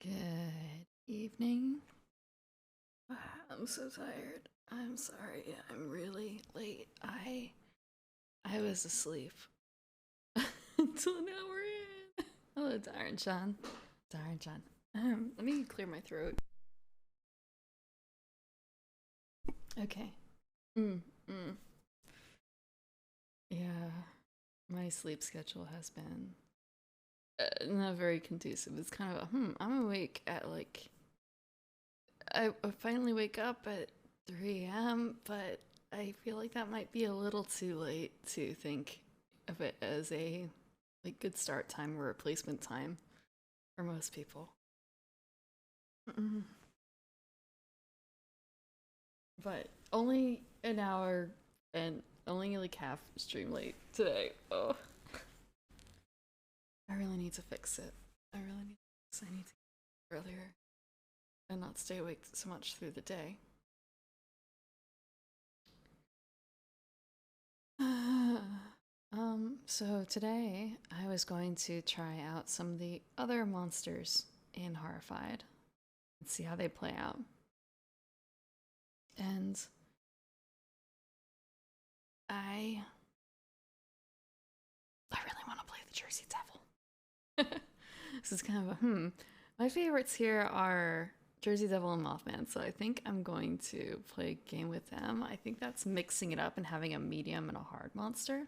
Good evening. I'm so tired. I'm sorry. I'm really late. I was asleep until now we're in. Hello, Darren John. Darren John. Let me clear my throat. Okay. Mm, mm. Yeah, my sleep schedule has been not very conducive. It's kind of I'm awake at like I finally wake up at 3 a.m., but I feel like that might be a little too late to think of it as a like good start time or replacement time for most people. Mm-mm. But only an hour and only like half stream late today. Oh, I really need to fix it. I really need to fix it. I need to get earlier and not stay awake so much through the day. So today I was going to try out some of the other monsters in Horrified and see how they play out. And I really want to play the Jersey Devil. This is kind of a My favorites here are Jersey Devil and Mothman, so I think I'm going to play a game with them. I think that's mixing it up and having a medium and a hard monster.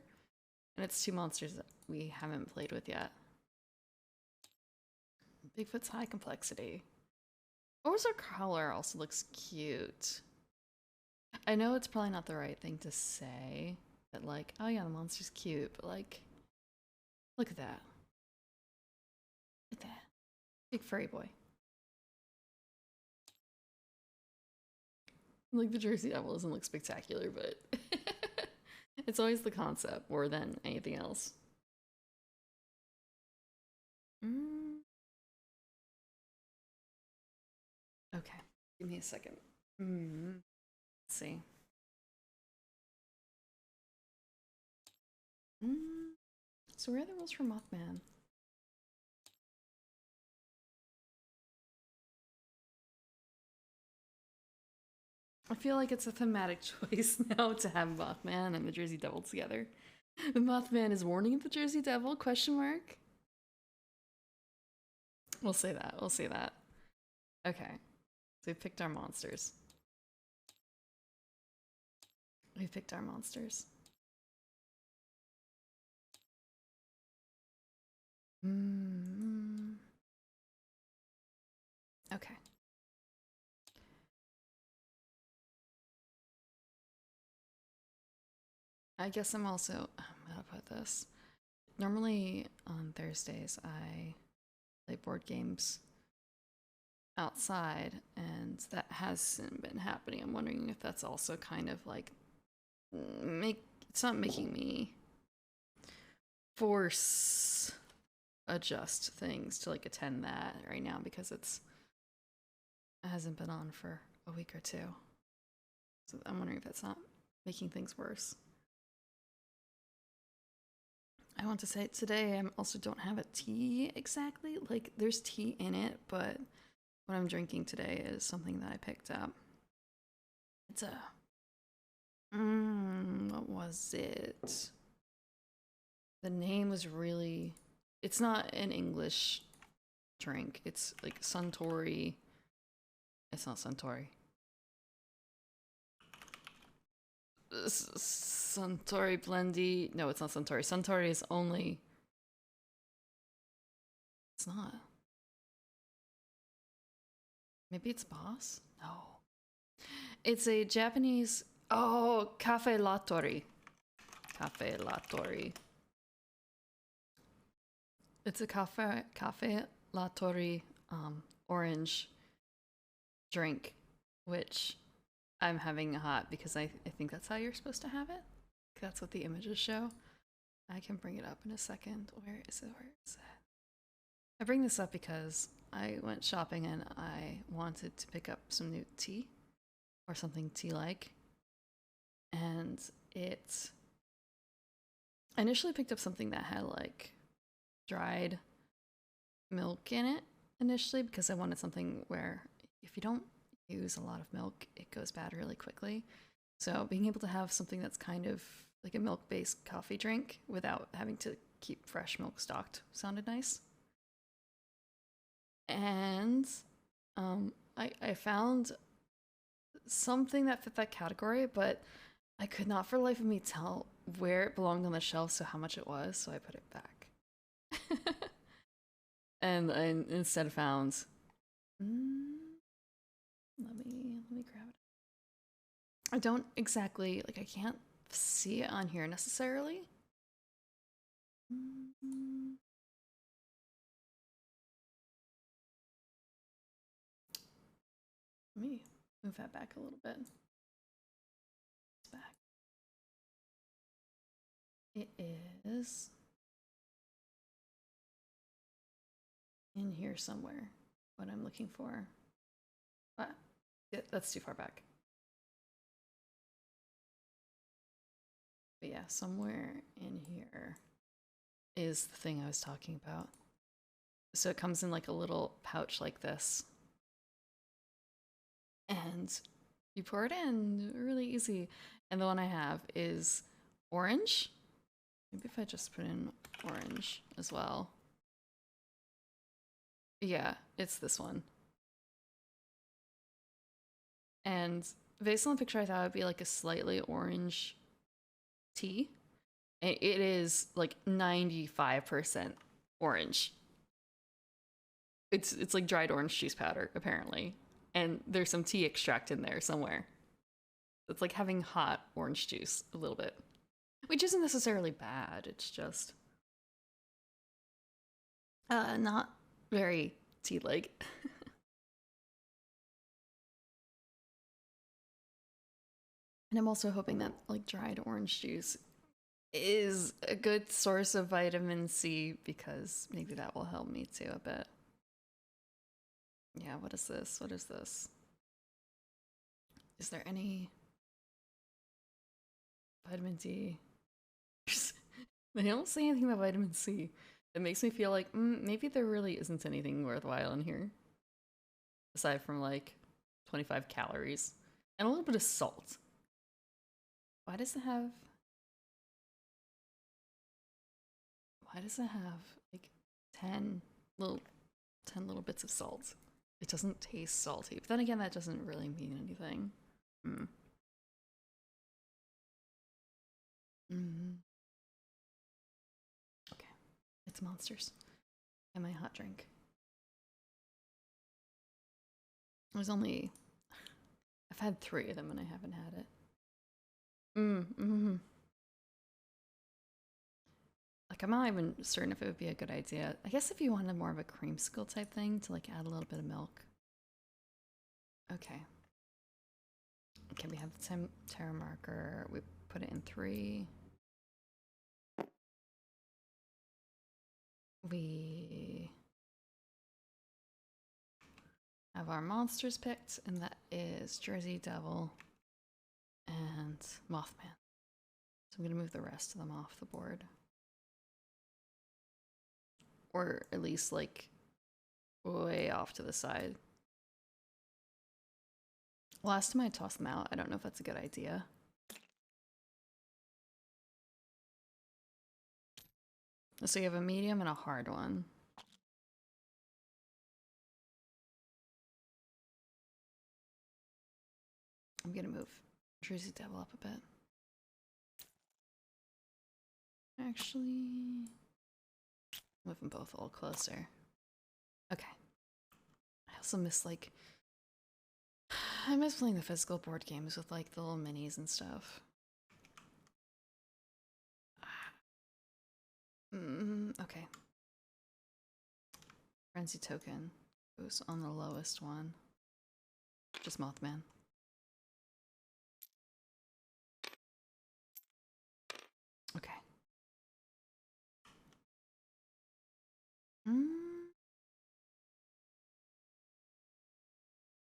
And it's two monsters that we haven't played with yet. Bigfoot's high complexity. Orzer color also looks cute. I know it's probably not the right thing to say, that like, oh yeah, the monster's cute, but like, look at that. Look at that. Big furry boy. Like, the Jersey Devil doesn't look spectacular, but it's always the concept more than anything else. Mm. Okay, give me a second. Let's see. So where are the rules for Mothman? I feel like it's a thematic choice now to have Mothman and the Jersey Devil together. The Mothman is warning the Jersey Devil? Question mark. We'll say that. We'll say that. Okay. So we picked our monsters. We picked our monsters. Okay. I guess I'm gonna put this. Normally on Thursdays I play board games outside, and that hasn't been happening. I'm wondering if that's also kind of like it's not making me force adjust things to like attend that right now because it hasn't been on for a week or two. So I'm wondering if that's not making things worse. I want to say today I also don't have a tea exactly. Like, there's tea in it, but what I'm drinking today is something that I picked up. It's a what was it? The name was really, it's not an English drink. It's like Suntory. It's not Suntory. Suntory Blendy. No, it's not Suntory. Suntory is only. It's not. Maybe it's Boss? No. It's a Japanese. Oh, Cafe Latori. Cafe Latori. It's a Cafe Latori orange drink, which I'm having hot because I think that's how you're supposed to have it. That's what the images show. I can bring it up in a second. Where is it? Where is it? I bring this up because I went shopping and I wanted to pick up some new tea or something tea-like. And I initially picked up something that had like dried milk in it, initially because I wanted something where if you don't use a lot of milk, it goes bad really quickly. So being able to have something that's kind of like a milk-based coffee drink without having to keep fresh milk stocked sounded nice. And I found something that fit that category, but I could not for the life of me tell where it belonged on the shelf, so how much it was, so I put it back. And I instead found. Let me grab it. I don't exactly like. I can't see it on here necessarily. Let me move that back a little bit. It's back. It is in here somewhere. What I'm looking for. Ah, yeah, that's too far back. But yeah, somewhere in here is the thing I was talking about. So it comes in like a little pouch like this. And you pour it in really easy. And the one I have is orange. Maybe if I just put in orange as well. Yeah, it's this one. And based on the picture, I thought it would be like a slightly orange tea. And it is like 95% orange. It's like dried orange juice powder, apparently. And there's some tea extract in there somewhere. It's like having hot orange juice a little bit. Which isn't necessarily bad, it's just not very tea-like. And I'm also hoping that like dried orange juice is a good source of vitamin C because maybe that will help me too a bit. Yeah, what is this? What is this? Is there any vitamin D? They don't say anything about vitamin C. It makes me feel like maybe there really isn't anything worthwhile in here. Aside from like 25 calories and a little bit of salt. Why does it have like 10 little bits of salt? It doesn't taste salty. But then again, that doesn't really mean anything. Okay. It's monsters. And my hot drink. There's only I've had 3 of them and I haven't had it. Like, I'm not even certain if it would be a good idea. I guess if you wanted more of a creamsicle type thing to like add a little bit of milk. Okay. Okay, we have the Terra marker. We put it in 3. We have our monsters picked, and that is Jersey Devil and Mothman. So I'm gonna move the rest of them off the board. Or at least like way off to the side. Last time I tossed them out, I don't know if that's a good idea. So you have a medium and a hard one. I'm gonna move Jersey Devil up a bit. Actually, move them both a little closer. Okay. I also miss like I miss playing the physical board games with like the little minis and stuff. Okay. Frenzy token goes on the lowest one. Just Mothman. Okay.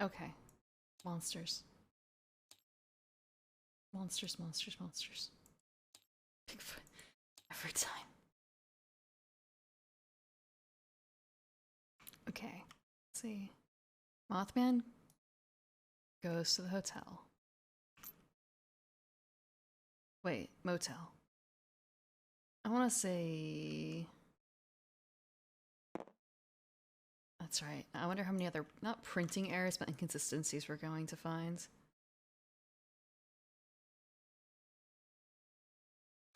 Okay. Monsters. Monsters, monsters, monsters. Bigfoot. Every time. Okay. Let's see. Mothman goes to the hotel. Wait, motel. I want to say... That's right. I wonder how many other, not printing errors, but inconsistencies we're going to find.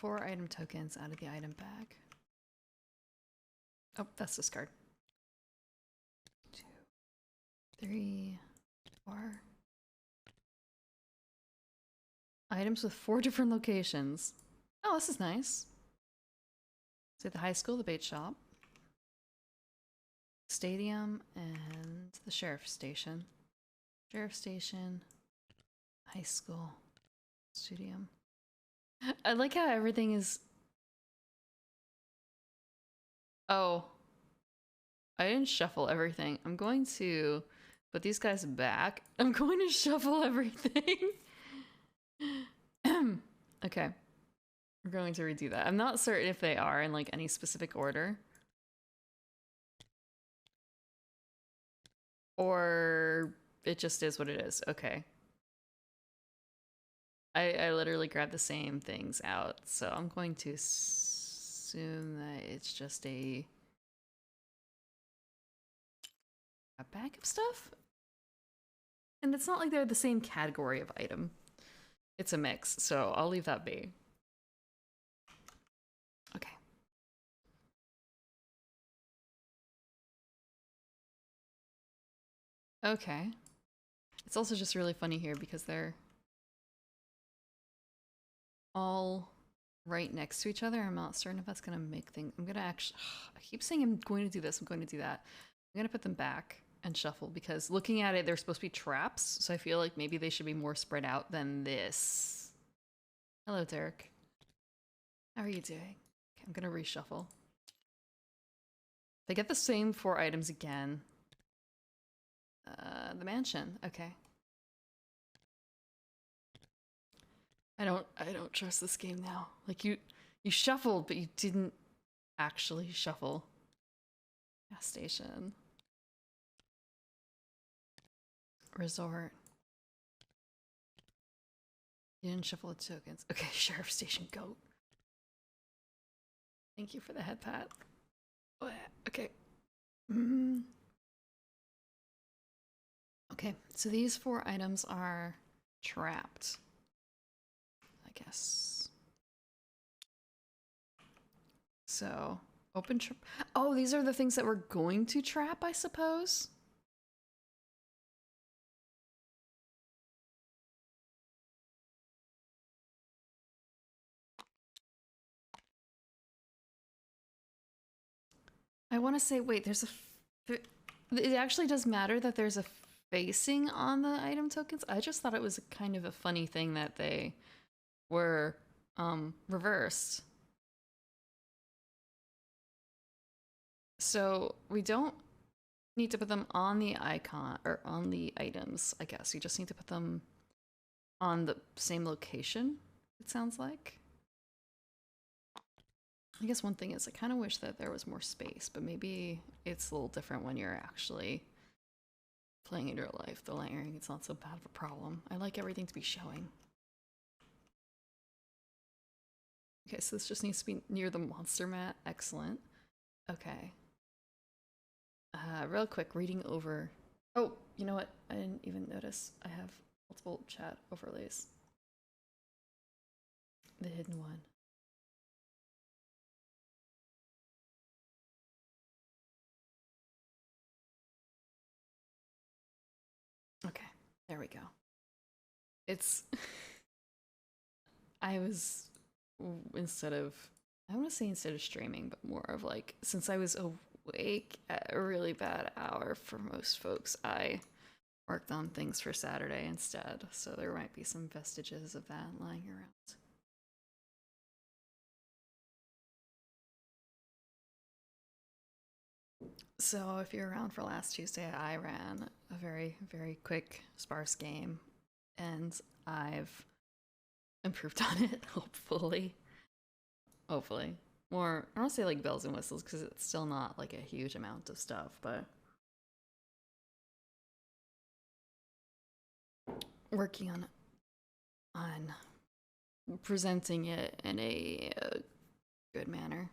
4 item tokens out of the item bag. Oh, that's discard. 2, 3, 4. Items with 4 different locations. Oh, this is nice. So the high school, the bait shop, stadium, and the sheriff's station. Sheriff's station, high school, stadium. I like how everything is... Oh. I didn't shuffle everything. I'm going to put these guys back. I'm going to shuffle everything. Okay. We're going to redo that. I'm not certain if they are in like any specific order. Or it just is what it is. Okay. I literally grabbed the same things out, so I'm going to assume that it's just a bag of stuff? And it's not like they're the same category of item. It's a mix, so I'll leave that be. Okay. Okay. It's also just really funny here because they're all right next to each other. I'm not certain if that's gonna make things... I'm gonna actually... I keep saying I'm going to do this, I'm going to do that. I'm gonna put them back and shuffle because looking at it, they're supposed to be traps, so I feel like maybe they should be more spread out than this. Hello, Derek. How are you doing? Okay, I'm gonna reshuffle. They get the same 4 items again. The mansion. Okay. I don't trust this game now. Like you shuffled, but you didn't actually shuffle. Gas station. Resort. You didn't shuffle the tokens. Okay, sheriff station, goat. Thank you for the head pat. Okay. Okay, so these 4 items are trapped, I guess. So, open trap. Oh, these are the things that we're going to trap, I suppose? I want to say, wait, there's a... It actually does matter that there's a facing on the item tokens. I just thought it was kind of a funny thing that they were reversed. So we don't need to put them on the icon or on the items, I guess. You just need to put them on the same location, it sounds like. I guess one thing is I kind of wish that there was more space, but maybe it's a little different when you're actually playing in real life. The layering, it's not so bad of a problem. I like everything to be showing. Okay, so this just needs to be near the monster mat. Excellent. Okay. Real quick, reading over... Oh, you know what? I didn't even notice. I have multiple chat overlays. The hidden one. Okay, there we go. It's... I was... Instead of... I want to say instead of streaming, but more of like... Since I was awake at a really bad hour for most folks, I worked on things for Saturday instead. So there might be some vestiges of that lying around. So if you're around for last Tuesday, I ran a very, very quick, sparse game, and I've improved on it, hopefully. Hopefully. More, I don't say like bells and whistles, because it's still not like a huge amount of stuff, but working on presenting it in a good manner.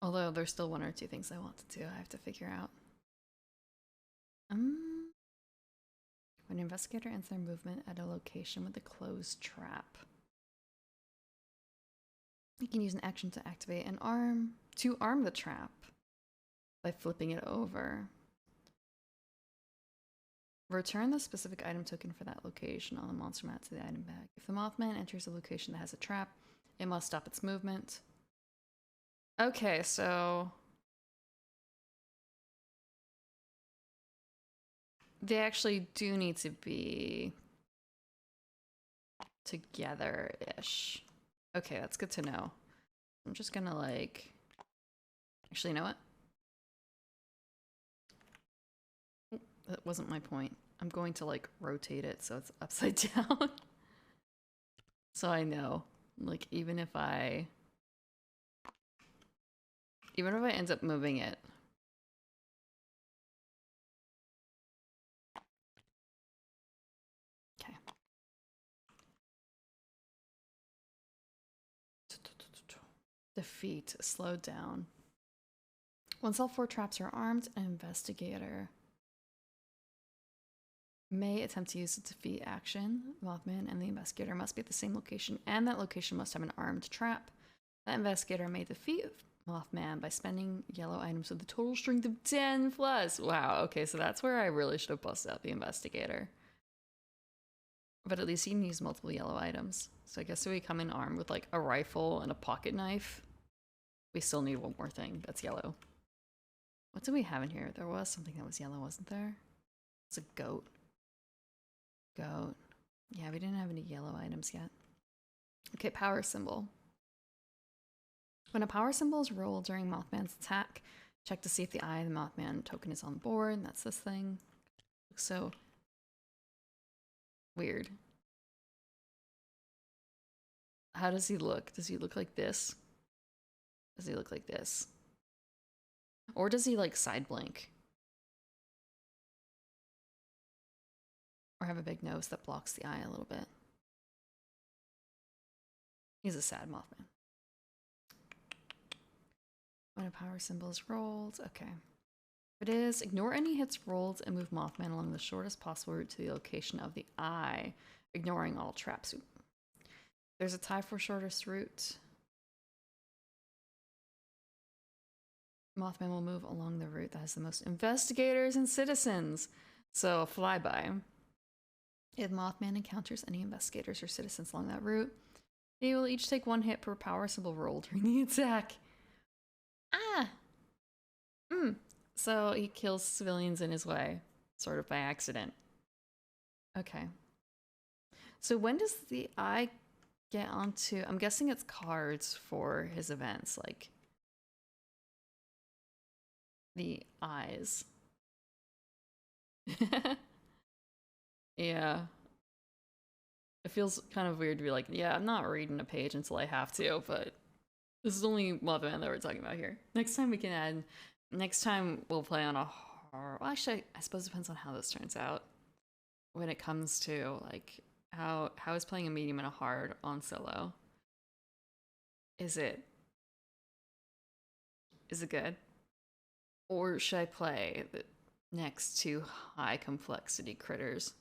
Although there's still one or two things I want to do, I have to figure out. When an investigator ends their movement at a location with a closed trap, you can use an action to activate an arm to arm the trap by flipping it over. Return the specific item token for that location on the monster mat to the item bag. If the Mothman enters a location that has a trap, it must stop its movement. Okay, so they actually do need to be together-ish. Okay, that's good to know. I'm just gonna like... Actually, you know what? That wasn't my point. I'm going to like rotate it so it's upside down. So I know, like, even if I end up moving it. Okay. Defeat, slow down. Once all 4 traps are armed, an investigator may attempt to use the defeat action. Mothman and the investigator must be at the same location, and that location must have an armed trap. That investigator may defeat Mothman by spending yellow items with a total strength of 10 plus. Wow, okay, so that's where I really should have busted out the investigator. But at least he can use multiple yellow items. So I guess if we come in armed with like a rifle and a pocket knife, we still need one more thing that's yellow. What do we have in here? There was something that was yellow, wasn't there? It's a goat. Goat. Yeah, we didn't have any yellow items yet. Okay, power symbol. When a power symbol is rolled during Mothman's attack, check to see if the eye of the Mothman token is on the board. And that's this thing. Looks so weird. How does he look? Does he look like this? Does he look like this? Or does he like side blink? Or have a big nose that blocks the eye a little bit? He's a sad Mothman. When a power symbol is rolled, okay. If it is, ignore any hits rolled and move Mothman along the shortest possible route to the location of the eye, ignoring all traps. There's a tie for shortest route. Mothman will move along the route that has the most investigators and citizens. So, flyby. If Mothman encounters any investigators or citizens along that route, they will each take 1 hit per power symbol roll during the attack. Ah! So he kills civilians in his way, sort of by accident. Okay. So when does the eye get onto... I'm guessing it's cards for his events, like... the eyes. Yeah. It feels kind of weird to be like, yeah, I'm not reading a page until I have to, but this is only Mothman that we're talking about here. Next time we can add... Next time we'll play on a horror... Well, actually, I suppose it depends on how this turns out. When it comes to, like, how is playing a medium and a hard on solo? Is it good? Or should I play the next 2 high complexity critters?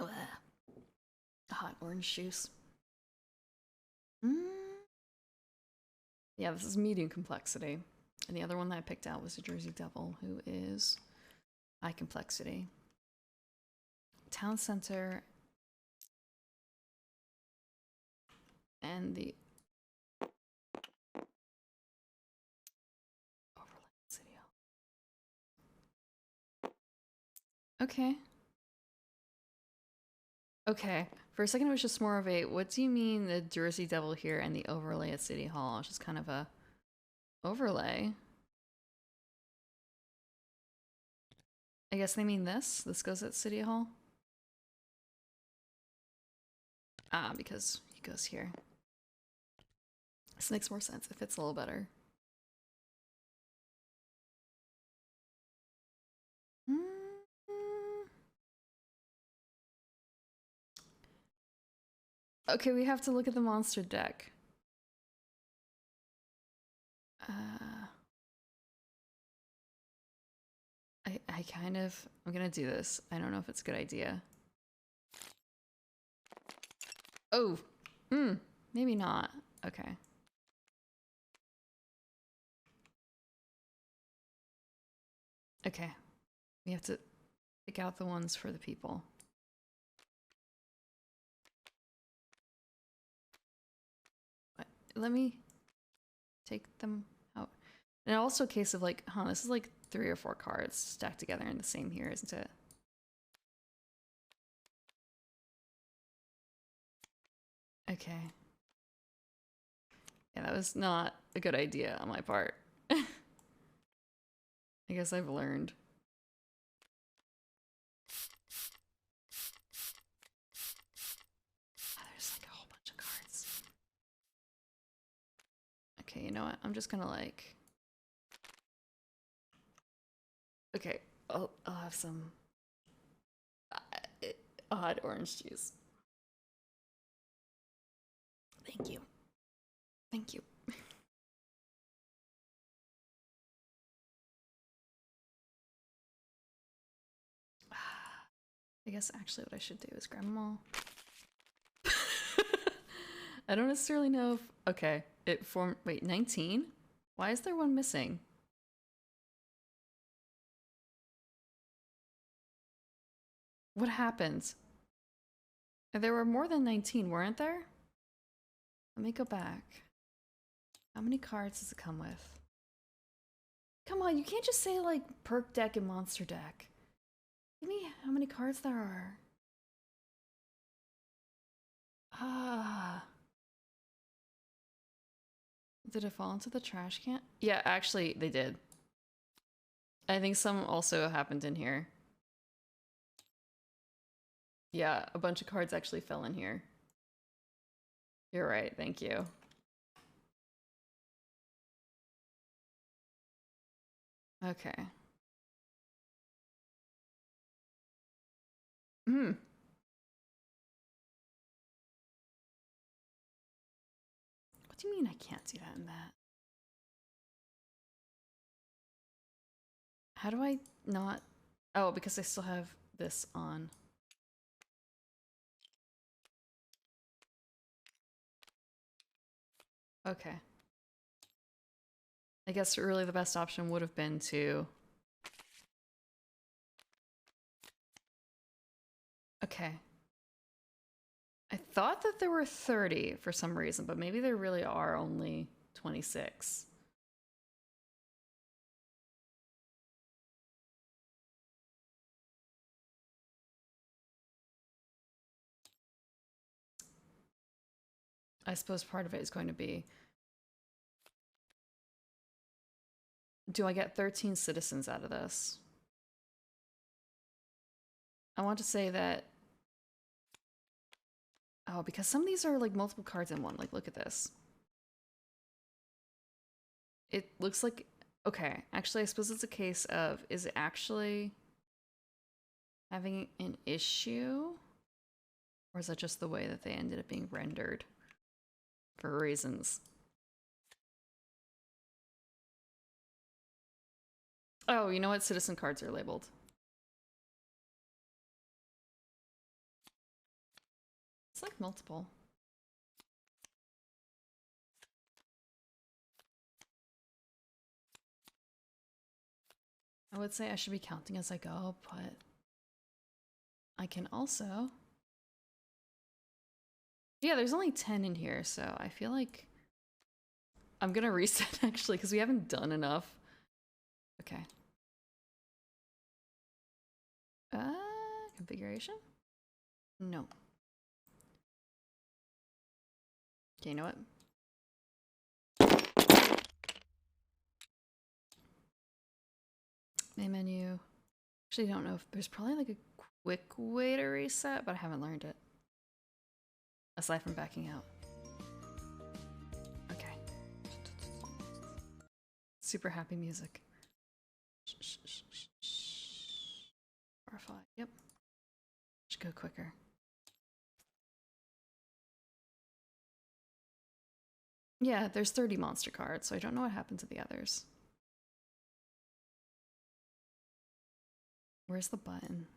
Ugh. Hot orange juice. Yeah, this is medium complexity. And the other one that I picked out was a Jersey Devil, who is high complexity. Town center. And the overlay city hall. Okay. Okay. For a second, it was just more of a, what do you mean the Jersey Devil here and the overlay at City Hall? It's just kind of a overlay. I guess they mean this. This goes at City Hall. Ah, because he goes here. This makes more sense. It fits a little better. Okay, we have to look at the monster deck. I'm gonna do this. I don't know if it's a good idea. Oh, maybe not. Okay. Okay. We have to pick out the ones for the people. Let me take them out. And also a case of like, this is like 3 or 4 cards stacked together in the same here, isn't it? Okay. Yeah, that was not a good idea on my part. I guess I've learned. There's like a whole bunch of cards. Okay, you know what? I'm just gonna like... Okay, I'll have some odd orange juice. Thank you. Thank you. I guess actually what I should do is grab them all. I don't necessarily know if... Okay, it formed... Wait, 19? Why is there one missing? What happened? There were more than 19, weren't there? Let me go back. How many cards does it come with? Come on, you can't just say like perk deck and monster deck. Give me how many cards there are. Did it fall into the trash can? Yeah, actually, they did. I think some also happened in here. Yeah, a bunch of cards actually fell in here. You're right, thank you. Okay. What do you mean I can't do that in that? How do I not... Oh, because I still have this on. Okay. I guess really the best option would have been to... Okay. I thought that there were 30 for some reason, but maybe there really are only 26. I suppose part of it is going to be... Do I get 13 citizens out of this? I want to say that... Oh, because some of these are like multiple cards in one. Like, look at this. It looks like... Okay, actually, I suppose it's a case of... Is it actually having an issue? Or is that just the way that they ended up being rendered? For reasons. Oh, you know what? Citizen cards are labeled. It's like multiple. I would say I should be counting as I go, but I can also... Yeah, there's only 10 in here, so I feel like I'm gonna reset actually, because we haven't done enough. Okay. Configuration? No. Okay, you know what? Main menu. Actually, I don't know if there's probably like a quick way to reset, but I haven't learned it. Aside from backing out. Okay. Super happy music. Horrified. Yep. Should go quicker. Yeah, there's 30 monster cards, so I don't know what happened to the others. Where's the button?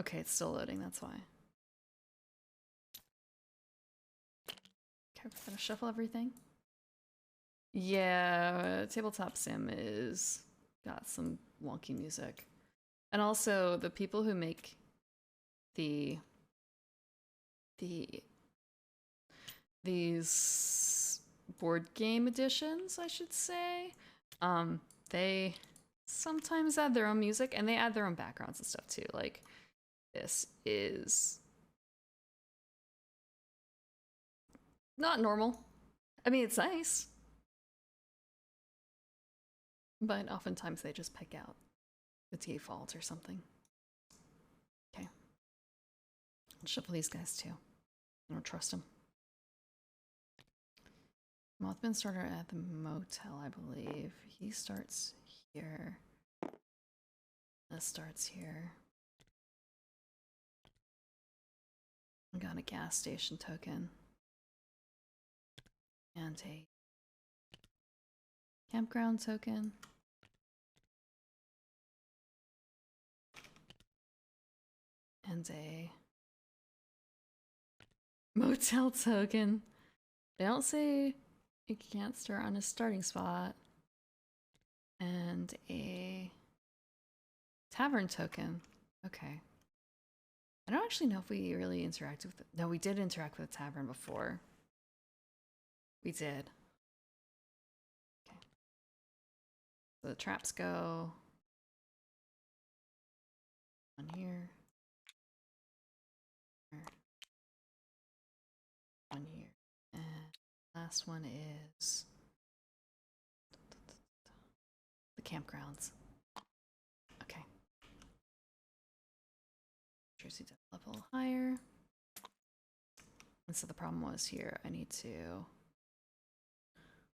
Okay, it's still loading, that's why. Okay, we're gonna shuffle everything. Yeah, Tabletop Sim is got some wonky music. And also the people who make these board game editions, I should say, they sometimes add their own music and they add their own backgrounds and stuff too. Like this is not normal. I mean, it's nice, but oftentimes they just pick out the default or something. Okay. I'll shuffle these guys too. I don't trust them. Mothman started at the motel, I believe. He starts here. This starts here. I got a gas station token. And a campground token. And a motel token. They don't say you can't start on a starting spot. And a tavern token. Okay. I don't actually know if we really interacted with it. No, we did interact with the tavern before. We did. Okay. So the traps go. One here. One here. And last one is the campgrounds. Okay. Jersey did a level higher. And so the problem was here, I need to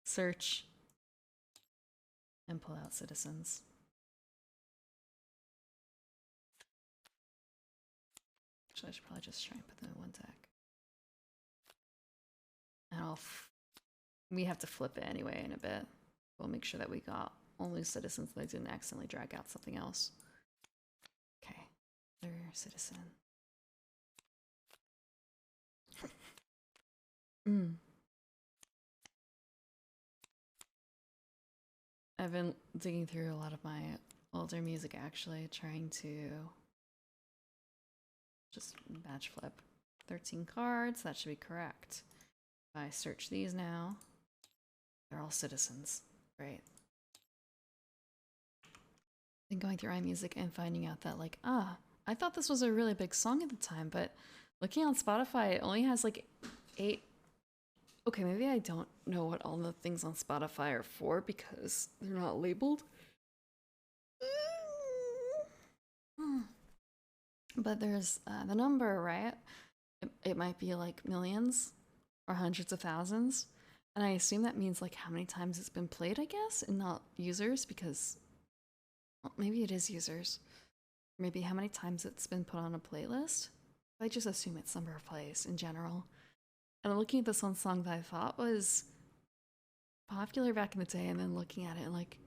search and pull out citizens. Actually, I should probably just try and put them in one deck. And we have to flip it anyway in a bit. We'll make sure that we got only citizens that didn't accidentally drag out something else. Okay, other citizen. I've been digging through a lot of my older music actually, trying to just batch flip. 13 cards, that should be correct. If I search these now, they're all citizens. Great. Been going through iMusic and finding out that like, I thought this was a really big song at the time, but looking on Spotify, it only has like 8. Okay, maybe I don't know what all the things on Spotify are for because they're not labeled. But there's the number, right? It might be like millions or hundreds of thousands. And I assume that means like how many times it's been played, I guess, and not users because well, maybe it is users. Maybe how many times it's been put on a playlist. I just assume it's number of plays in general. And I'm looking at this one song that I thought was popular back in the day, and then looking at it and like,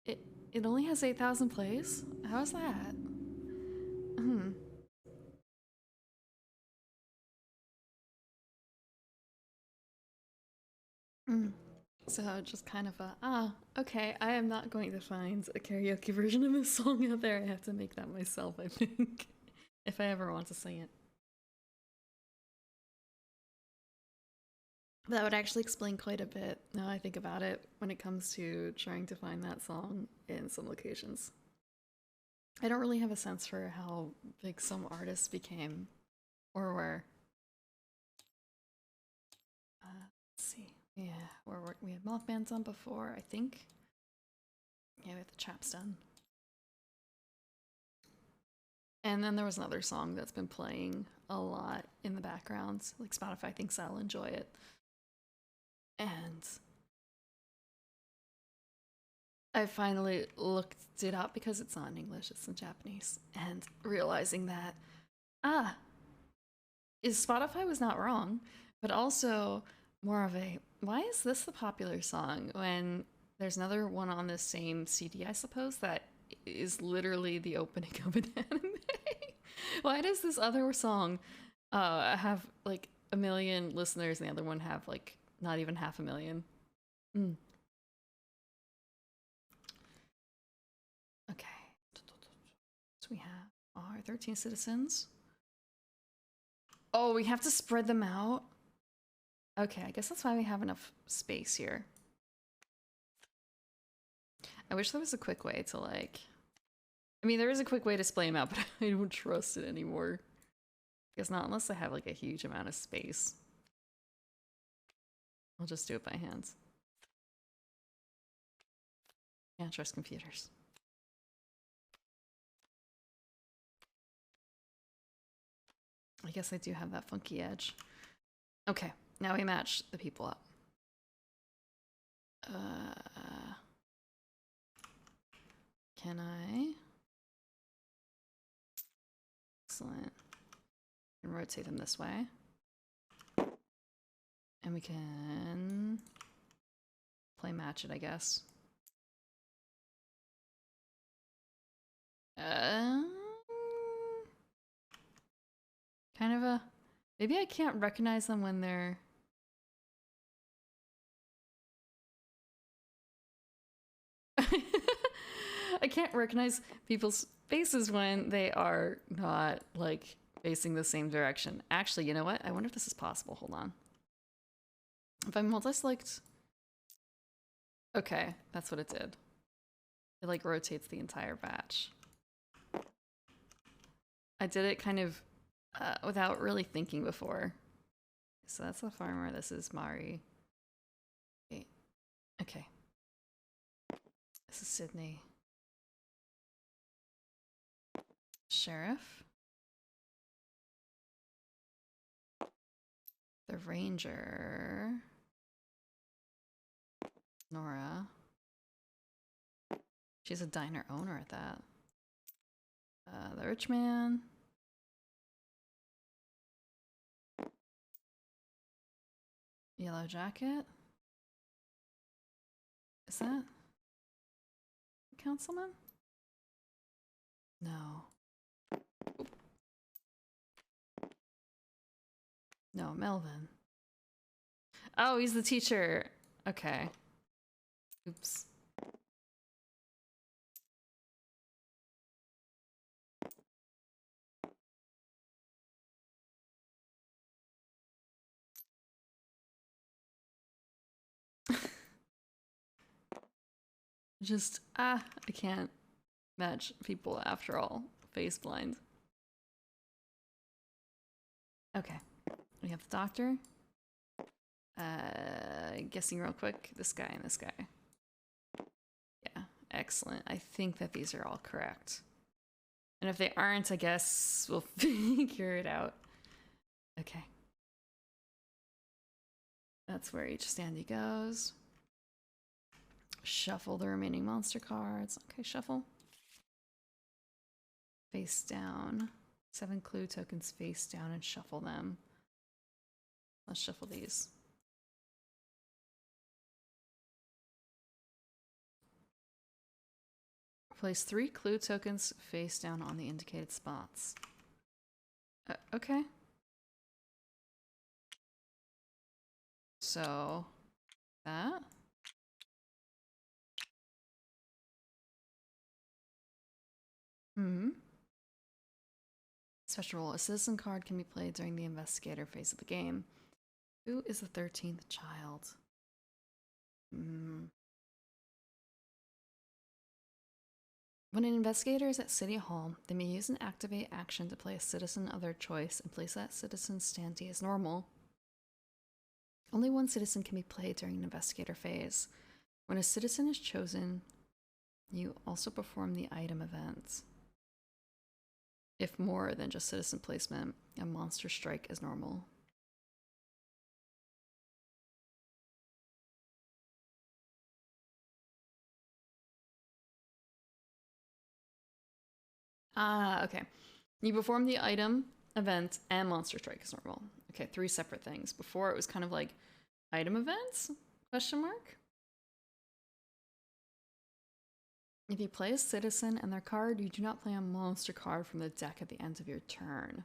it only has 8,000 plays? How is that? So just kind of okay, I am not going to find a karaoke version of this song out there. I have to make that myself, I think, if I ever want to sing it. That would actually explain quite a bit, now I think about it, when it comes to trying to find that song in some locations. I don't really have a sense for how big some artists became, or were. Let's see. Yeah, we had Mothman on before, I think. Yeah, we had the Chaps done. And then there was another song that's been playing a lot in the background. Like Spotify thinks I'll enjoy it. And I finally looked it up because it's not in English, it's in Japanese, and realizing that, ah, is Spotify was not wrong, but also more of a, why is this the popular song when there's another one on this same CD, I suppose, that is literally the opening of an anime? Why does this other song have like a million listeners and the other one have like not even 500,000? Mm. Okay. So we have our 13 citizens. Oh, we have to spread them out? Okay, I guess that's why we have enough space here. I wish there was a quick way to like... I mean, there is a quick way to splay them out, but I don't trust it anymore. I guess not unless I have like a huge amount of space. I'll just do it by hands. Can't trust computers. I guess I do have that funky edge. Okay, now we match the people up. Can I? Excellent. And rotate them this way. And we can play match it, I guess. Kind of a... Maybe I can't recognize them when they're... I can't recognize people's faces when they are not, like, facing the same direction. Actually, you know what? I wonder if this is possible. Hold on. If I multi-select... Okay, that's what it did. It, like, rotates the entire batch. I did it kind of without really thinking before. So that's the farmer. This is Mari. Wait. Okay. This is Sydney. Sheriff. The ranger. Nora. She's a diner owner at that. The rich man. Yellow jacket. Is that a councilman? No. No, Melvin. Oh, he's the teacher. Okay. Oops. Just, I can't match people after all. Face blind. Okay. We have the doctor. Guessing real quick. This guy and this guy. Yeah, excellent. I think that these are all correct. And if they aren't, I guess we'll figure it out. Okay. That's where each standee goes. Shuffle the remaining monster cards. Okay, shuffle. Face down. 7 clue tokens face down and shuffle them. Let's shuffle these. Place 3 clue tokens face down on the indicated spots. Okay. So, that. Special rule. A citizen card can be played during the investigator phase of the game. Who is the 13th child? When an investigator is at City Hall, they may use an activate action to play a citizen of their choice and place that citizen's standee as normal. Only one citizen can be played during an investigator phase. When a citizen is chosen, you also perform the item event. If more than just citizen placement, a monster strike is normal. Okay. You perform the item, event, and monster strike as normal. Okay, 3 separate things. Before it was kind of like item events? Question mark? If you play a citizen and their card, you do not play a monster card from the deck at the end of your turn.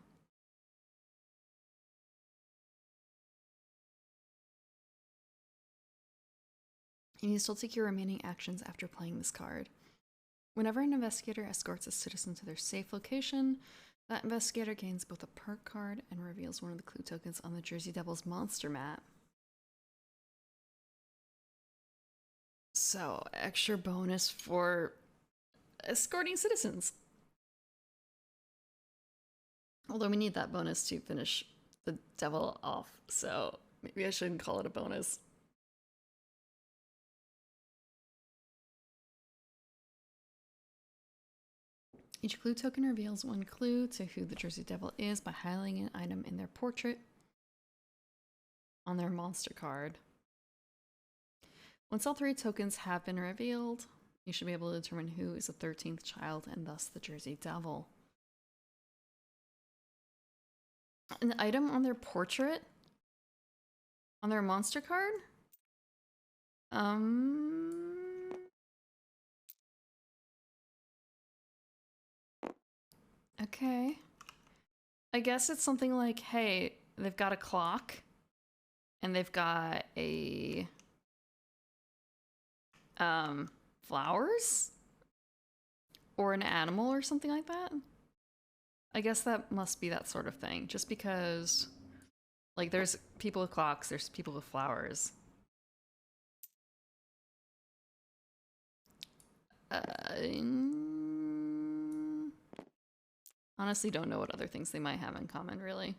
And you still take your remaining actions after playing this card. Whenever an investigator escorts a citizen to their safe location, that investigator gains both a perk card and reveals one of the clue tokens on the Jersey Devils monster map. So, extra bonus for escorting citizens. Although we need that bonus to finish the devil off, so maybe I shouldn't call it a bonus. Each clue token reveals 1 clue to who the Jersey Devil is by highlighting an item in their portrait on their monster card. Once all 3 tokens have been revealed, you should be able to determine who is the 13th child and thus the Jersey Devil. An item on their portrait? On their monster card? Okay. I guess it's something like, hey, they've got a clock and they've got a flowers or an animal or something like that. I guess that must be that sort of thing. Just because, like, there's people with clocks, there's people with flowers. Honestly, don't know what other things they might have in common, really.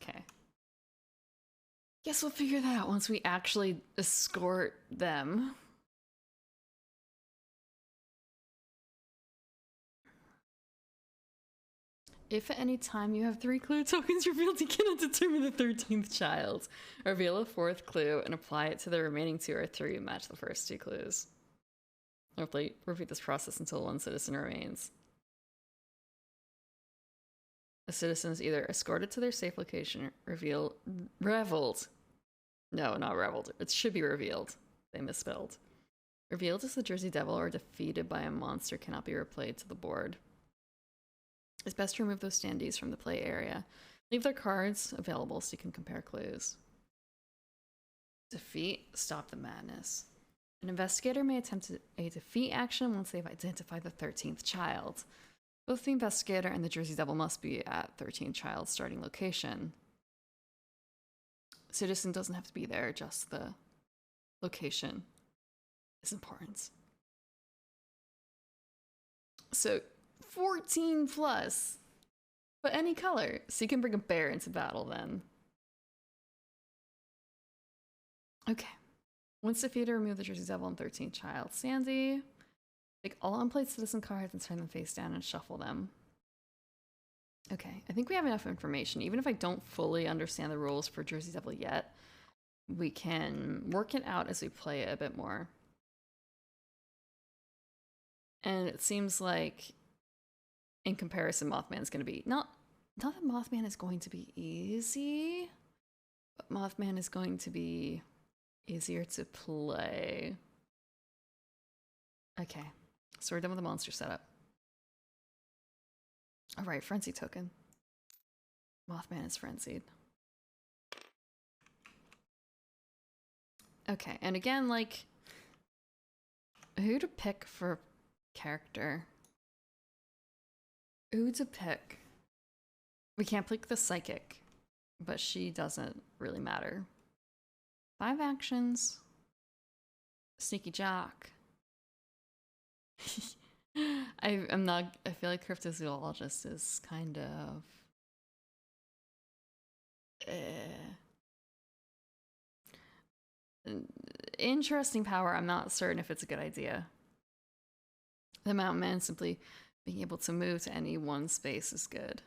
Okay. Guess we'll figure that out once we actually escort them. If at any time you have 3 clue tokens revealed, you cannot determine the 13th child. Reveal a 4th clue and apply it to the remaining 2 or 3 match the first 2 clues. Repeat this process until 1 citizen remains. A citizen is either escorted to their safe location or reveled. No, not reveled. It should be revealed. They misspelled. Revealed as the Jersey Devil or defeated by a monster cannot be replayed to the board. It's best to remove those standees from the play area. Leave their cards available so you can compare clues. Defeat, stop the madness. An investigator may attempt a defeat action once they've identified the 13th child. Both the investigator and the Jersey Devil must be at 13th child's starting location. Citizen doesn't have to be there, just the location is important. So 14 plus, but any color. So you can bring a bear into battle then. Okay. Once defeated, remove the Jersey Devil and 13th child. Sandy. Take all unplayed citizen cards and turn them face down and shuffle them. Okay, I think we have enough information. Even if I don't fully understand the rules for Jersey Devil yet, we can work it out as we play it a bit more. And it seems like, in comparison, Mothman's going to be... Not that Mothman is going to be easy, but Mothman is going to be easier to play. Okay, so we're done with the monster setup. All right, frenzy token. Mothman is frenzied. Okay, and again, like, who to pick for character? Who to pick? We can't pick the psychic, but she doesn't really matter. 5 actions. Sneaky jock. I feel like cryptozoologist is kind of interesting power. I'm not certain if it's a good idea. The mountain man simply being able to move to any one space is good.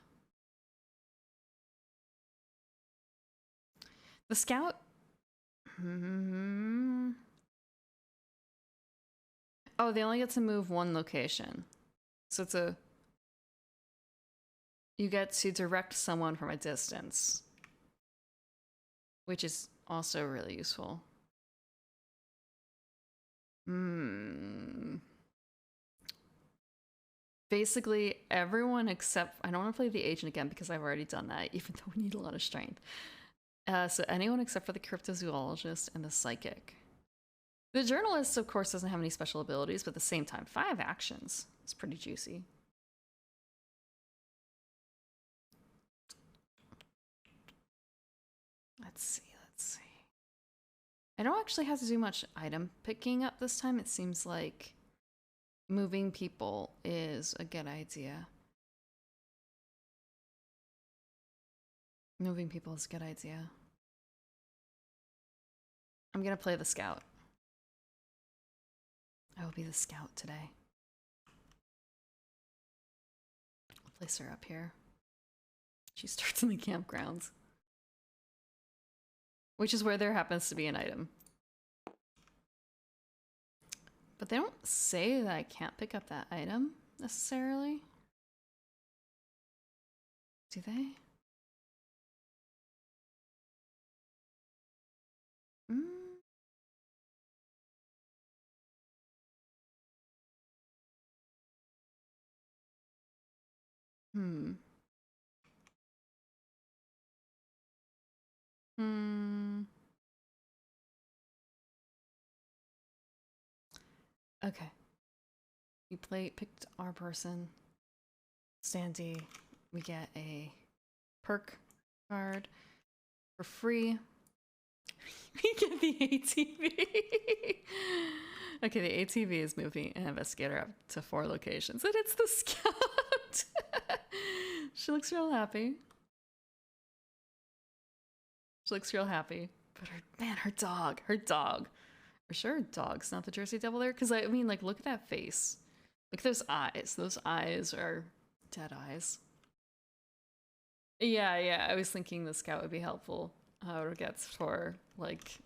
The scout. Oh, they only get to move one location. So it's a... You get to direct someone from a distance, which is also really useful. Basically, everyone except... I don't want to play the agent again because I've already done that, even though we need a lot of strength. So anyone except for the cryptozoologist and the psychic. The journalist, of course, doesn't have any special abilities, but at the same time, 5 actions. It's pretty juicy. Let's see. I don't actually have to do much item picking up this time. It seems like moving people is a good idea. Moving people is a good idea. I'm gonna play the scout. I will be the scout today. I'll place her up here. She starts in the campgrounds, which is where there happens to be an item. But they don't say that I can't pick up that item, necessarily. Do they? Okay. We picked our person. Sandy. We get a perk card for free. We get the ATV. Okay, the ATV is moving an investigator up to 4 locations, and it's the scout. She looks real happy. But her dog. For sure, dog's not the Jersey Devil there, because I mean, like, look at that face. Look at those eyes. Those eyes are dead eyes. Yeah. I was thinking the scout would be helpful. How it gets for, like,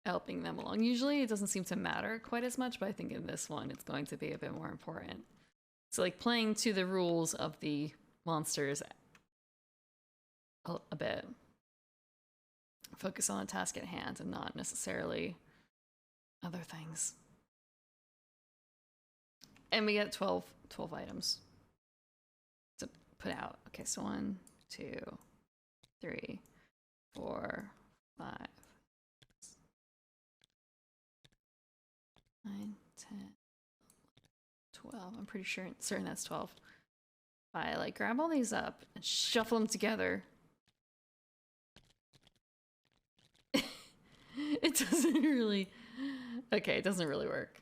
helping them along. Usually it doesn't seem to matter quite as much, but I think in this one it's going to be a bit more important. So, like, playing to the rules of the monsters a bit. Focus on the task at hand and not necessarily other things. And we get 12 items to put out. Okay, so 1, 2, 3, 4, 5, 9, 10, 12. I'm pretty certain that's 12. If I like grab all these up and shuffle them together, it doesn't really... Okay, it doesn't really work.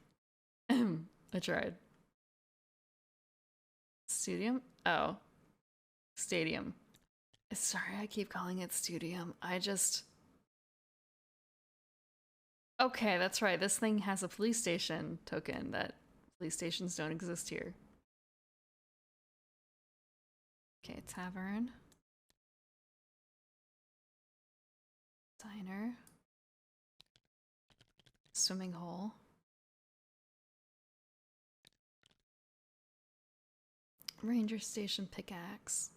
I tried. Stadium? Oh. Stadium. Sorry, I keep calling it Studium. Okay, that's right. This thing has a police station token that police stations don't exist here. Okay, tavern. Diner. Swimming hole. Ranger station pickaxe.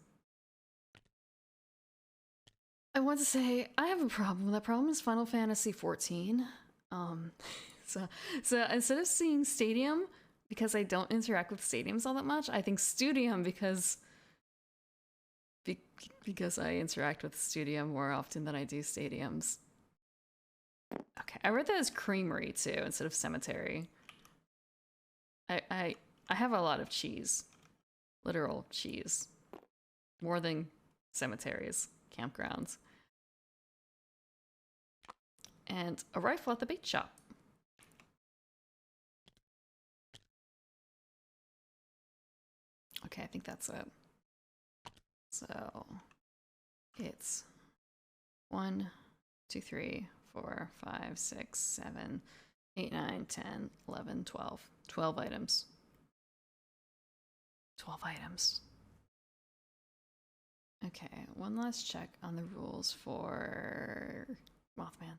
I want to say I have a problem. That problem is Final Fantasy XIV. So instead of seeing Stadium, because I don't interact with stadiums all that much, I think Studium because I interact with Studium more often than I do stadiums. Okay, I read that as creamery too instead of cemetery. I have a lot of cheese. Literal cheese. More than cemeteries, campgrounds. And a rifle at the bait shop. Okay, I think that's it. So it's 1, 2, 3, 4, 5, 6, 7, 8, 9, 10, 11, 12. 12 items. 12 items. Okay, one last check on the rules for Mothman.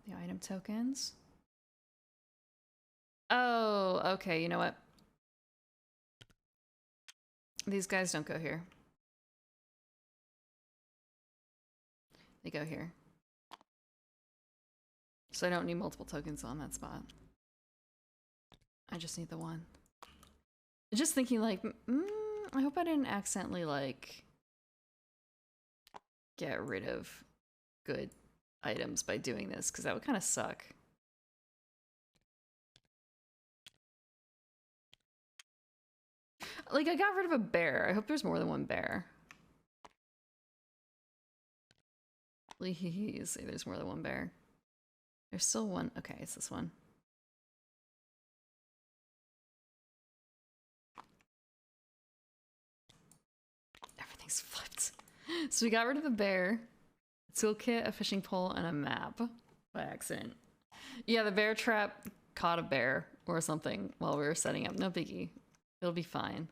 The item tokens. Oh, okay, you know what? These guys don't go here. They go here. So I don't need multiple tokens on that spot. I just need the one. Just thinking like, I hope I didn't accidentally like get rid of good items by doing this, because that would kind of suck. Like, I got rid of a bear. I hope there's more than one bear. Please say there's more than one bear. There's still one. Okay, it's this one. Everything's flipped. So we got rid of a bear, a toolkit, a fishing pole, and a map by accident. Yeah, the bear trap caught a bear or something while we were setting up. No biggie. It'll be fine.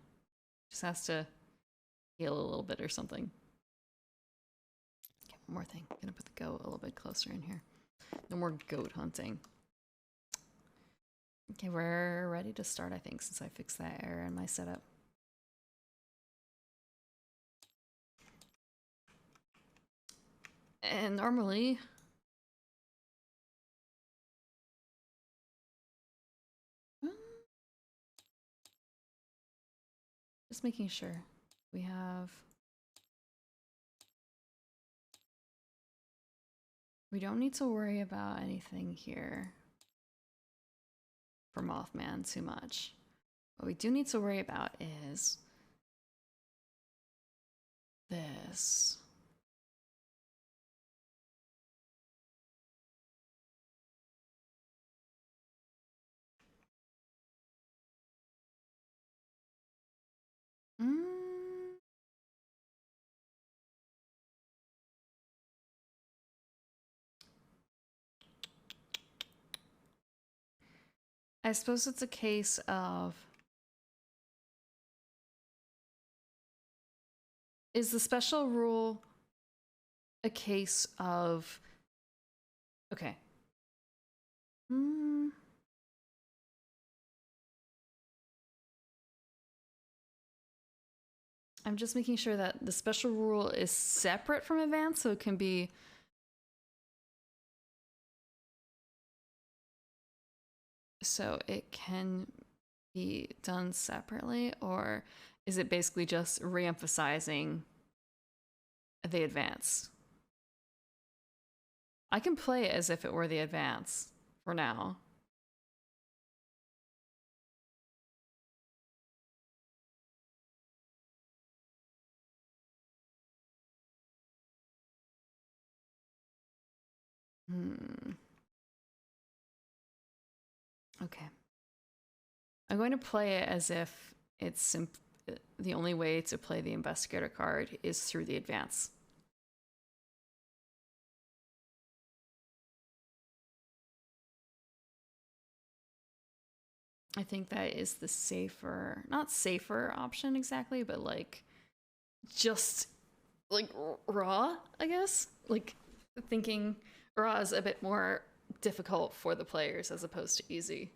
Just has to heal a little bit or something. Okay, one more thing. I'm gonna put the goat a little bit closer in here. No more goat hunting. Okay, we're ready to start, I think, since I fixed that error in my setup. And normally, just making sure we don't need to worry about anything here for Mothman too much. What we do need to worry about is this. I suppose it's a case of, is the special rule a case of, okay. I'm just making sure that the special rule is separate from advanced, so it can be done separately, or is it basically just re-emphasizing the advance? I can play it as if it were the advance for now. Okay. I'm going to play it as if it's the only way to play the investigator card is through the advance. I think that is the safer, not safer option exactly, but like just like raw, I guess. Like thinking raw is a bit more difficult for the players as opposed to easy.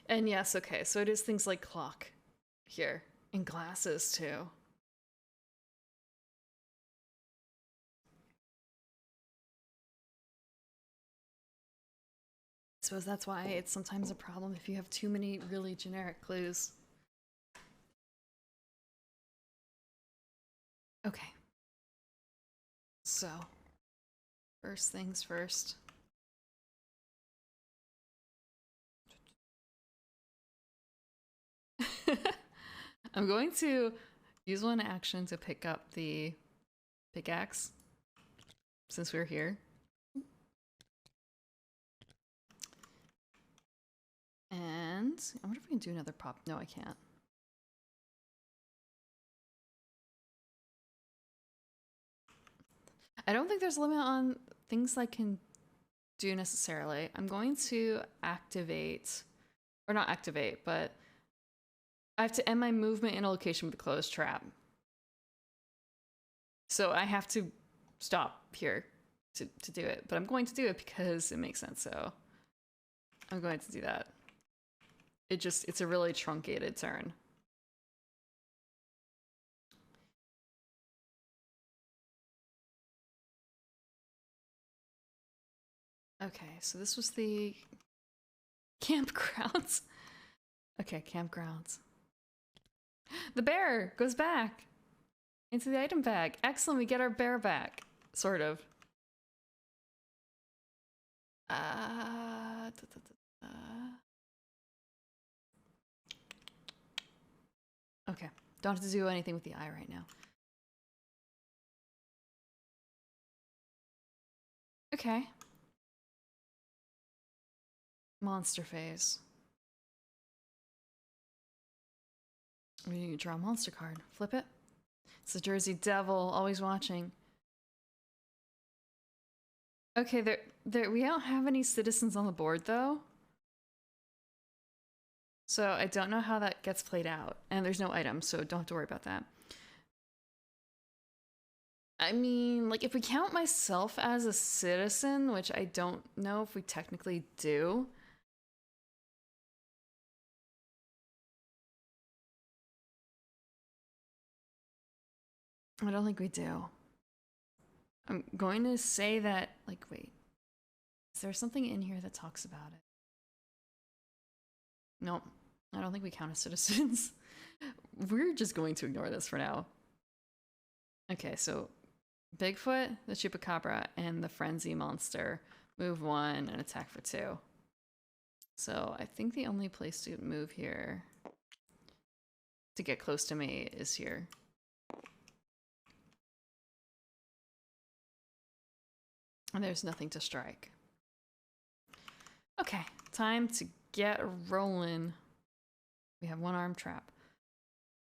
And yes, okay, so it is things like clock here, and glasses too. I suppose that's why it's sometimes a problem if you have too many really generic clues. Okay. So, first things first. I'm going to use one action to pick up the pickaxe since we're here. And can't. I wonder if we can do another pop. No, I can't. I don't think there's a limit on things I can do necessarily. I'm going to activate, or not activate, but I have to end my movement in a location with a closed trap. So I have to stop here to do it, but I'm going to do it because it makes sense, so I'm going to do that. It's a really truncated turn. Okay, so this was the campgrounds. Okay, campgrounds. The bear goes back into the item bag. Excellent, we get our bear back. Sort of. Okay, don't have to do anything with the eye right now. Okay. Monster phase. We draw a monster card. Flip it. It's the Jersey Devil, always watching. Okay, we don't have any citizens on the board though. So I don't know how that gets played out. And there's no item, so don't have to worry about that. I mean, like, if we count myself as a citizen, which I don't know if we technically do. I don't think we do. I'm going to say that, like, wait. Is there something in here that talks about it? Nope. I don't think we count as citizens. We're just going to ignore this for now. Okay, so Bigfoot, the Chupacabra, and the Frenzy Monster move 1 and attack for 2. So I think the only place to move here to get close to me is here. And there's nothing to strike. Okay, time to get rolling. We have 1 arm trap.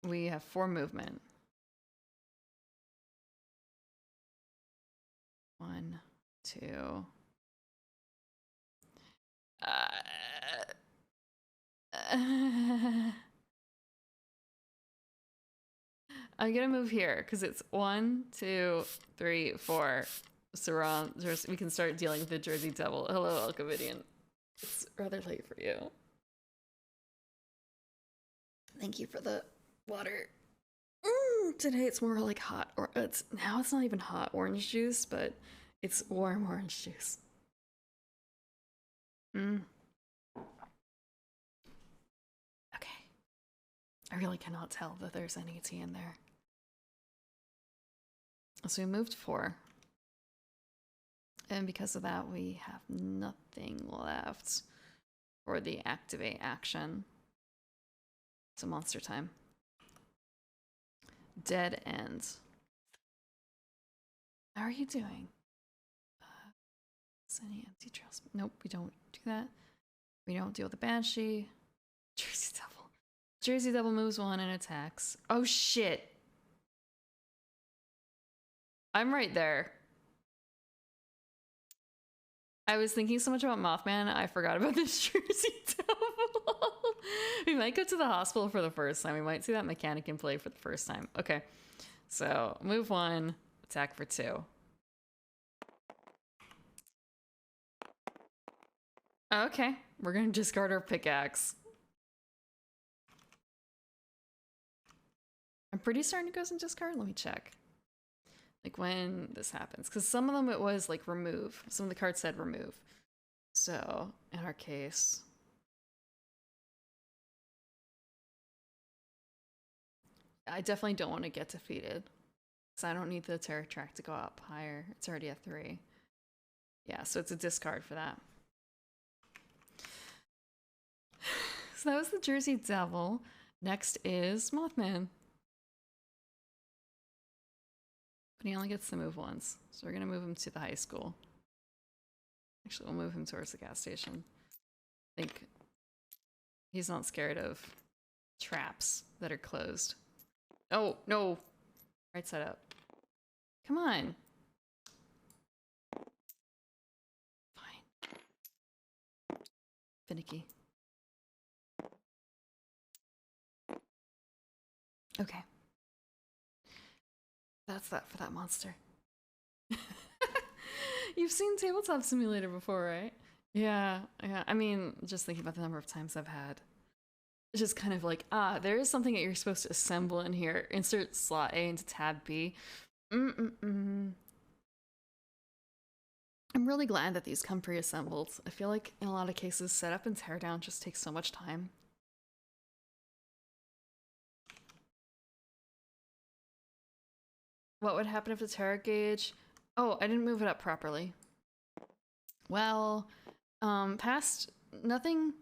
We have 4 movement. 1, 2. I'm gonna move here because it's 1, 2, 3, 4. Surround. We can start dealing with the Jersey Devil. Hello, Alcavidian. It's rather late for you. Thank you for the water. Today it's more like hot, or it's not even hot orange juice, but it's warm orange juice. Okay. I really cannot tell that there's any tea in there. So we moved 4. And because of that, we have nothing left for the activate action. So monster time. Dead end. How are you doing? Any empty trails? Nope, we don't do that. We don't deal with the Banshee. Jersey Devil. Jersey Devil moves 1 and attacks. Oh shit. I'm right there. I was thinking so much about Mothman, I forgot about this Jersey Devil. We might go to the hospital for the first time. We might see that mechanic in play for the first time. Okay, so move 1, attack for 2. Okay, we're gonna discard our pickaxe. I'm pretty certain it goes in discard. Let me check. Like when this happens, because some of them it was like remove. Some of the cards said remove. So in our case, I definitely don't want to get defeated, because I don't need the terror track to go up higher. It's already at 3. Yeah, so it's a discard for that. So that was the Jersey Devil. Next is Mothman. But he only gets to move once. So we're going to move him to the high school. Actually, we'll move him towards the gas station. I think He's not scared of traps that are closed. Oh, no. Right side up. Come on. Fine. Finicky. Okay. That's that for that monster. You've seen Tabletop Simulator before, right? Yeah, yeah. I mean, just thinking about the number of times I've had. It's just kind of like, there is something that you're supposed to assemble in here. Insert slot A into tab B. I'm really glad that these come pre-assembled. I feel like in a lot of cases, setup and teardown just takes so much time. What would happen if the terror gauge... Oh, I didn't move it up properly. Well, past... Nothing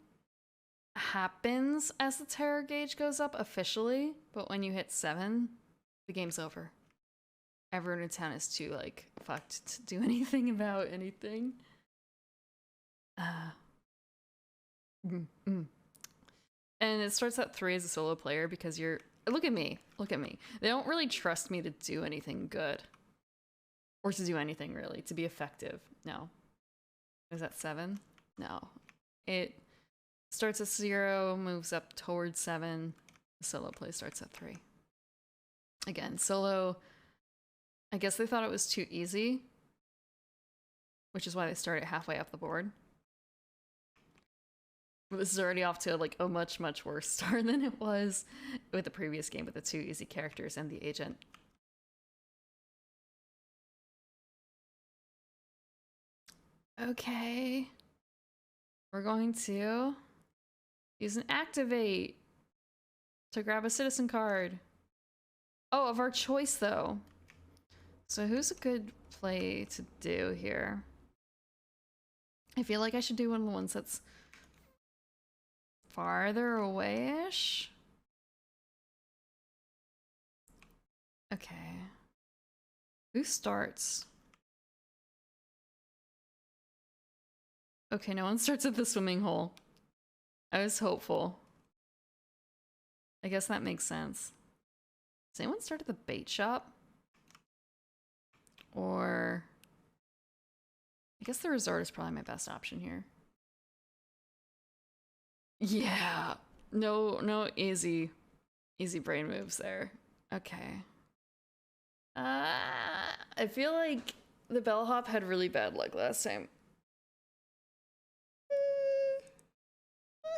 happens as the terror gauge goes up officially, but when you hit 7, the game's over. Everyone in town is too, like, fucked to do anything about anything. And it starts at 3 as a solo player because you're... Look at me. Look at me. They don't really trust me to do anything good. Or to do anything, really. To be effective. No. Is that 7? No. It starts at 0, moves up towards 7. The solo play starts at 3. Again, solo... I guess they thought it was too easy. Which is why they started halfway up the board. But this is already off to like a much, much worse start than it was with the previous game with the 2 easy characters and the agent. Okay. We're going to use an activate to grab a citizen card. Oh, of our choice though. So who's a good play to do here? I feel like I should do one of the ones that's farther away-ish? Okay. Who starts? Okay, no one starts at the swimming hole. I was hopeful. I guess that makes sense. Does anyone start at the bait shop? Or... I guess the resort is probably my best option here. Yeah. No easy brain moves there. Okay. I feel like the bellhop had really bad luck last time.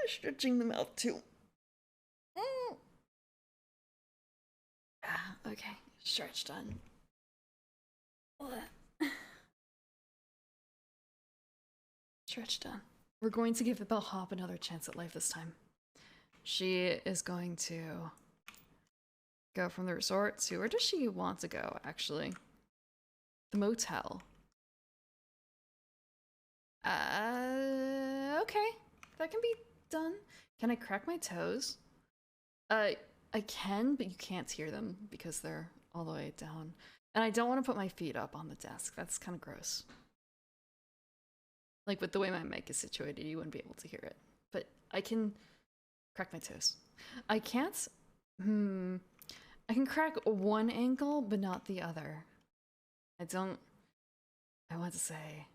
Stretching the mouth too. Okay, stretch done. Stretch done. We're going to give the bellhop another chance at life this time. She is going to go from the resort to... Where does she want to go, actually? The motel. Okay. That can be done. Can I crack my toes? I can, but you can't hear them because they're all the way down. And I don't want to put my feet up on the desk. That's kind of gross. Like, with the way my mic is situated, you wouldn't be able to hear it. But I can crack my toes. I can't... I can crack one ankle, but not the other. I want to say...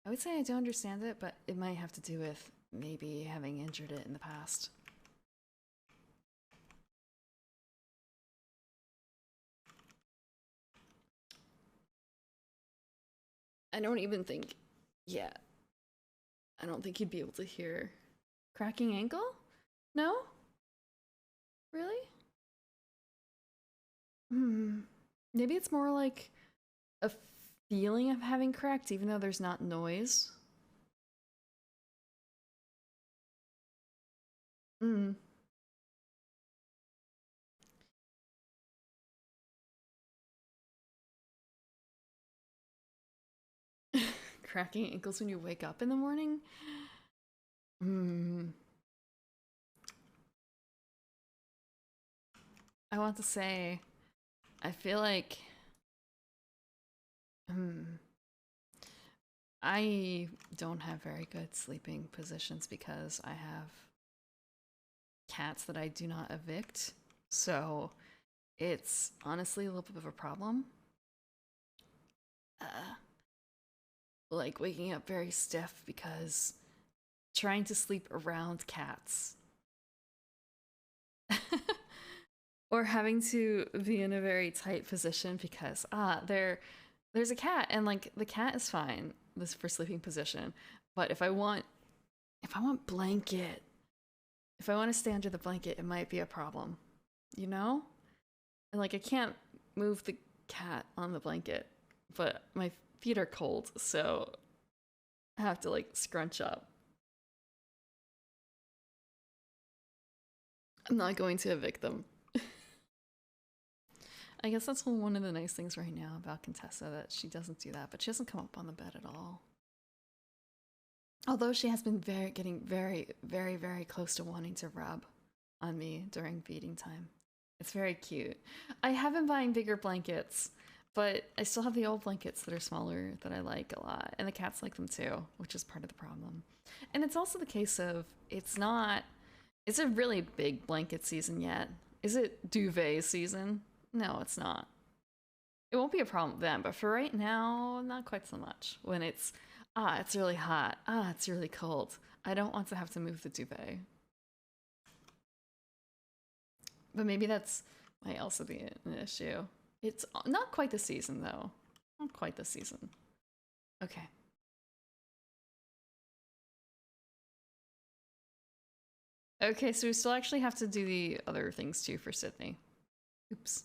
I would say I don't understand it, but it might have to do with maybe having injured it in the past. I don't even think... Yeah. I don't think you'd be able to hear... Cracking ankle? No? Really? Maybe it's more like a feeling of having cracked, even though there's not noise. Cracking ankles when you wake up in the morning? I want to say, I feel like... I don't have very good sleeping positions because I have cats that I do not evict. So it's honestly a little bit of a problem. Like waking up very stiff because trying to sleep around cats. Or having to be in a very tight position because there's a cat and like the cat is fine this for sleeping position, but if I want blanket, if I want to stay under the blanket, it might be a problem, you know? And like I can't move the cat on the blanket, but my feet are cold, so I have to like scrunch up. I'm not going to evict them. I guess that's one of the nice things right now about Contessa, that she doesn't do that, but she doesn't come up on the bed at all. Although she has been getting very, very, very close to wanting to rub on me during feeding time. It's very cute. I have been buying bigger blankets, but I still have the old blankets that are smaller that I like a lot, and the cats like them too, which is part of the problem. And it's also the case of it's a really big blanket season yet. Is it duvet season? No, it's not. It won't be a problem then, but for right now, not quite so much. When it's really hot. It's really cold. I don't want to have to move the duvet. But maybe that's might also be an issue. It's not quite the season though. Not quite the season. Okay. Okay, so we still actually have to do the other things too for Sydney. Oops.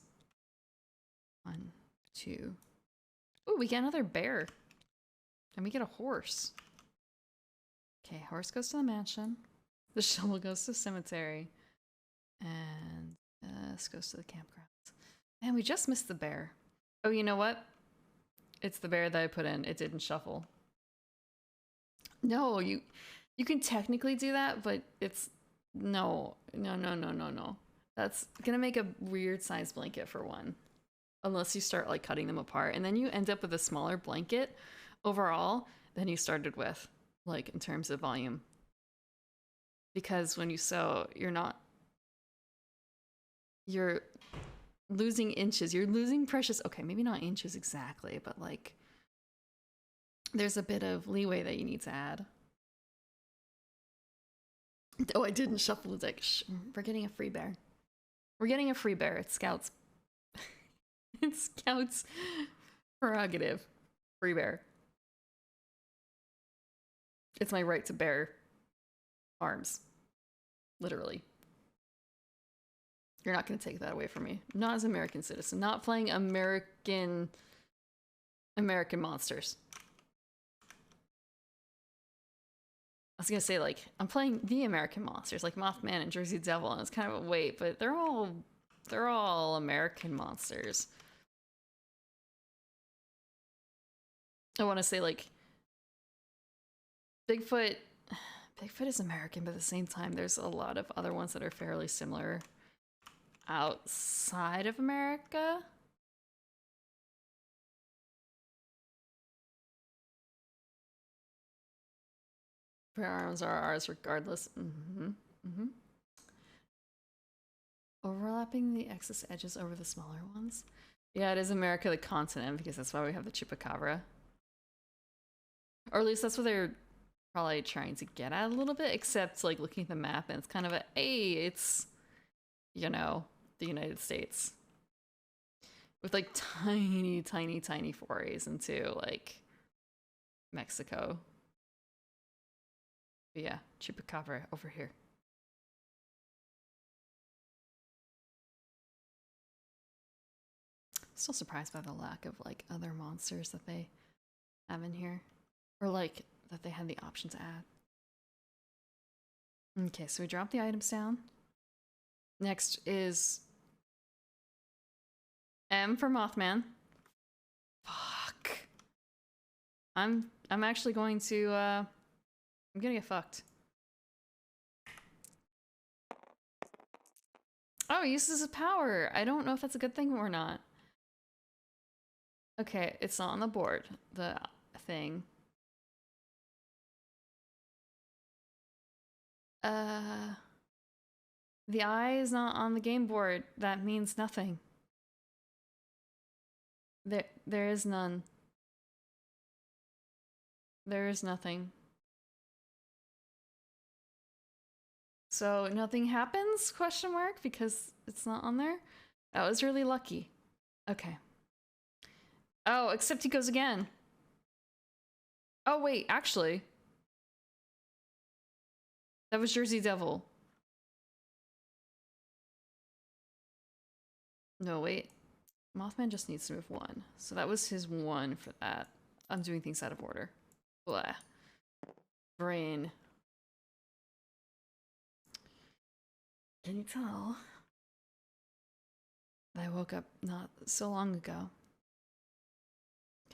1, 2. Ooh, we get another bear. And we get a horse. Okay, horse goes to the mansion. The shovel goes to the cemetery. And this goes to the campground. And we just missed the bear. Oh, you know what? It's the bear that I put in. It didn't shuffle. No, you can technically do that, but it's no. That's gonna make a weird size blanket for one. Unless you start like cutting them apart, and then you end up with a smaller blanket overall than you started with, like in terms of volume. Because when you sew, you're losing inches. You're losing precious, okay, maybe not inches exactly, but like there's a bit of leeway that you need to add. Oh, I didn't shuffle the deck. Shh, we're getting a free bear. We're getting a free bear. It's Scout's. It's Scout's prerogative. Free bear. It's my right to bear arms. Literally. You're not going to take that away from me. Not as an American citizen. Not playing American monsters. I was gonna say, like, I'm playing the American monsters, like Mothman and Jersey Devil, and it's kind of a wait, but they're all American monsters. I want to say, like, Bigfoot is American, but at the same time, there's a lot of other ones that are fairly similar outside of America. Firearms are ours regardless. Overlapping the excess edges over the smaller ones. Yeah, it is America, the continent, because that's why we have the chupacabra. Or at least that's what they're probably trying to get at a little bit, except like looking at the map and it's kind of hey, it's, you know, the United States. With like tiny forays into like Mexico. But yeah, chupacabra over here. Still surprised by the lack of like other monsters that they have in here. Or like that they had the option to add. Okay, so we drop the items down. Next is M for Mothman. Fuck. I'm actually going to I'm gonna get fucked. Oh, he uses his power. I don't know if that's a good thing or not. Okay, it's not on the board, the thing. The eye is not on the game board. That means nothing. There is none. There is nothing. So nothing happens? Question mark, because it's not on there? That was really lucky. Okay. Oh, except he goes again. Oh, wait, actually. That was Jersey Devil. No, wait. Mothman just needs to move one. So that was his one for that. I'm doing things out of order. Blah. Brain. Can you tell? I woke up not so long ago.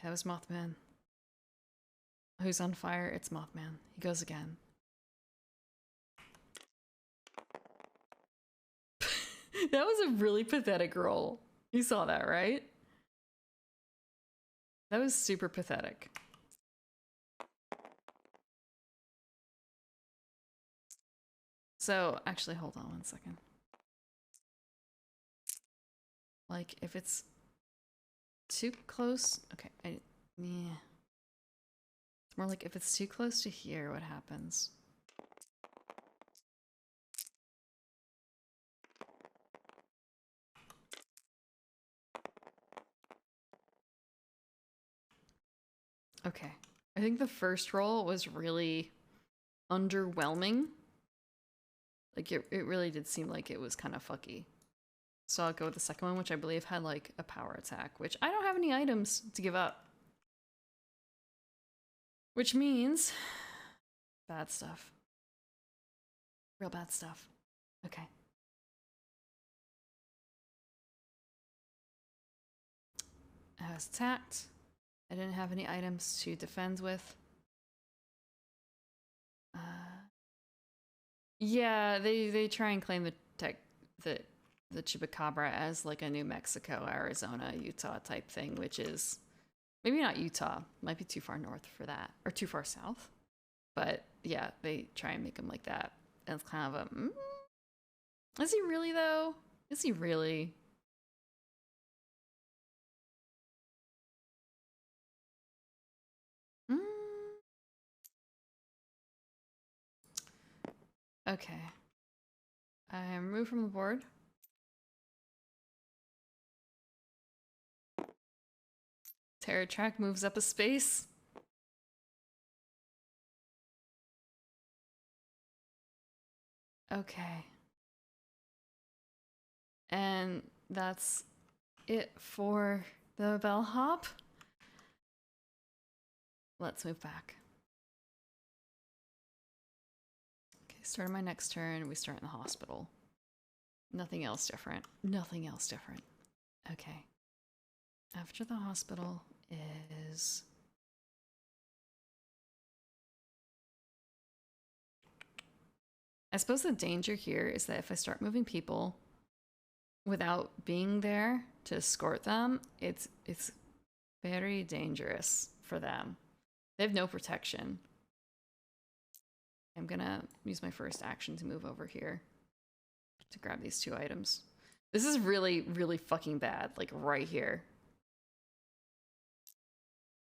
That was Mothman. Who's on fire? It's Mothman. He goes again. That was a really pathetic roll. You saw that, right? That was super pathetic. So, actually, hold on one second. Like, if it's too close... Okay, yeah. It's more like if it's too close to here, what happens? Okay. I think the first roll was really underwhelming. Like, it really did seem like it was kind of fucky. So I'll go with the second one, which I believe had, like, a power attack, which I don't have any items to give up. Which means... bad stuff. Real bad stuff. Okay. I was attacked. I didn't have any items to defend with. Yeah, they try and claim the Chupacabra as like a New Mexico, Arizona, Utah type thing, which is maybe not Utah. Might be too far north for that, or too far south. But yeah, they try and make him like that. And it's kind of a, is he really though? Is he really? Okay. I am removed from the board. Terror track moves up a space. Okay. And that's it for the bellhop. Let's move back. Okay, start my next turn. We start in the hospital. Nothing else different. Nothing else different. Okay. After the hospital is... I suppose the danger here is that if I start moving people without being there to escort them, it's very dangerous for them. They have no protection. I'm gonna use my first action to move over here to grab these two items. This is really, really fucking bad, like right here.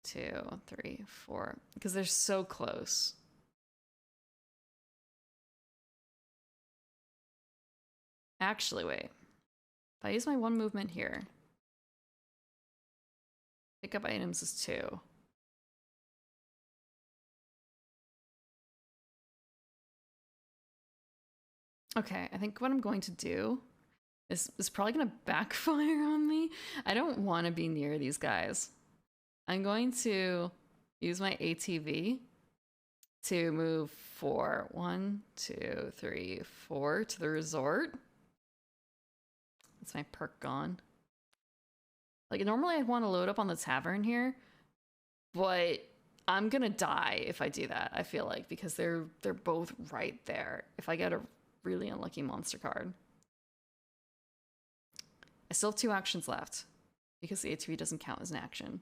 2, 3, 4, because they're so close. Actually, wait. If I use my one movement here, pick up items is 2. Okay, I think what I'm going to do is probably going to backfire on me. I don't want to be near these guys. I'm going to use my ATV to move 4. 1, 2, 3, 4 to the resort. That's my perk gone. Like, normally I'd want to load up on the tavern here, but I'm gonna die if I do that, I feel like, because they're both right there. If I get a really unlucky monster card. I still have 2 actions left, because the ATV doesn't count as an action.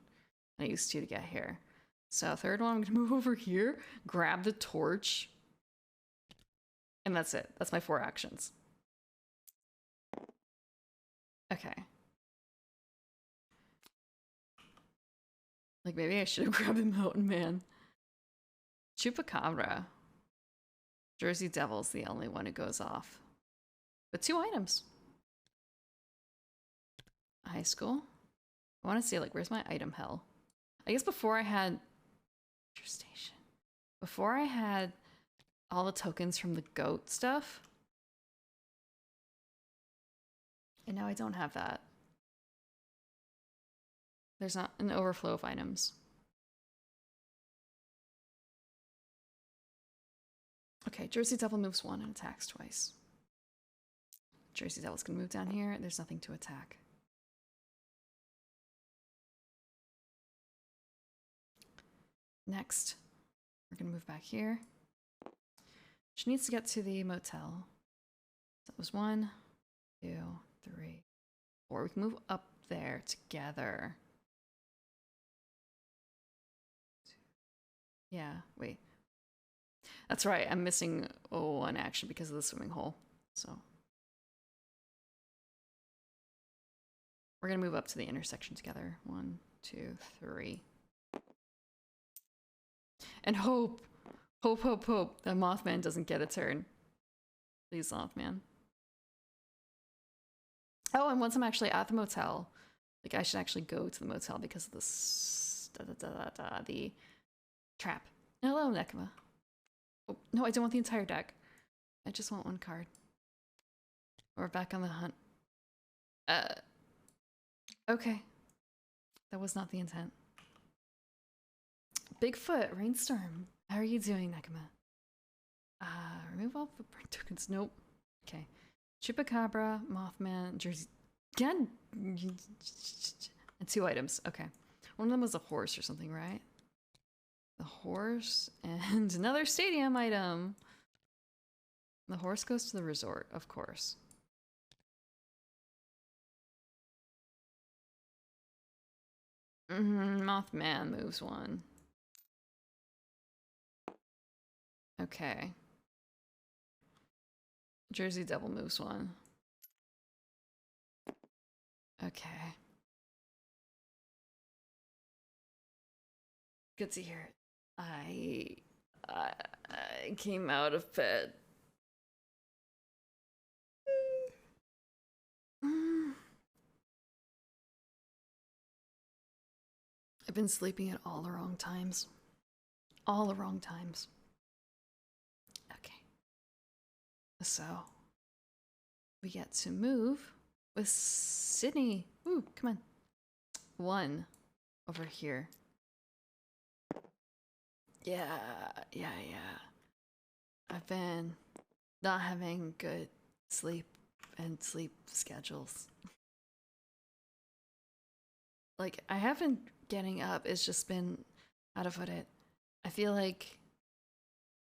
And I used 2 to get here. So third one, I'm gonna move over here, grab the torch, and that's it. That's my 4 actions. Okay. Like, maybe I should have grabbed the Mountain Man. Chupacabra. Jersey Devil's the only one who goes off. But 2 items. High school. I want to see, like, where's my item hell? I guess before I had... Station. Before I had all the tokens from the goat stuff. And now I don't have that. There's not an overflow of items. Okay, Jersey Devil moves 1 and attacks twice. Jersey Devil's gonna move down here. There's nothing to attack. Next, we're gonna move back here. She needs to get to the motel. So that was 1, 2, 3, 4. We can move up there together. Yeah, wait. That's right, I'm missing 1 action because of the swimming hole. So we're gonna move up to the intersection together. 1, 2, 3. And hope that Mothman doesn't get a turn. Please, Mothman. Oh, and once I'm actually at the motel, like, I should actually go to the motel because of this the trap. Hello, Nekima. Oh, no, I don't want the entire deck. I just want 1 card. We're back on the hunt. Okay. That was not the intent. Bigfoot, Rainstorm. How are you doing, Nekima? Remove all footprint tokens. Nope. Okay. Chupacabra, Mothman, Jersey. Again! And 2 items. Okay. One of them was a horse or something, right? The horse and another stadium item. The horse goes to the resort, of course. Mothman moves 1. Okay. Jersey Devil moves 1. Okay. Good to hear it. I came out of bed. I've been sleeping at all the wrong times. All the wrong times. Okay. So, we get to move with Sydney. Ooh, come on. 1 over here. Yeah. I've been not having good sleep and sleep schedules. Like, I haven't getting up. It's just been, how to put it, I feel like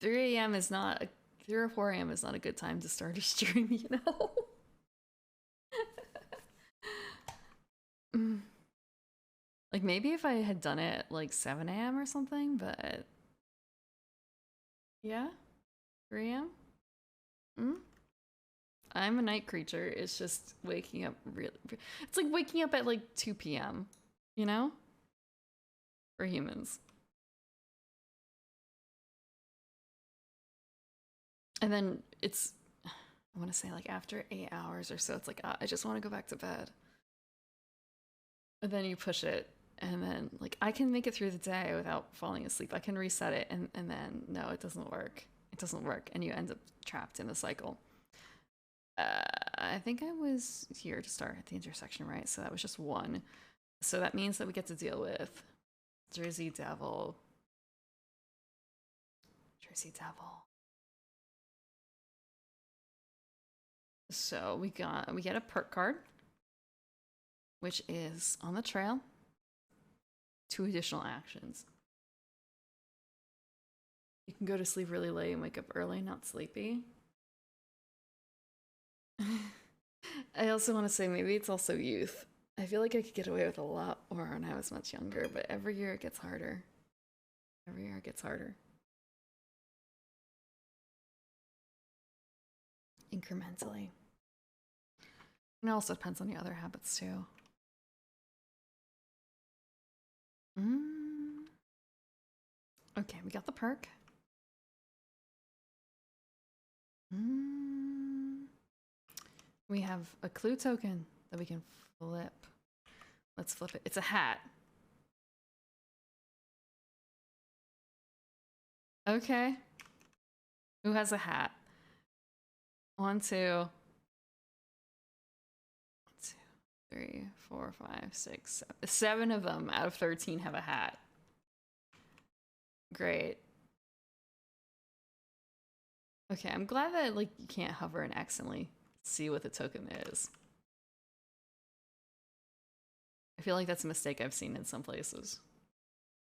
3 a.m. is not, 3 or 4 a.m. is not a good time to start a stream, you know? Like, maybe if I had done it at like 7 a.m. or something, but yeah, 3 a.m. I'm a night creature. It's just waking up really, it's like waking up at like 2 p.m., you know? For humans. And then it's, I want to say like after 8 hours or so, it's like, I just want to go back to bed. And then you push it, and then like I can make it through the day without falling asleep. I can reset it, and then no, it doesn't work. It doesn't work, and you end up trapped in the cycle. I think I was here to start at the intersection, right? So that was just 1. So that means that we get to deal with Jersey Devil. Jersey Devil. So we get a perk card, which is on the trail. 2 additional actions. You can go to sleep really late and wake up early, not sleepy. I also want to say maybe it's also youth. I feel like I could get away with a lot more when I was much younger, but every year it gets harder. Every year it gets harder. Incrementally. And it also depends on the other habits too. Mm. Okay, we got the perk. We have a clue token that we can flip. Let's flip it. It's a hat. Okay. Who has a hat? 1, 2, 3, 4, 5, 6, 7. 7 of them out of 13 have a hat. Great. Okay, I'm glad that like you can't hover and accidentally see what the token is. I feel like that's a mistake I've seen in some places.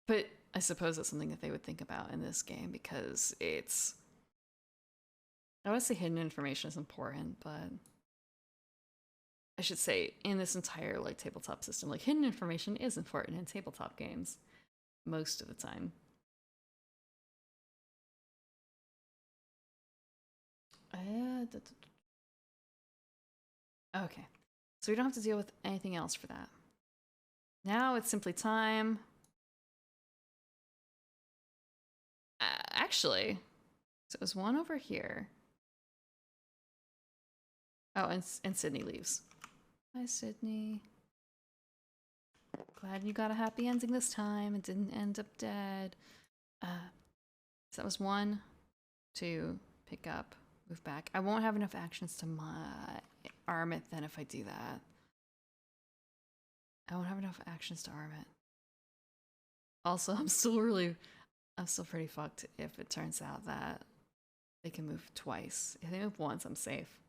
But I suppose it's something that they would think about in this game because it's... I would say hidden information is important, but... I should say, in this entire like tabletop system, like hidden information is important in tabletop games. Most of the time. Okay. So we don't have to deal with anything else for that. Now it's simply time. Actually, so there's one over here. Oh, and Sydney leaves. Hi, Sydney. Glad you got a happy ending this time and didn't end up dead. So that was 1, 2, pick up, move back. I won't have enough actions to arm it then if I do that. I won't have enough actions to arm it. Also, I'm still pretty fucked if it turns out that they can move twice. If they move once, I'm safe.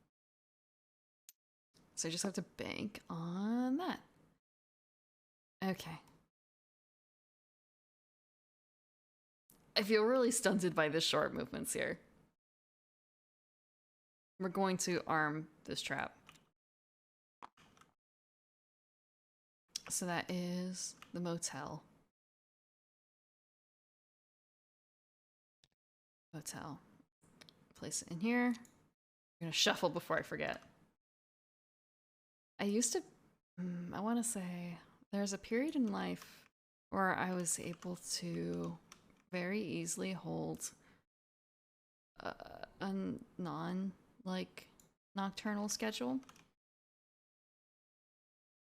So I just have to bank on that. Okay. I feel really stunted by the short movements here. We're going to arm this trap. So that is the motel. Motel. Place it in here. I'm gonna shuffle before I forget. I used to, I want to say, there's a period in life where I was able to very easily hold a non-like nocturnal schedule.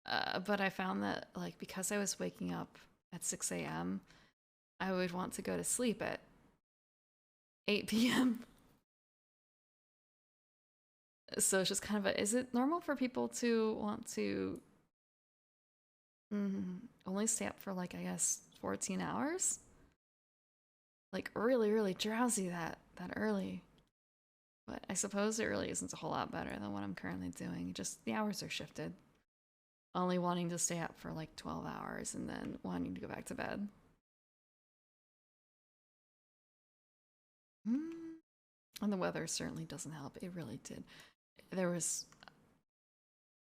But I found that like because I was waking up at 6 a.m., I would want to go to sleep at 8 p.m. So it's just kind of a, is it normal for people to want to only stay up for like, I guess, 14 hours? Like really, really drowsy that early. But I suppose it really isn't a whole lot better than what I'm currently doing. Just the hours are shifted. Only wanting to stay up for like 12 hours and then wanting to go back to bed. And the weather certainly doesn't help. It really did. There was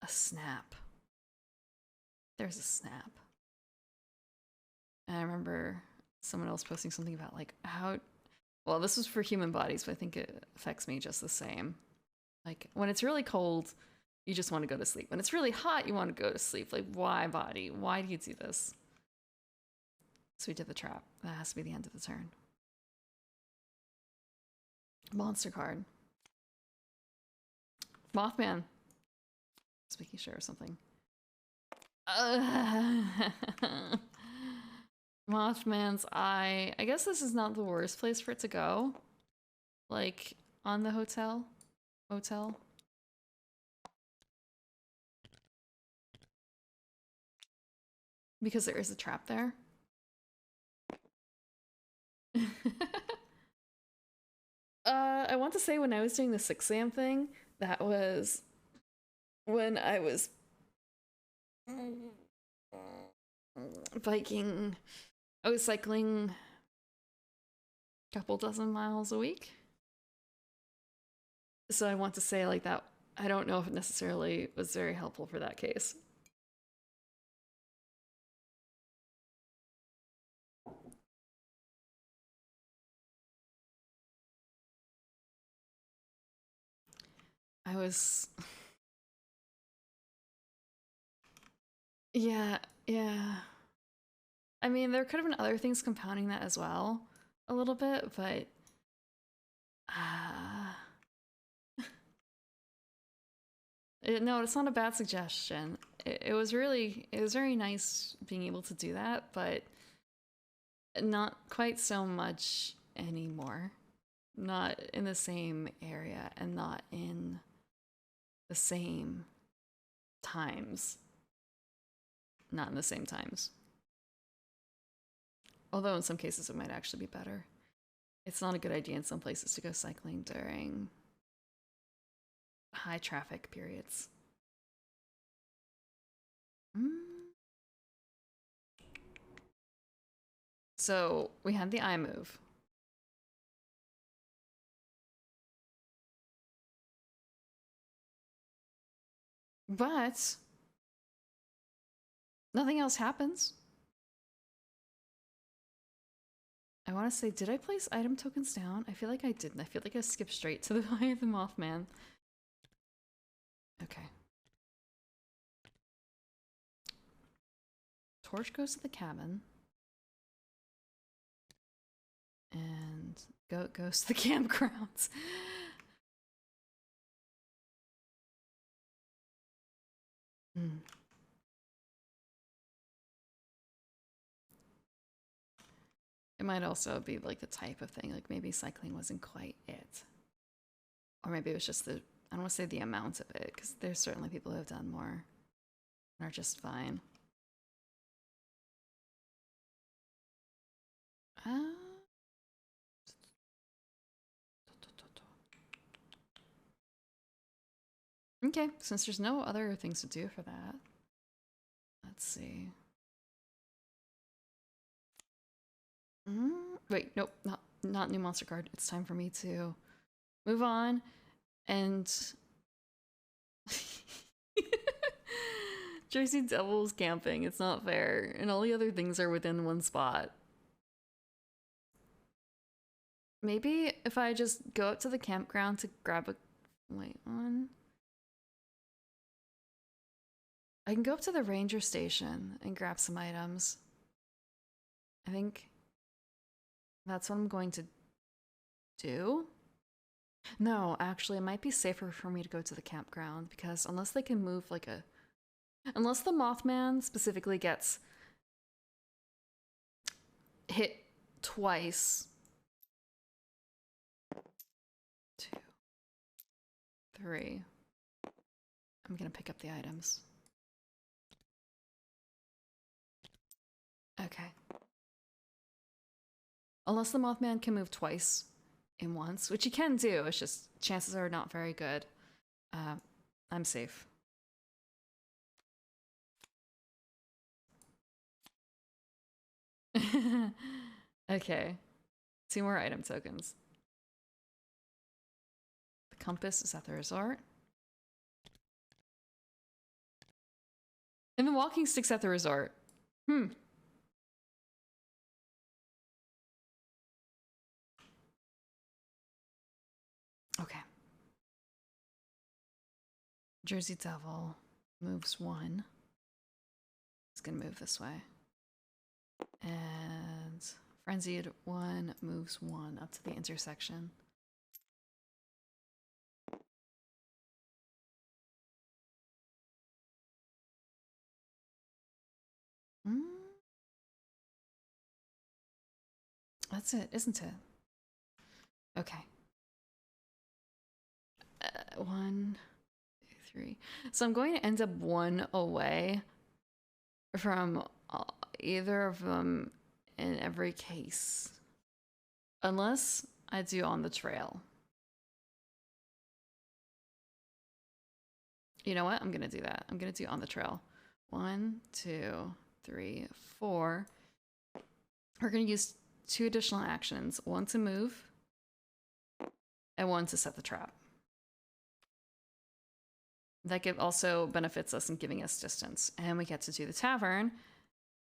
a snap. There's a snap. And I remember someone else posting something about like how, well, this was for human bodies, but I think it affects me just the same. Like when it's really cold, you just want to go to sleep. When it's really hot, you want to go to sleep. Like, why, body? Why do you do this? So we did the trap. That has to be the end of the turn. Monster card. Mothman. Just making sure of something. Mothman's eye. I guess this is not the worst place for it to go. Like, on the motel. Because there is a trap there. I want to say when I was doing the 6 a.m. thing, that was when I was biking. I was cycling a couple dozen miles a week. So I want to say like that. I don't know if it necessarily was very helpful for that case. I was Yeah, yeah. I mean, there could have been other things compounding that as well, a little bit, but uh, no, it's not a bad suggestion. It was very nice being able to do that, but not quite so much anymore. Not in the same area and not in the same times. Not in the same times. Although in some cases it might actually be better. It's not a good idea in some places to go cycling during high traffic periods. So we had the eye move. But nothing else happens. I want to say, did I place item tokens down? I feel like I didn't. I feel like I skipped straight to the Eye of the Mothman. Okay. Torch goes to the cabin. And goat goes to the campgrounds. It might also be like the type of thing, like maybe cycling wasn't quite it. Or maybe it was just the, I don't want to say the amount of it, because there's certainly people who have done more and are just fine. Okay, since there's no other things to do for that, let's see. Wait, nope, not new monster card. It's time for me to move on and Jersey Devil's camping. It's not fair, and all the other things are within one spot. Maybe if I just go up to the campground to grab a wait one. I can go up to the ranger station and grab some items. I think that's what I'm going to do. No, actually, it might be safer for me to go to the campground because unless they can move like a... Unless the Mothman specifically gets hit twice. 2, 3. I'm gonna pick up the items. Okay. Unless the Mothman can move twice in once, which he can do, it's just chances are not very good. I'm safe. Okay. 2 more item tokens. The compass is at the resort. And the walking stick's at the resort. Okay. Jersey Devil moves 1. It's gonna move this way. And Frenzied 1 moves 1 up to the intersection. That's it, isn't it? Okay. 1, 2, 3. So I'm going to end up 1 away from either of them in every case. Unless I do on the trail. You know what? I'm going to do that. I'm going to do on the trail. 1, 2, 3, 4. We're going to use 2 additional actions. 1 to move and 1 to set the trap. That also benefits us in giving us distance. And we get to do the tavern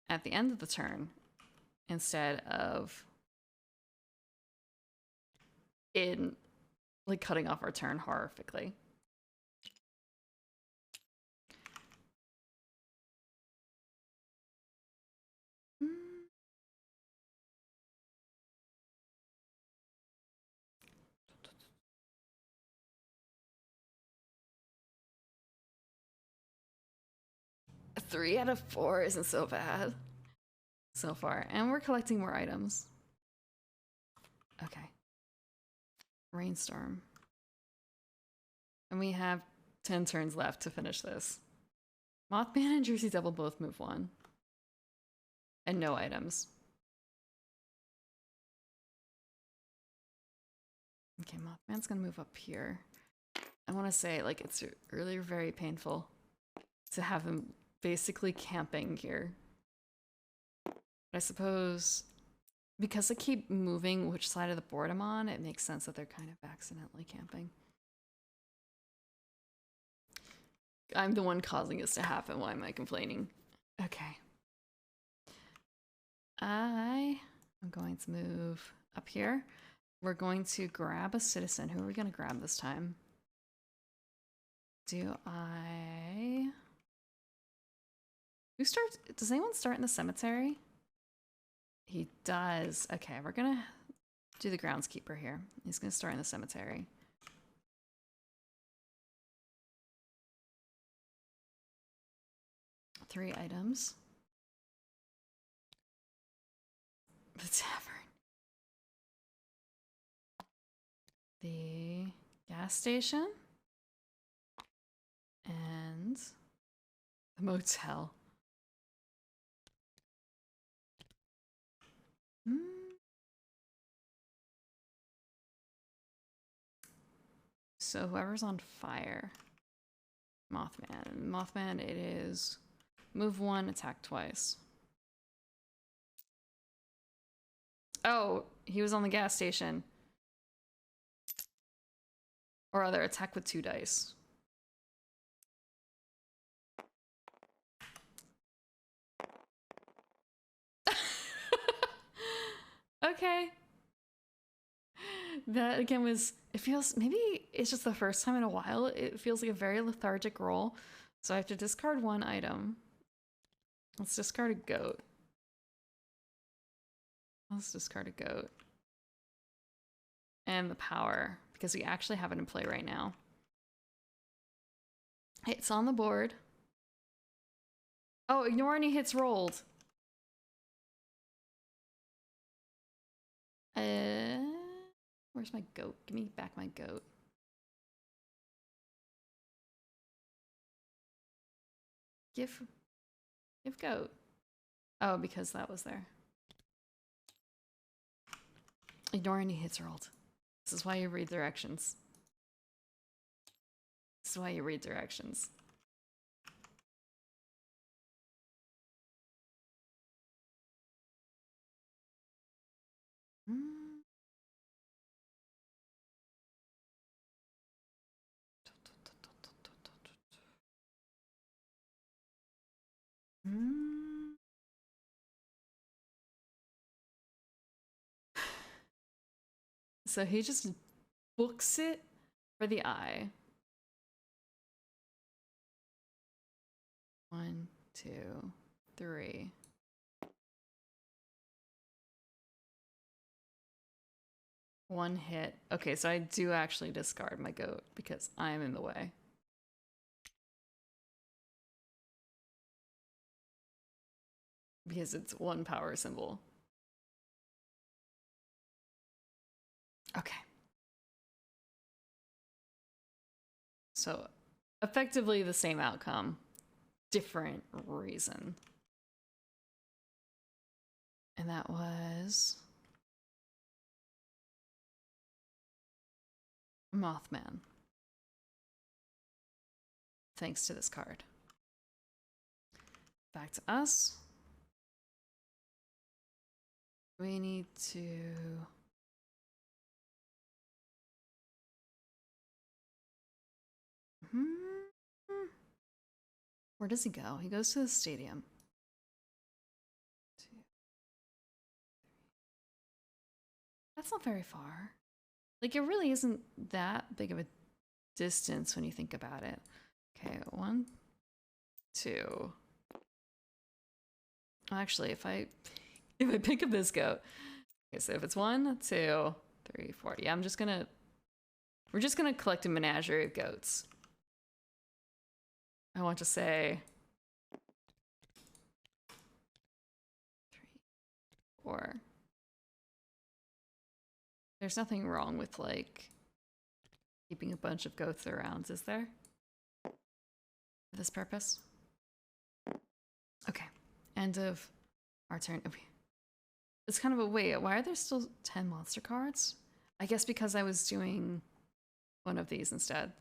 at the end of the turn instead of in like cutting off our turn horrifically. 3 out of 4 isn't so bad so far. And we're collecting more items. Okay. Rainstorm. And we have 10 turns left to finish this. Mothman and Jersey Devil both move 1. And no items. Okay, Mothman's gonna move up here. I want to say, like, it's really very painful to have him basically camping here. But I suppose because I keep moving which side of the board I'm on, it makes sense that they're kind of accidentally camping. I'm the one causing this to happen. Why am I complaining? Okay. I'm going to move up here. We're going to grab a citizen. Who are we going to grab this time? Does anyone start in the cemetery? He does. Okay, we're gonna do the groundskeeper here. He's gonna start in the cemetery. Three items. The tavern. The gas station. And the motel. So whoever's on fire. Mothman. Mothman, it is move 1, attack twice. Oh, he was on the gas station. Or other, attack with 2 dice. Okay. That again was, it feels, maybe it's just the first time in a while, it feels like a very lethargic roll. So I have to discard 1 item. Let's discard a goat. Let's discard a goat. And the power, because we actually have it in play right now. It's on the board. Oh, ignore any hits rolled. Where's my goat? Give me back my goat. Give goat. Oh, because that was there. Ignore any hits rolled. This is why you read directions. This is why you read directions. So he just books it for the eye. 1, 2, 3. One hit. Okay, so I do actually discard my goat because I'm in the way. Because it's 1 power symbol. Okay. So effectively the same outcome, different reason. And that was Mothman. Thanks to this card. Back to us. We need to... Where does he go? He goes to the stadium. 2, 3. That's not very far. Like, it really isn't that big of a distance when you think about it. Okay, 1, 2. Actually, if I pick up this goat. Okay, so if it's 1, 2, 3, 4. Yeah, we're just gonna collect a menagerie of goats. I want to say or there's nothing wrong with like keeping a bunch of goats around, is there? For this purpose? Okay. End of our turn. Okay. It's kind of a wait. Why are there still 10 monster cards? I guess because I was doing one of these instead.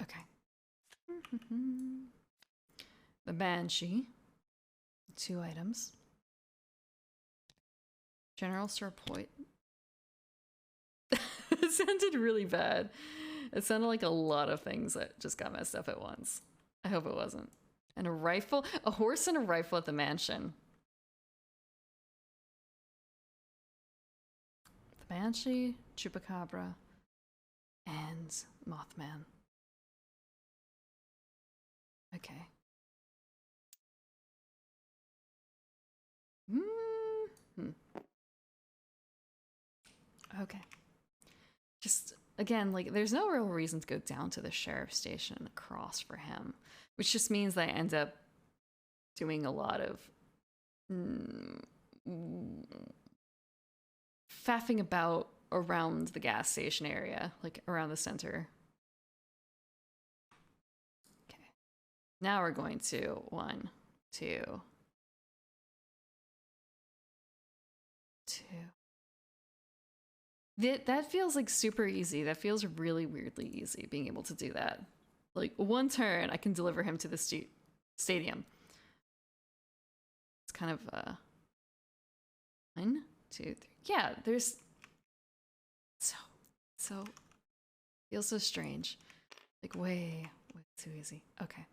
Okay. The Banshee. 2 items. General Store Point. It sounded really bad. It sounded like a lot of things that just got messed up at once. I hope it wasn't. And a rifle? A horse and a rifle at the mansion. The Banshee, Chupacabra, and Mothman. Okay. Okay. Just, again, like, there's no real reason to go down to the sheriff's station and across for him, which just means that I end up doing a lot of faffing about around the gas station area, like around the center. Okay. Now we're going to 1, 2, 2. That feels like super easy. That feels really weirdly easy, being able to do that. Like, 1 turn, I can deliver him to the stadium. It's kind of, 1, 2, 3. Yeah, there's... So... Feels so strange. Like, way too easy. Okay.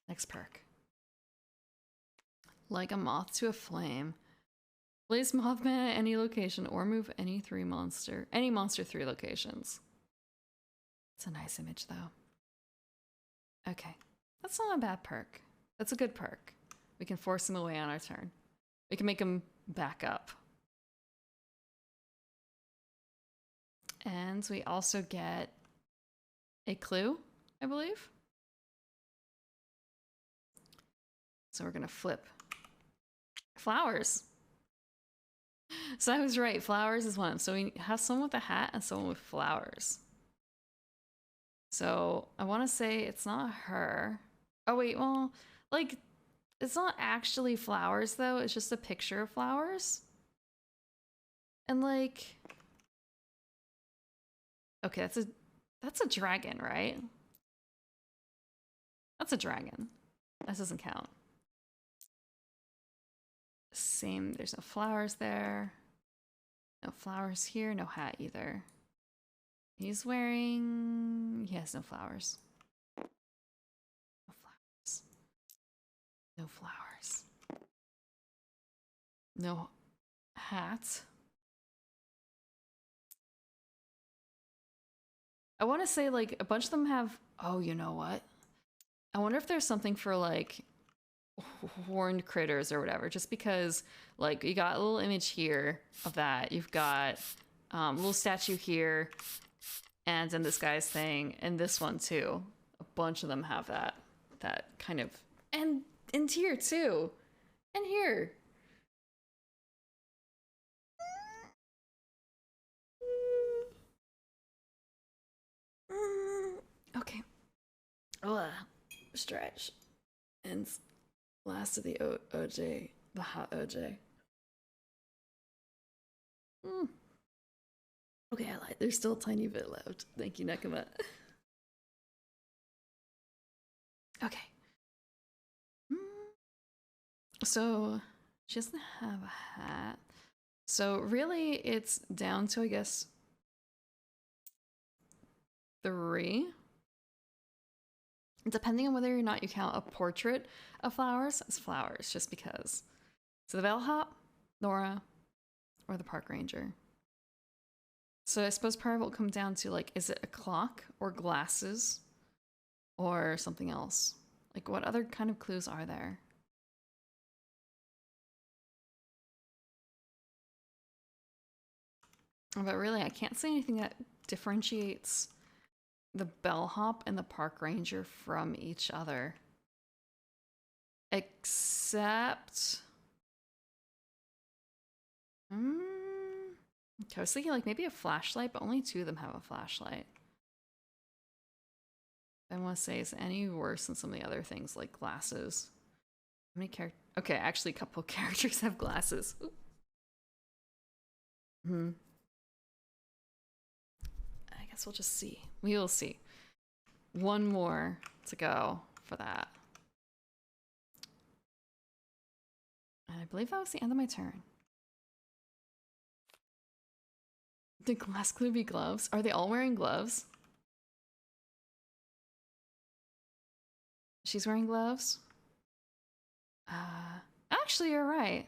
Next perk. Like a moth to a flame. Place Mothman at any location or move any monster 3 locations. It's a nice image though. Okay. That's not a bad perk. That's a good perk. We can force him away on our turn. We can make him back up. And we also get a clue, I believe. So we're gonna flip flowers. So I was right, flowers is one. So we have someone with a hat and someone with flowers. So I want to say it's not her. Oh wait, well, like, it's not actually flowers though, it's just a picture of flowers. And like, okay, that's a dragon, right? That's a dragon. That doesn't count. Same, there's no flowers there. No flowers here, no hat either. He has no flowers. No flowers. No flowers. No hat. I want to say, like, a bunch of them have... Oh, you know what? I wonder if there's something for, like, horned critters or whatever, just because, like, you got a little image here of that. You've got a little statue here, and then this guy's thing, and this one too. A bunch of them have that kind of... And here too. And here. Okay. Stretch. And last of the OJ. The hot OJ. Okay, I lied. There's still a tiny bit left. Thank you, Nekama. Okay. So, she doesn't have a hat. So, really, it's down to, I guess, 3. Depending on whether or not you count a portrait of flowers as flowers, just because. So, the bellhop, Nora, or the park ranger. So I suppose part of it will come down to, like, is it a clock or glasses or something else? Like, what other kind of clues are there? But really, I can't say anything that differentiates the bellhop and the park ranger from each other. Except I was thinking like maybe a flashlight, but only 2 of them have a flashlight. I want to say, is it any worse than some of the other things like glasses? How many characters? Okay, actually, a couple characters have glasses. Hmm. I guess we'll just see. We will see. 1 more to go for that. And I believe that was the end of my turn. Did Glass Clue be gloves? Are they all wearing gloves? She's wearing gloves? Actually, you're right.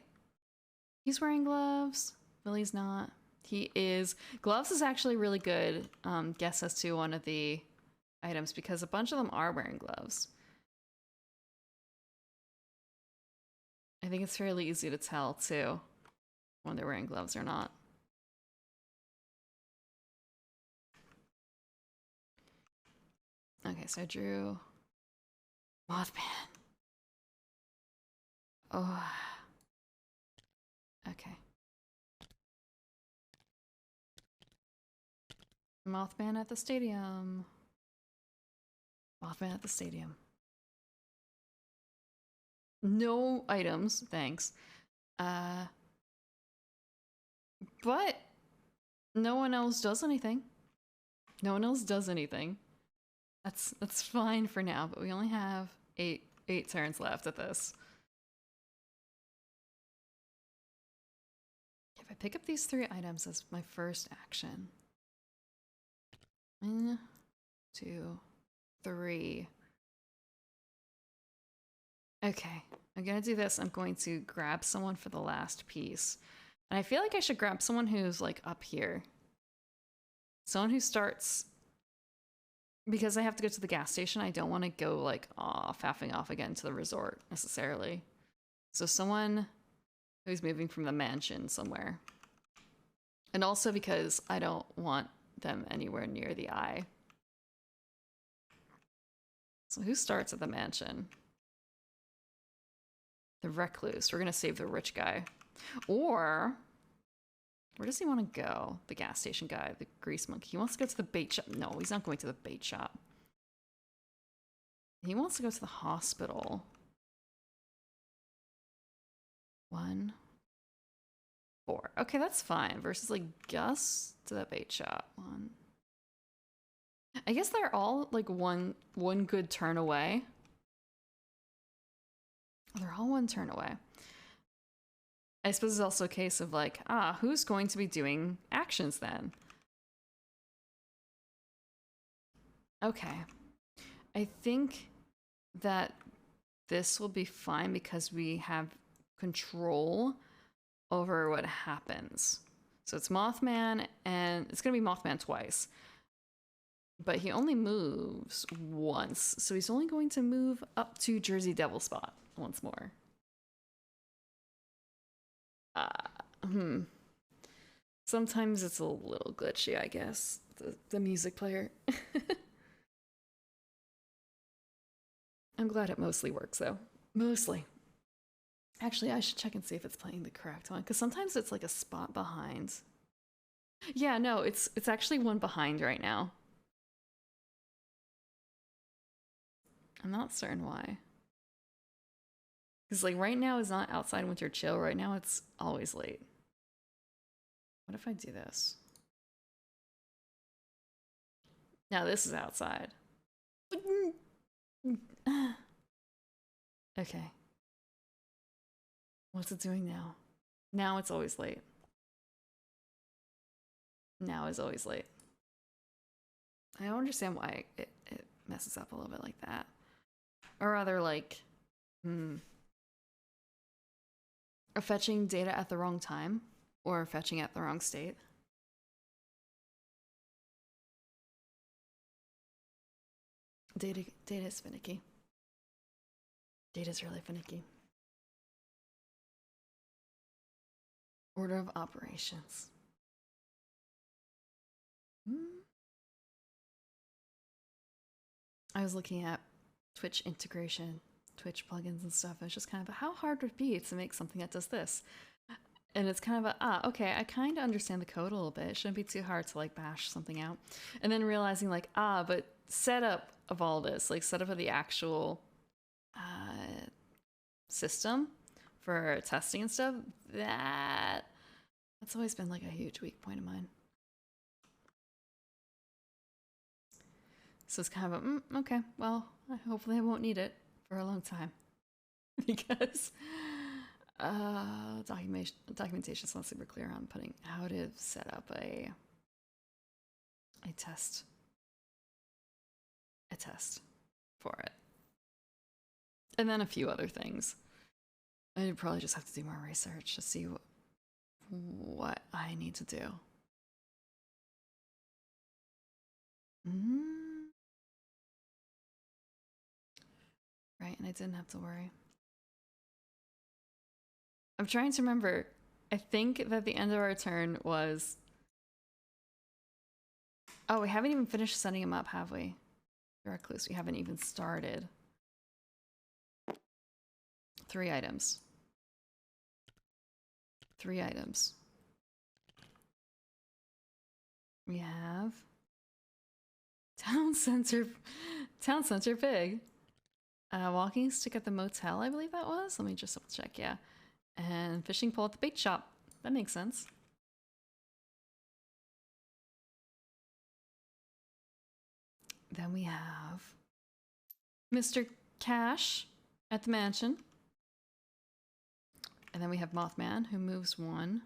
He's wearing gloves. Billy's not. He is. Gloves is actually really good guess as to one of the items because a bunch of them are wearing gloves. I think it's fairly easy to tell too when they're wearing gloves or not. Okay, so I drew Mothman. Oh. Okay. Mothman at the stadium. Mothman at the stadium. No items, thanks. But no one else does anything. No one else does anything. That's fine for now, but we only have eight turns left at this. If I pick up these 3 items as my first action. 1, 2, 3. Okay, I'm gonna do this. I'm going to grab someone for the last piece. And I feel like I should grab someone who's like up here. Someone who starts... Because I have to go to the gas station, I don't want to go like faffing off again to the resort necessarily. So someone who's moving from the mansion somewhere. And also because I don't want them anywhere near the eye. So who starts at the mansion? The recluse. We're gonna save the rich guy. Or where does he want to go? The gas station guy, the grease monkey. He wants to go to the bait shop. No, he's not going to the bait shop. He wants to go to the hospital. 1, 4. Okay, that's fine. Versus like Gus to the bait shop. 1. I guess they're all like one good turn away. They're all 1 turn away. I suppose it's also a case of like, who's going to be doing actions then? Okay. I think that this will be fine because we have control over what happens. So it's Mothman, and it's going to be Mothman twice. But he only moves once, so he's only going to move up to Jersey Devil spot once more. Sometimes it's a little glitchy, I guess. The music player. I'm glad it mostly works, though. Mostly. Actually, I should check and see if it's playing the correct one, because sometimes it's like a spot behind. Yeah, no, it's actually 1 behind right now. I'm not certain why. Because like right now is not outside winter chill. Right now it's always late. What if I do this? Now this is outside. Okay. What's it doing now? Now it's always late. Now is always late. I don't understand why it messes up a little bit like that. Or rather like, fetching data at the wrong time or fetching at the wrong state. Data is finicky. Data's really finicky. Order of operations. I was looking at Twitch integration, Twitch plugins and stuff. I was just kind of, how hard would it be to make something that does this? And it's kind of a, okay, I kind of understand the code a little bit. It shouldn't be too hard to like bash something out. And then realizing like, but setup of all this, like setup of the actual system for testing and stuff, that's always been like a huge weak point of mine. So it's kind of a, okay, well, hopefully I won't need it for a long time. Because documentation is not super clear on putting how to set up a test for it, and then a few other things. I probably just have to do more research to see what I need to do. Right, and I didn't have to worry. I'm trying to remember. I think that the end of our turn was... Oh, we haven't even finished setting him up, have we? Recluse, we haven't even started. 3 items. 3 items. We have... Town Center Pig. Walking stick at the motel, I believe that was. Let me just double check, yeah. And fishing pole at the bait shop. That makes sense. Then we have Mr. Cash at the mansion. And then we have Mothman, who moves 1.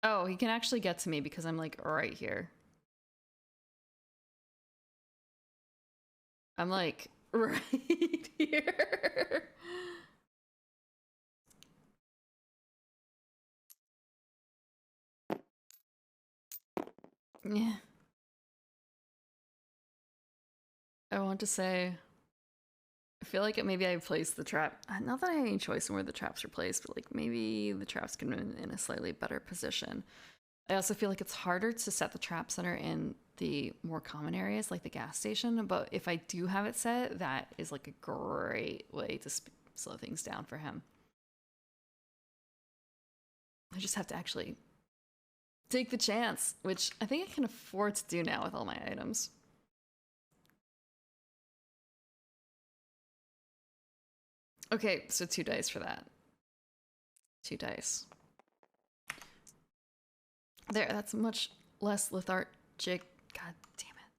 Oh, he can actually get to me because I'm like right here. I'm like right here. Yeah. I want to say, I feel like maybe I placed the trap. Not that I have any choice in where the traps are placed, but like maybe the traps can be in a slightly better position. I also feel like it's harder to set the traps that are in the more common areas, like the gas station. But if I do have it set, that is like a great way to slow things down for him. I just have to actually take the chance, which I think I can afford to do now with all my items. Okay, so 2 dice for that. 2 dice. There, that's much less lethargic. God damn it.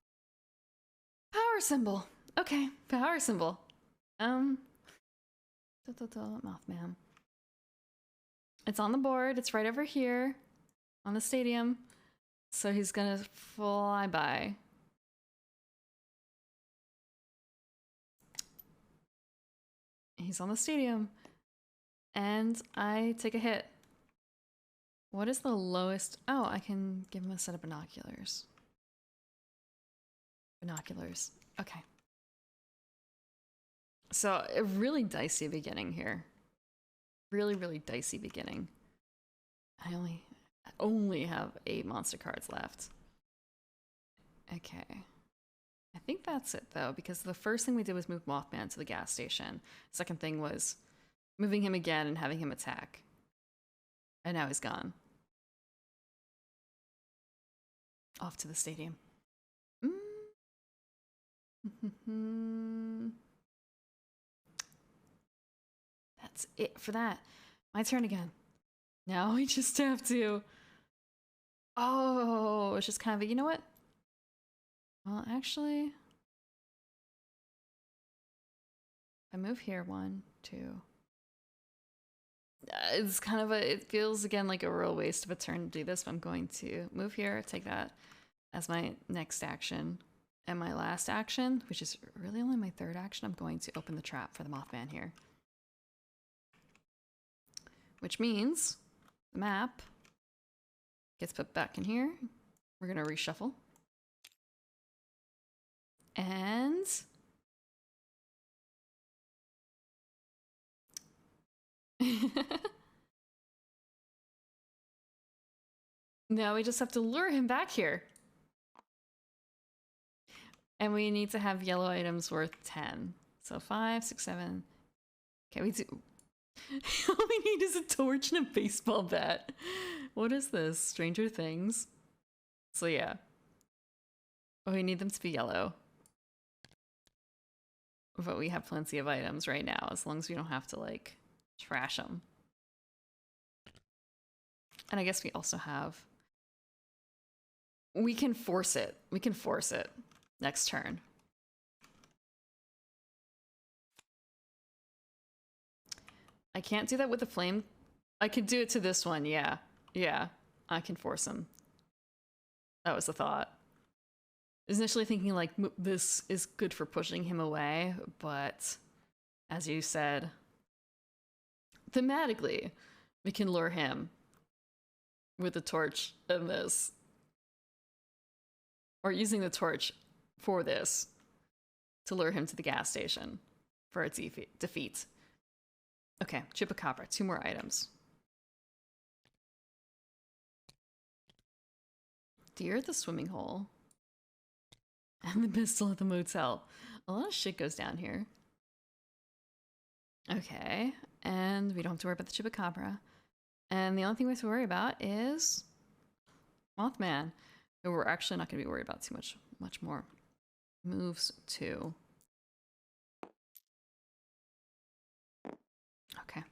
Power symbol. Okay, power symbol. Mothman. It's on the board. It's right over here on the stadium. So he's gonna fly by. He's on the stadium. And I take a hit. What is the lowest? Oh, I can give him a set of binoculars. Binoculars. Okay. So a really dicey beginning here. Really, really dicey beginning. I only have 8 monster cards left. Okay. I think that's it though, because the first thing we did was move Mothman to the gas station. Second thing was moving him again and having him attack. And now he's gone. Off to the stadium. That's it for that. My turn again. Now we just have to... Oh, it's just kind of a, you know what? Well, actually... I move here, 1, 2... It's kind of a... It feels, again, like a real waste of a turn to do this, but I'm going to move here, take that as my next action. And my last action, which is really only my 3rd action, I'm going to open the trap for the Mothman here. Which means the map gets put back in here. We're going to reshuffle. And... now we just have to lure him back here. And we need to have yellow items worth 10. So 5, 6, 7. Okay, we do... All we need is a torch and a baseball bat. What is this? Stranger Things? So yeah. Oh, we need them to be yellow. But we have plenty of items right now, as long as we don't have to, like, trash them. And I guess we also have... We can force it. We can force it next turn. I can't do that with the flame. I could do it to this one, yeah. Yeah, I can force him. That was the thought. I was initially thinking, like, this is good for pushing him away, but as you said, thematically, we can lure him with the torch and this. Or using the torch for this to lure him to the gas station for its defeat. Okay, Chupacabra, 2 more items. Deer at the swimming hole. And the pistol at the motel. A lot of shit goes down here. Okay, and we don't have to worry about the Chupacabra. And the only thing we have to worry about is Mothman, who we're actually not going to be worried about too much more. Moves 2. Okay.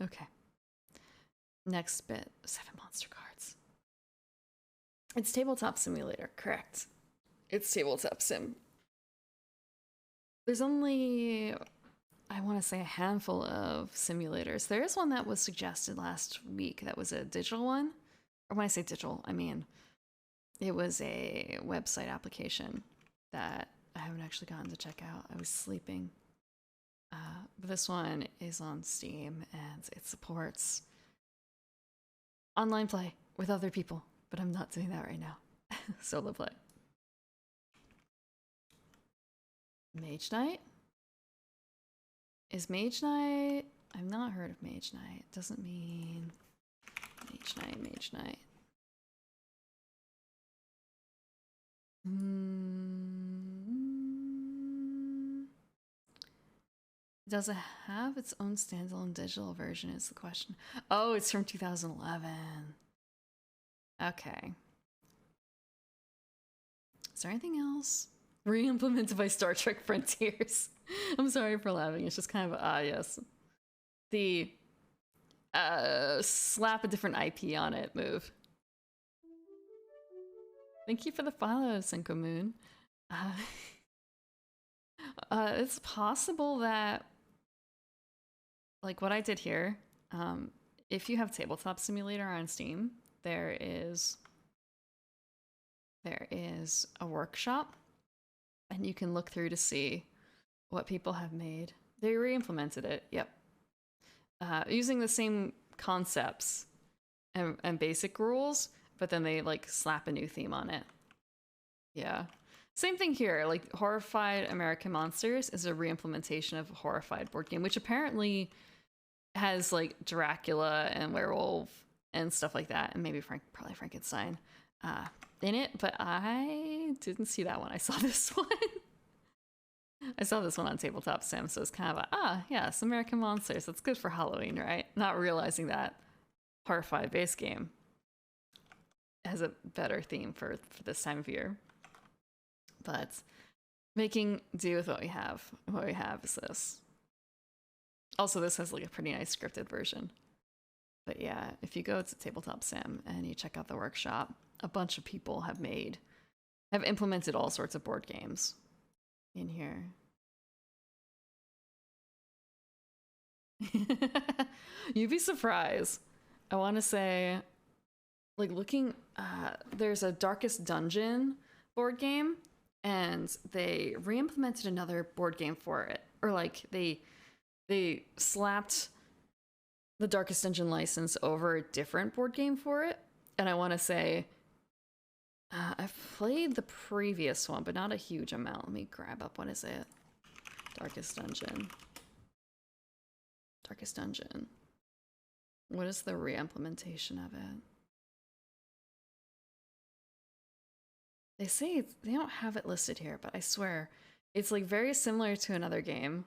Okay. Next bit, 7 monster cards. It's Tabletop Simulator, correct. It's Tabletop Sim. There's only, I want to say, a handful of simulators. There is one that was suggested last week that was a digital one. Or when I say digital, I mean it was a website application that I haven't actually gotten to check out. I was sleeping. But this one is on Steam and it supports online play with other people, but I'm not doing that right now. Solo play. Mage Knight? Is Mage Knight... I've not heard of Mage Knight. Doesn't mean... Mage Knight, Mage Knight. Does it have its own standalone digital version is the question. Oh, it's from 2011. Okay. Is there anything else? Re-implemented by Star Trek Frontiers. I'm sorry for laughing. It's just kind of, yes. The slap a different IP on it move. Thank you for the follow, Senko Moon. It's possible that, like what I did here, if you have Tabletop Simulator on Steam, there is a workshop, and you can look through to see what people have made. They re-implemented it, yep. Using the same concepts and basic rules, but then they like slap a new theme on it. Yeah. Same thing here, like Horrified American Monsters is a re-implementation of a Horrified board game, which apparently has like Dracula and werewolf and stuff like that, and maybe probably Frankenstein in it, but I didn't see that one. I saw this one. I saw this one on Tabletop Sim, so it's kind of like, yes, American Monsters. That's good for Halloween, right? Not realizing that Horrified base game has a better theme for this time of year. But making do with what we have. What we have is this. Also, this has like a pretty nice scripted version. But yeah, if you go to Tabletop Sim and you check out the workshop, a bunch of people have implemented all sorts of board games in here. You'd be surprised. I want to say, like looking, there's a Darkest Dungeon board game, and they re-implemented another board game for it, or like they slapped the Darkest Dungeon license over a different board game for it. And I want to say, I've played the previous one, but not a huge amount. Let me grab up, what is it? Darkest Dungeon. Darkest Dungeon. What is the re-implementation of it? They say they don't have it listed here, but I swear it's like very similar to another game.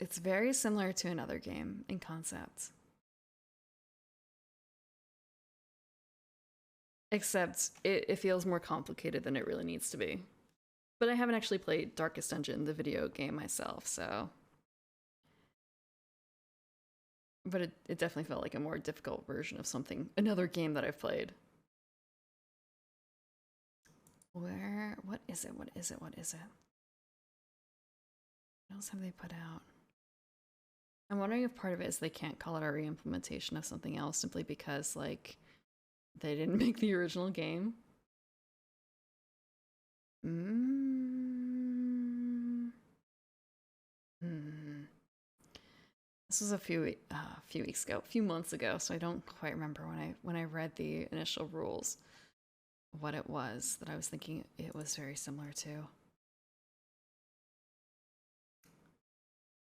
It's very similar to another game in concept. Except it feels more complicated than it really needs to be. But I haven't actually played Darkest Dungeon, the video game, myself, so... But it definitely felt like a more difficult version of something, another game that I've played. What is it? What is it? What is it? What else have they put out? I'm wondering if part of it is they can't call it a re-implementation of something else simply because, like, they didn't make the original game. This was a few weeks ago, a few months ago, so I don't quite remember when I read the initial rules what it was that I was thinking it was very similar to.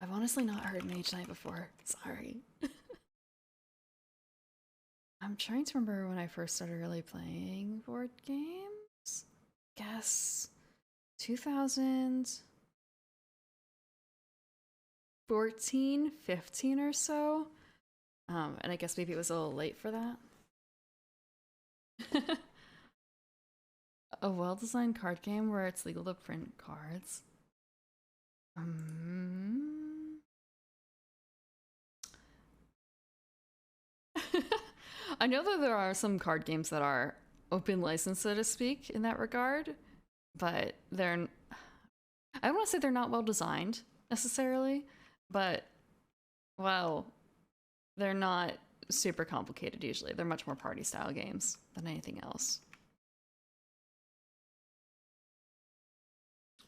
I've honestly not heard Mage Knight before. Sorry. I'm trying to remember when I first started really playing board games. Guess 2014, 15 or so. And I guess maybe it was a little late for that. A well-designed card game where it's legal to print cards. I know that there are some card games that are open license, so to speak, in that regard, but they're... I don't want to say they're not well designed, necessarily, but, well, they're not super complicated usually. They're much more party-style games than anything else.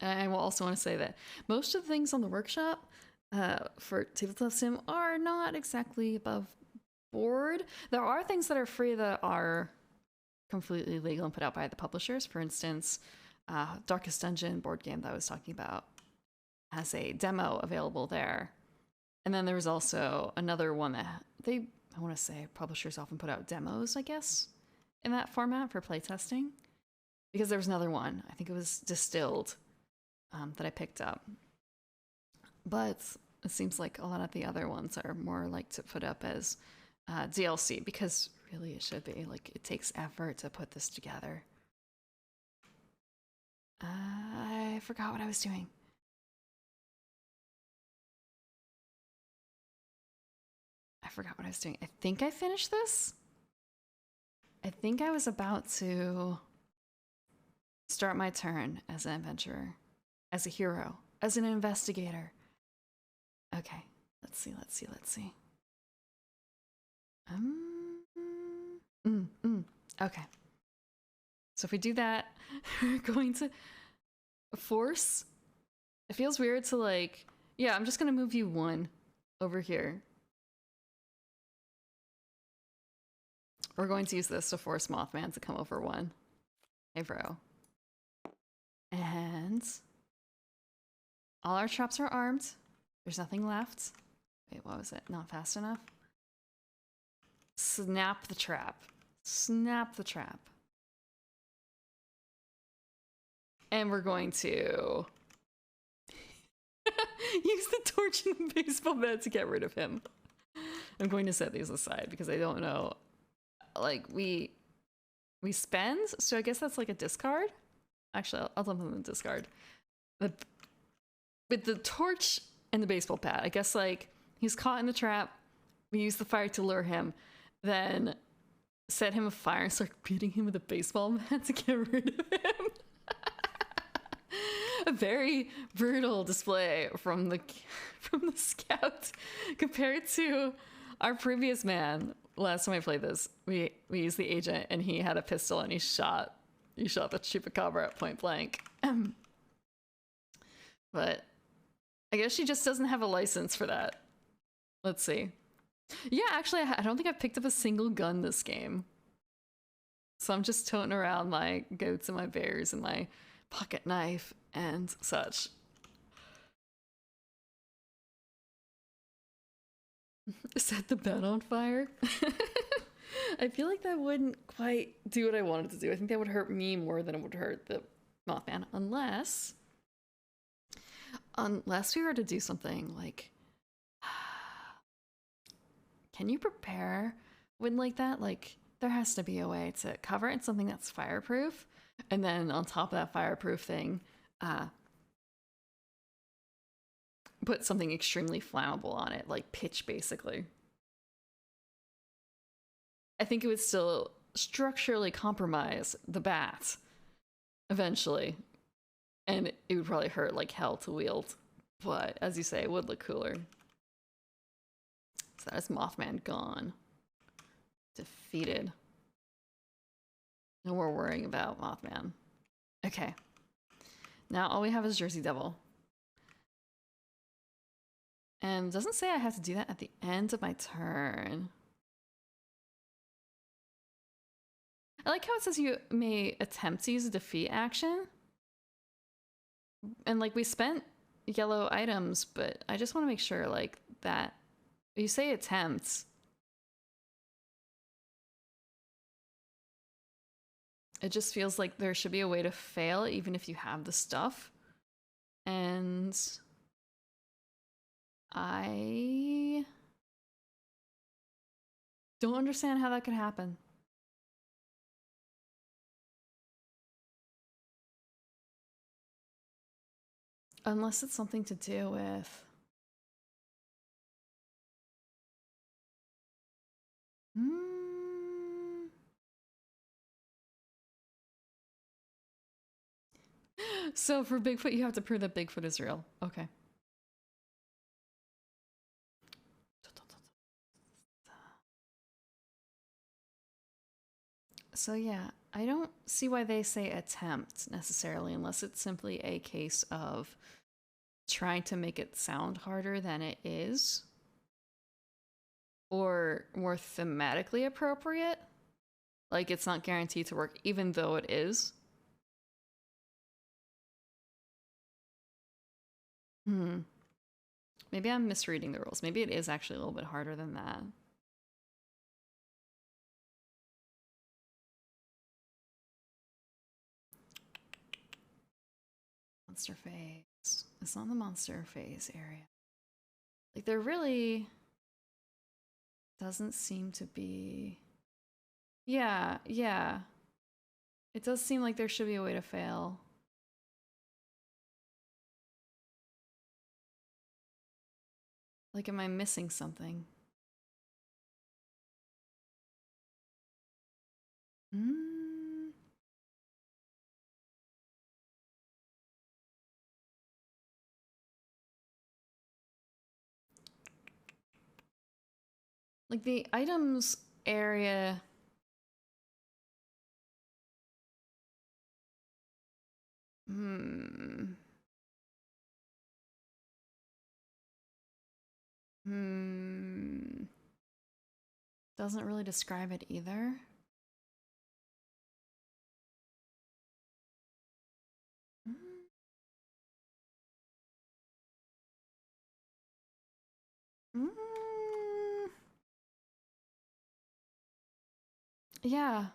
And I will also want to say that most of the things on the workshop for Tabletop Sim are not exactly above board. There are things that are free that are completely legal and put out by the publishers. For instance, Darkest Dungeon board game that I was talking about has a demo available there. And then there was also another one that I want to say publishers often put out demos, I guess, in that format for playtesting. Because there was another one, I think it was Distilled, that I picked up. But it seems like a lot of the other ones are more like to put up as DLC, because really it should be. Like, it takes effort to put this together. I forgot what I was doing. I think I finished this. I think I was about to start my turn as an adventurer, as a hero, as an investigator. Okay, let's see. Okay. So if we do that, we're going to force. It feels weird to like, yeah, I'm just gonna move you one over here. We're going to use this to force Mothman to come over one. Hey, bro. And all our traps are armed. There's nothing left. Wait, what was it? Not fast enough? Snap the trap. Snap the trap. And we're going to use the torch and the baseball bat to get rid of him. I'm going to set these aside because I don't know. Like, we spend, so I guess that's like a discard. Actually, I'll dump them in the discard. With the torch and the baseball bat, I guess, like, he's caught in the trap. We use the fire to lure him, then set him afire and start beating him with a baseball bat to get rid of him. A very brutal display from the scout compared to our previous man. Last time I played this, we used the agent and he had a pistol and he shot the chupacabra at point blank. But I guess she just doesn't have a license for that. Let's see. Yeah, actually, I don't think I've picked up a single gun this game. So I'm just toting around my goats and my bears and my pocket knife and such. Set the bed on fire. I feel like that wouldn't quite do what I wanted to do. I think that would hurt me more than it would hurt the Mothman, unless we were to do something like, can you prepare wind like that? Like, there has to be a way to cover it in something that's fireproof, and then on top of that fireproof thing, put something extremely flammable on it, like pitch, basically. I think it would still structurally compromise the bat eventually, and it would probably hurt like hell to wield. But as you say, it would look cooler. So that is Mothman gone. Defeated. No more worrying about Mothman. Okay. Now all we have is Jersey Devil. And it doesn't say I have to do that at the end of my turn. I like how it says you may attempt to use a defeat action. And like we spent yellow items, but I just want to make sure like that you say attempt. It just feels like there should be a way to fail even if you have the stuff. And I don't understand how that could happen. Unless it's something to do with... So for Bigfoot, you have to prove that Bigfoot is real. Okay. So yeah, I don't see why they say attempt necessarily, unless it's simply a case of trying to make it sound harder than it is, or more thematically appropriate. Like it's not guaranteed to work, even though it is. Maybe I'm misreading the rules. Maybe it is actually a little bit harder than that. Monster phase. It's not the monster phase area. Like there really doesn't seem to be... Yeah. It does seem like there should be a way to fail. Like, am I missing something? Like the items area... Doesn't really describe it either. Yeah.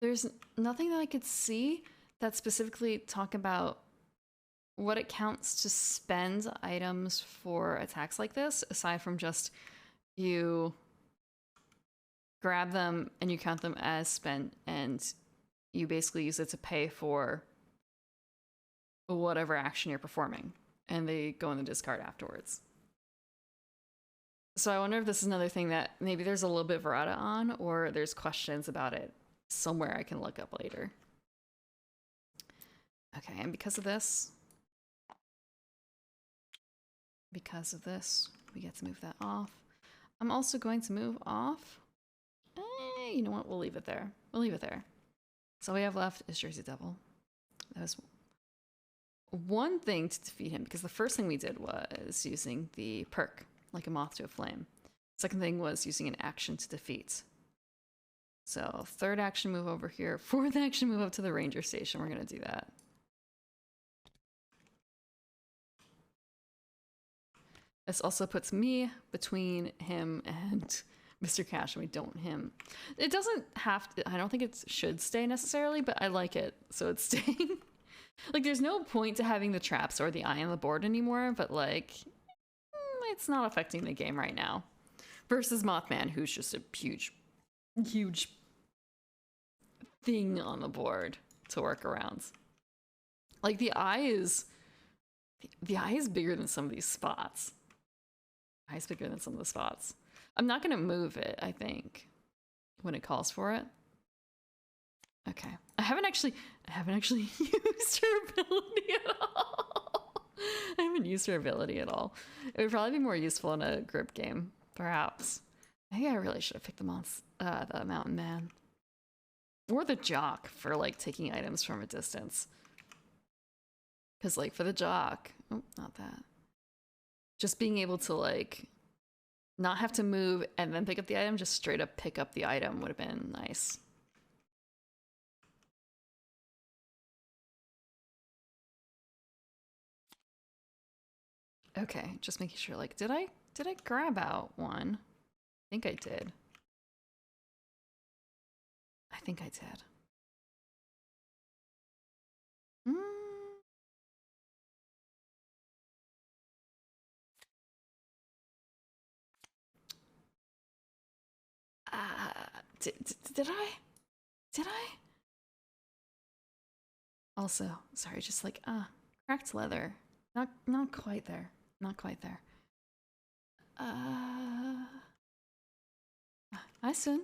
There's nothing that I could see that specifically talk about what it counts to spend items for attacks like this, aside from just you grab them and you count them as spent and you basically use it to pay for whatever action you're performing, and they go in the discard afterwards. So I wonder if this is another thing that maybe there's a little bit of errata on, or there's questions about it somewhere I can look up later. Okay, and because of this, we get to move that off. I'm also going to move off. You know what? We'll leave it there. So all we have left is Jersey Devil. That was one thing to defeat him, because the first thing we did was using the perk, like a moth to a flame. Second thing was using an action to defeat. So third action move over here. Fourth action move up to the ranger station. We're going to do that. This also puts me between him and Mr. Cash and we don't him. It doesn't have to, I don't think it should stay necessarily, but I like it, so it's staying. Like, there's no point to having the traps or the eye on the board anymore, but like, it's not affecting the game right now. Versus Mothman, who's just a huge, huge thing on the board to work around. Like, the eye is bigger than some of these spots. The eye is bigger than some of the spots. I'm not gonna move it, I think, when it calls for it. Okay. I haven't actually used her ability at all. I haven't used her ability at all. It would probably be more useful in a group game, perhaps. I think I really should have picked the mountain man. Or the jock for like taking items from a distance. Because like for the jock, oh, not that. Just being able to like not have to move and then pick up the item, just straight up pick up the item would have been nice. Okay, just making sure, like, did I grab out one? I think I did. I think I did. Did I? Did I? Also, sorry, just like, cracked leather. Not quite there. Not quite there. Hi, Sun.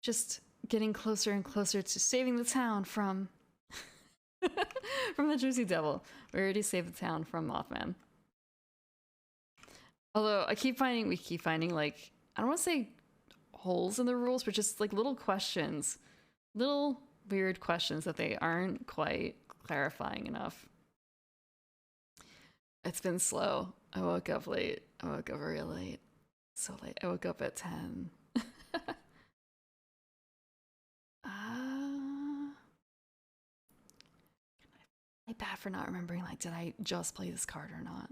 Just getting closer and closer to saving the town from from the Jersey Devil. We already saved the town from Mothman. Although we keep finding like, I don't want to say holes in the rules, but just like little questions, little weird questions that they aren't quite clarifying enough. It's been slow. I woke up late. I woke up real late. So late. I woke up at 10. I'm bad for not remembering, like, did I just play this card or not?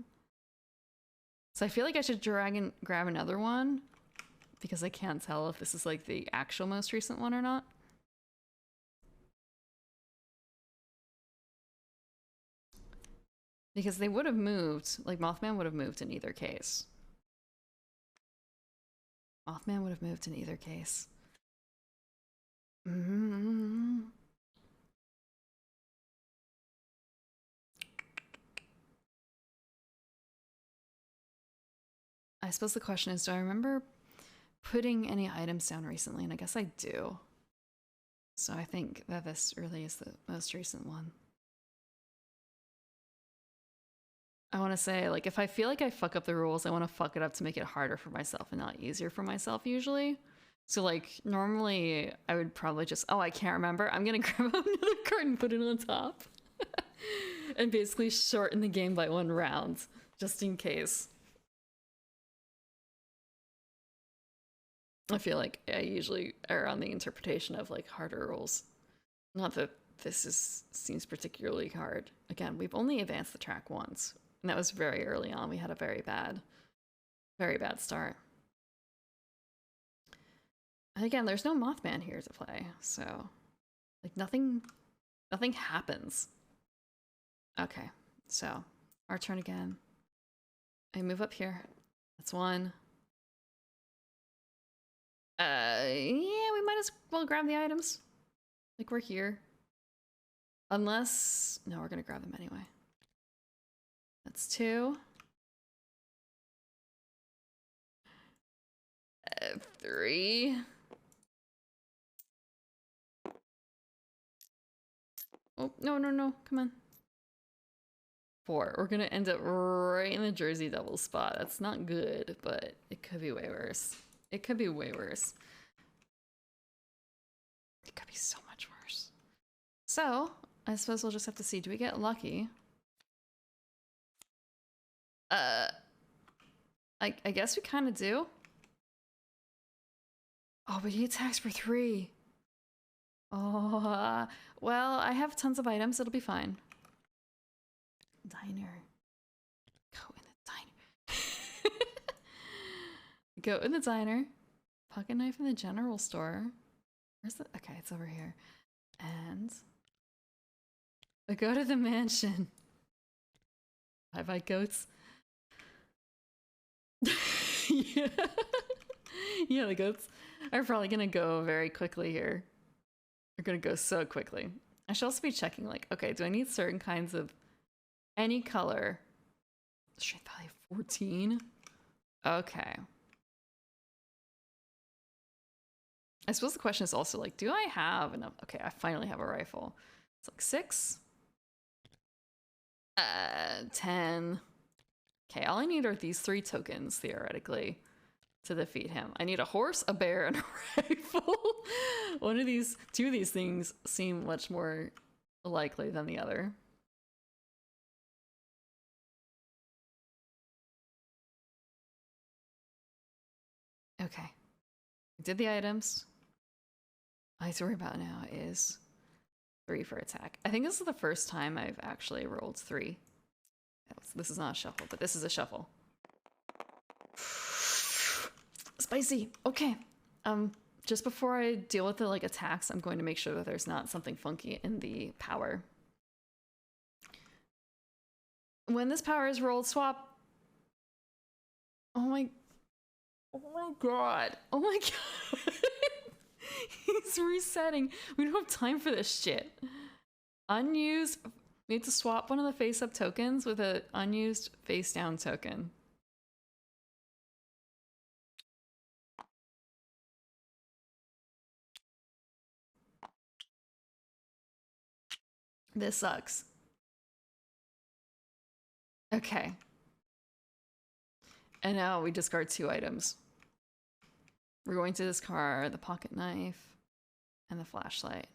So I feel like I should grab another one because I can't tell if this is like the actual most recent one or not. Because they would have moved, like Mothman would have moved in either case. Mothman would have moved in either case. I suppose the question is, do I remember putting any items down recently? And I guess I do. So I think that this really is the most recent one. I want to say, like, if I feel like I fuck up the rules, I want to fuck it up to make it harder for myself and not easier for myself usually. So like, normally I would probably just, oh, I can't remember. I'm going to grab another card and put it on top. And basically shorten the game by 1 round, just in case. I feel like I usually err on the interpretation of like harder rules. Not that this seems particularly hard. Again, we've only advanced the track once. And that was very early on. We had a very bad start. And again, there's no Mothman here to play, so like nothing happens. Okay, so our turn again. I move up here. That's 1. Yeah, we might as well grab the items. Like, we're here. Unless, no, we're gonna grab them anyway. That's 2. 3. Oh, no, come on. 4. We're gonna end up right in the Jersey Devil spot. That's not good, but it could be way worse. It could be way worse. It could be so much worse. So, I suppose we'll just have to see. Do we get lucky? I guess we kind of do. Oh, but he attacks for 3. Oh, well, I have tons of items. It'll be fine. Diner. Go in the diner. Goat in the diner. Pocket knife in the general store. Where's the... Okay, it's over here. And... I go to the mansion. Bye-bye, goats. Yeah. Yeah, the goats are probably gonna go very quickly here. They're gonna go so quickly. I should also be checking, like, okay, do I need certain kinds of any color? Strength value 14? Okay. I suppose the question is also, like, do I have enough? Okay, I finally have a rifle. It's like 6. 10. Okay, all I need are these 3 tokens, theoretically, to defeat him. I need a horse, a bear, and a rifle. 2 of these things seem much more likely than the other. Okay. We did the items. All I have to worry about now is 3 for attack. I think this is the first time I've actually rolled 3. This is not a shuffle, but this is a shuffle. Spicy. Okay. Just before I deal with the like attacks, I'm going to make sure that there's not something funky in the power. When this power is rolled, swap. Oh my god. Oh my god. He's resetting. We don't have time for this shit. Unused. We need to swap one of the face-up tokens with an unused face-down token. This sucks. Okay. And now we discard 2 items. We're going to discard the pocket knife and the flashlight.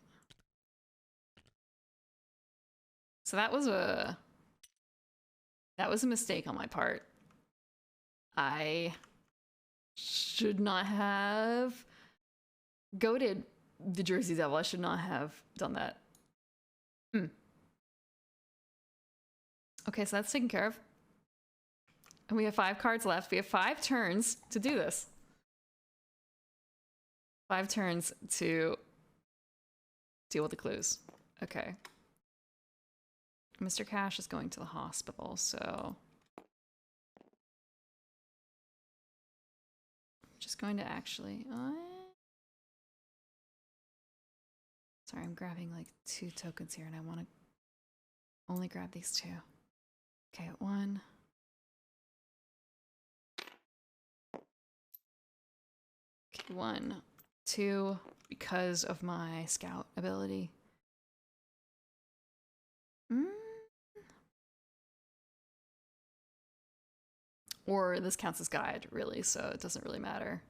So that was a mistake on my part. I should not have goaded the Jersey Devil. I should not have done that. Okay, so that's taken care of. And we have 5 cards left. We have 5 turns to do this. 5 turns to deal with the clues. Okay. Mr. Cash is going to the hospital, so... I'm just going to actually... Sorry, I'm grabbing like 2 tokens here, and I want to only grab these 2. Okay, 1. Okay, 1. 2, because of my scout ability. Or this counts as guide, really, so it doesn't really matter.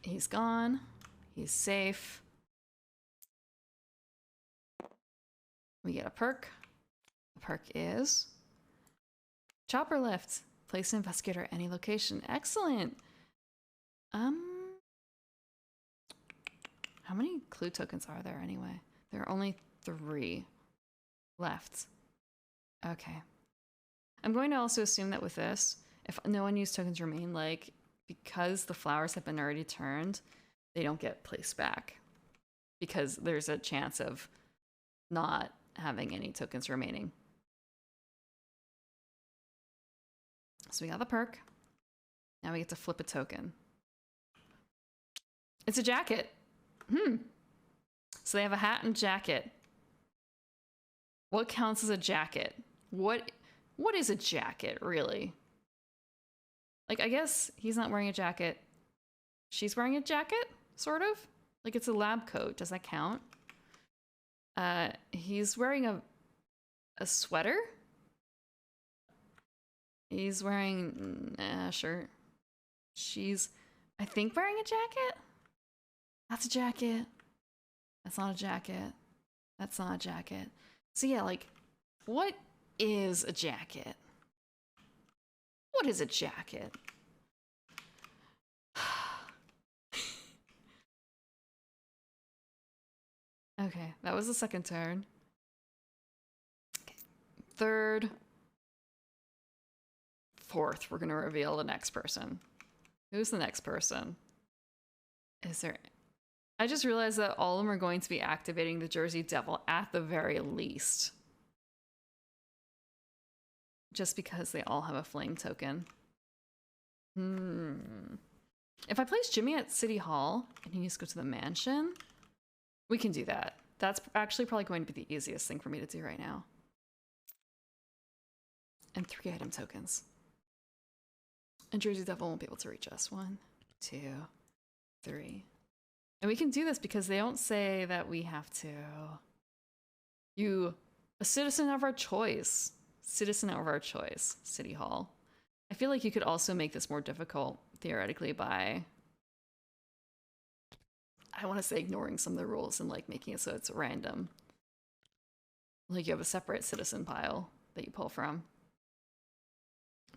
He's gone. He's safe. We get a perk. The perk is Chopper Lift. Place an investigator at any location. Excellent. How many clue tokens are there anyway? There are only 3 left. Okay. I'm going to also assume that with this, if no unused tokens remain, like, because the flowers have been already turned, they don't get placed back. Because there's a chance of not having any tokens remaining. So we got the perk. Now we get to flip a token. It's a jacket. So they have a hat and jacket. What counts as a jacket? What is a jacket, really? Like, I guess he's not wearing a jacket. She's wearing a jacket, sort of? Like, it's a lab coat. Does that count? He's wearing a sweater? He's wearing a shirt. She's, I think, wearing a jacket? That's a jacket. That's not a jacket. That's not a jacket. So yeah, like, what is a jacket? What is a jacket? Okay, that was the second turn. Okay. Third. 4th, we're going to reveal the next person. Who's the next person? Is there... I just realized that all of them are going to be activating the Jersey Devil at the very least. Just because they all have a flame token. If I place Jimmy at City Hall and he needs to go to the mansion, we can do that. That's actually probably going to be the easiest thing for me to do right now. And 3 item tokens. And Jersey Devil won't be able to reach us. 1, 2, 3. And we can do this because they don't say that we have to. You, a citizen of our choice. Citizen of our choice. City Hall. I feel like you could also make this more difficult, theoretically, by... I want to say ignoring some of the rules and like making it so it's random. Like you have a separate citizen pile that you pull from.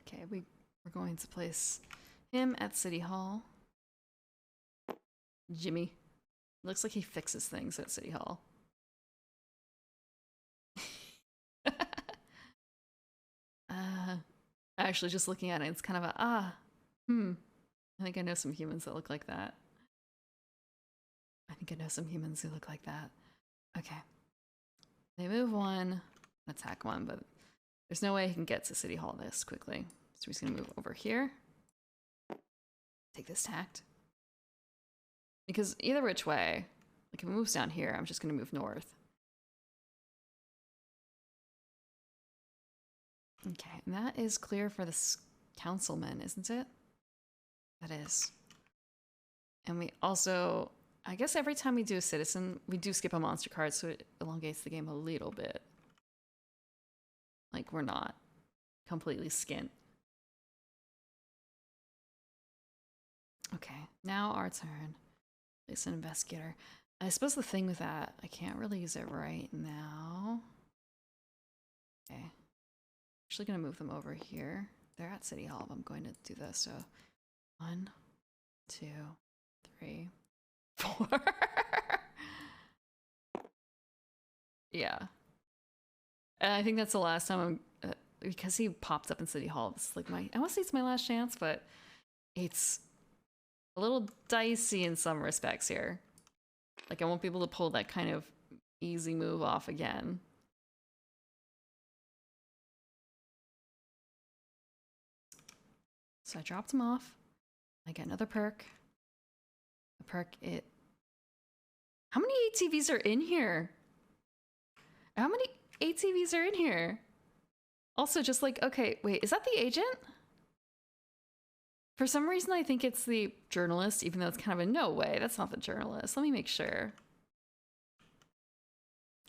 Okay, we're going to place him at City Hall. Jimmy. Looks like he fixes things at City Hall. Actually, just looking at it, it's kind of a, I think I know some humans that look like that. I think I know some humans who look like that. Okay. They move 1, attack 1, but there's no way he can get to City Hall this quickly. So he's gonna move over here. Take this tact. Because either which way, like if it moves down here, I'm just gonna move north. Okay, and that is clear for this councilman, isn't it? That is. And we also, I guess every time we do a citizen, we do skip a monster card, so it elongates the game a little bit. Like, we're not completely skint. Okay, now our turn. Place an investigator. I suppose the thing with that, I can't really use it right now. Okay. Actually gonna move them over here. They're at City Hall, but I'm going to do this. So 1, 2, 3, 4. Yeah. And I think that's the last time I'm, because he popped up in City Hall. It's like I want to say it's my last chance, but it's a little dicey in some respects here. Like I won't be able to pull that kind of easy move off again. So I dropped him off. I get another perk. A perk it. How many ATVs are in here? How many ATVs are in here? Also, just like, okay, wait, is that the agent? For some reason, I think it's the journalist, even though it's kind of a no way. That's not the journalist. Let me make sure.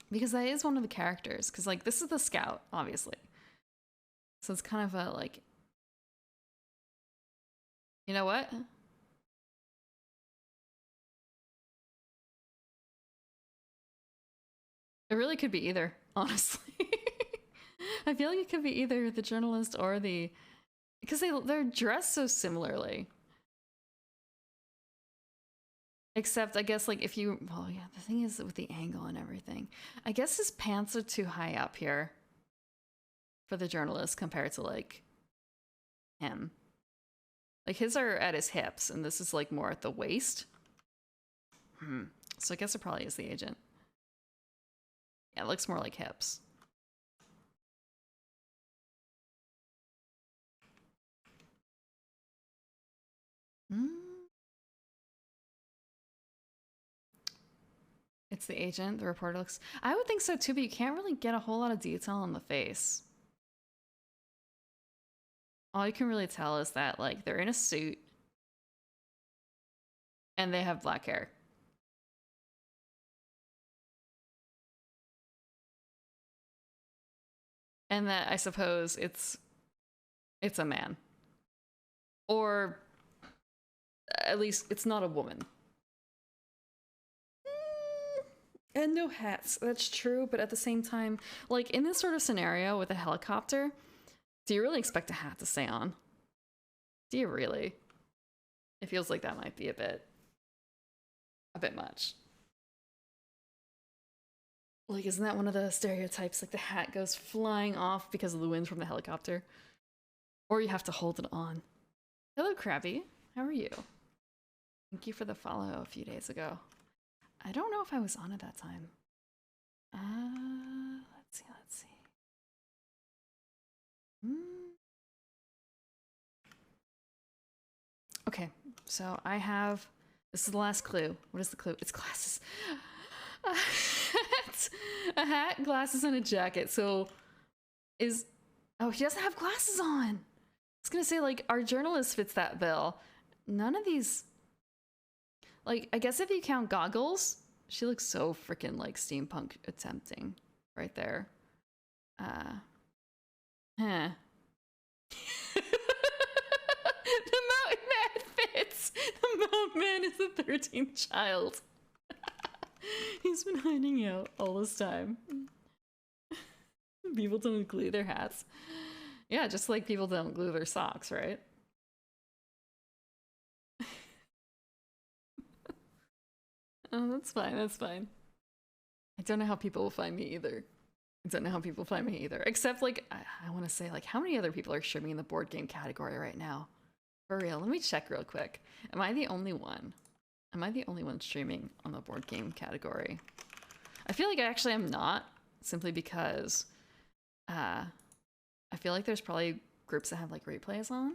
Because that is one of the characters. Because, like, this is the scout, obviously. So it's kind of a, like... You know what? It really could be either, honestly. I feel like it could be either the journalist or the... Because they're dressed so similarly. Except, I guess, like, if you... Well, yeah, the thing is with the angle and everything. I guess his pants are too high up here for the journalist compared to, like, him. Like, his are at his hips, and this is, like, more at the waist. So I guess it probably is the agent. Yeah, it looks more like hips. It's the agent. The reporter looks... I would think so, too, but you can't really get a whole lot of detail on the face. All you can really tell is that, like, they're in a suit. And they have black hair. And that, I suppose, it's a man. Or, at least, it's not a woman. And no hats, that's true, but at the same time, like, in this sort of scenario with a helicopter, do you really expect a hat to stay on? Do you really? It feels like that might be a bit much. Like, isn't that one of the stereotypes? Like, the hat goes flying off because of the wind from the helicopter? Or you have to hold it on. Hello, Krabby. How are you? Thank you for the follow a few days ago. I don't know if I was on at that time. Let's see. Okay, so I have... This is the last clue. What is the clue? It's glasses. A hat, glasses, and a jacket. So is... Oh, he doesn't have glasses on. I was gonna say, like, our journalist fits that bill. None of these... Like, I guess if you count goggles, she looks so freaking, like, steampunk attempting right there. The mountain man fits! The mountain man is the 13th child. He's been hiding out all this time. People don't glue their hats. Yeah, just like people don't glue their socks, right? Oh, that's fine, that's fine. I don't know how people will find me either. Except, like, I want to say, like, how many other people are streaming in the board game category right now? For real, let me check real quick. Am I the only one? Am I the only one streaming on the board game category? I feel like I actually am not, simply because I feel like there's probably groups that have, like, replays on.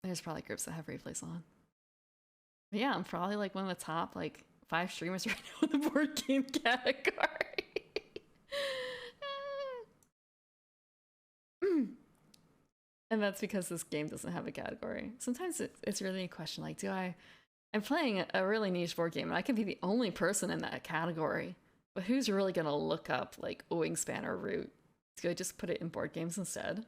There's probably groups that have replays on. But yeah, I'm probably, like, one of the top, like, 5 streamers right now in the board game category. And that's because this game doesn't have a category. Sometimes it's really a question, like, I'm playing a really niche board game and I could be the only person in that category, but who's really gonna look up, like, Wingspan or Root? Do I just put it in board games instead?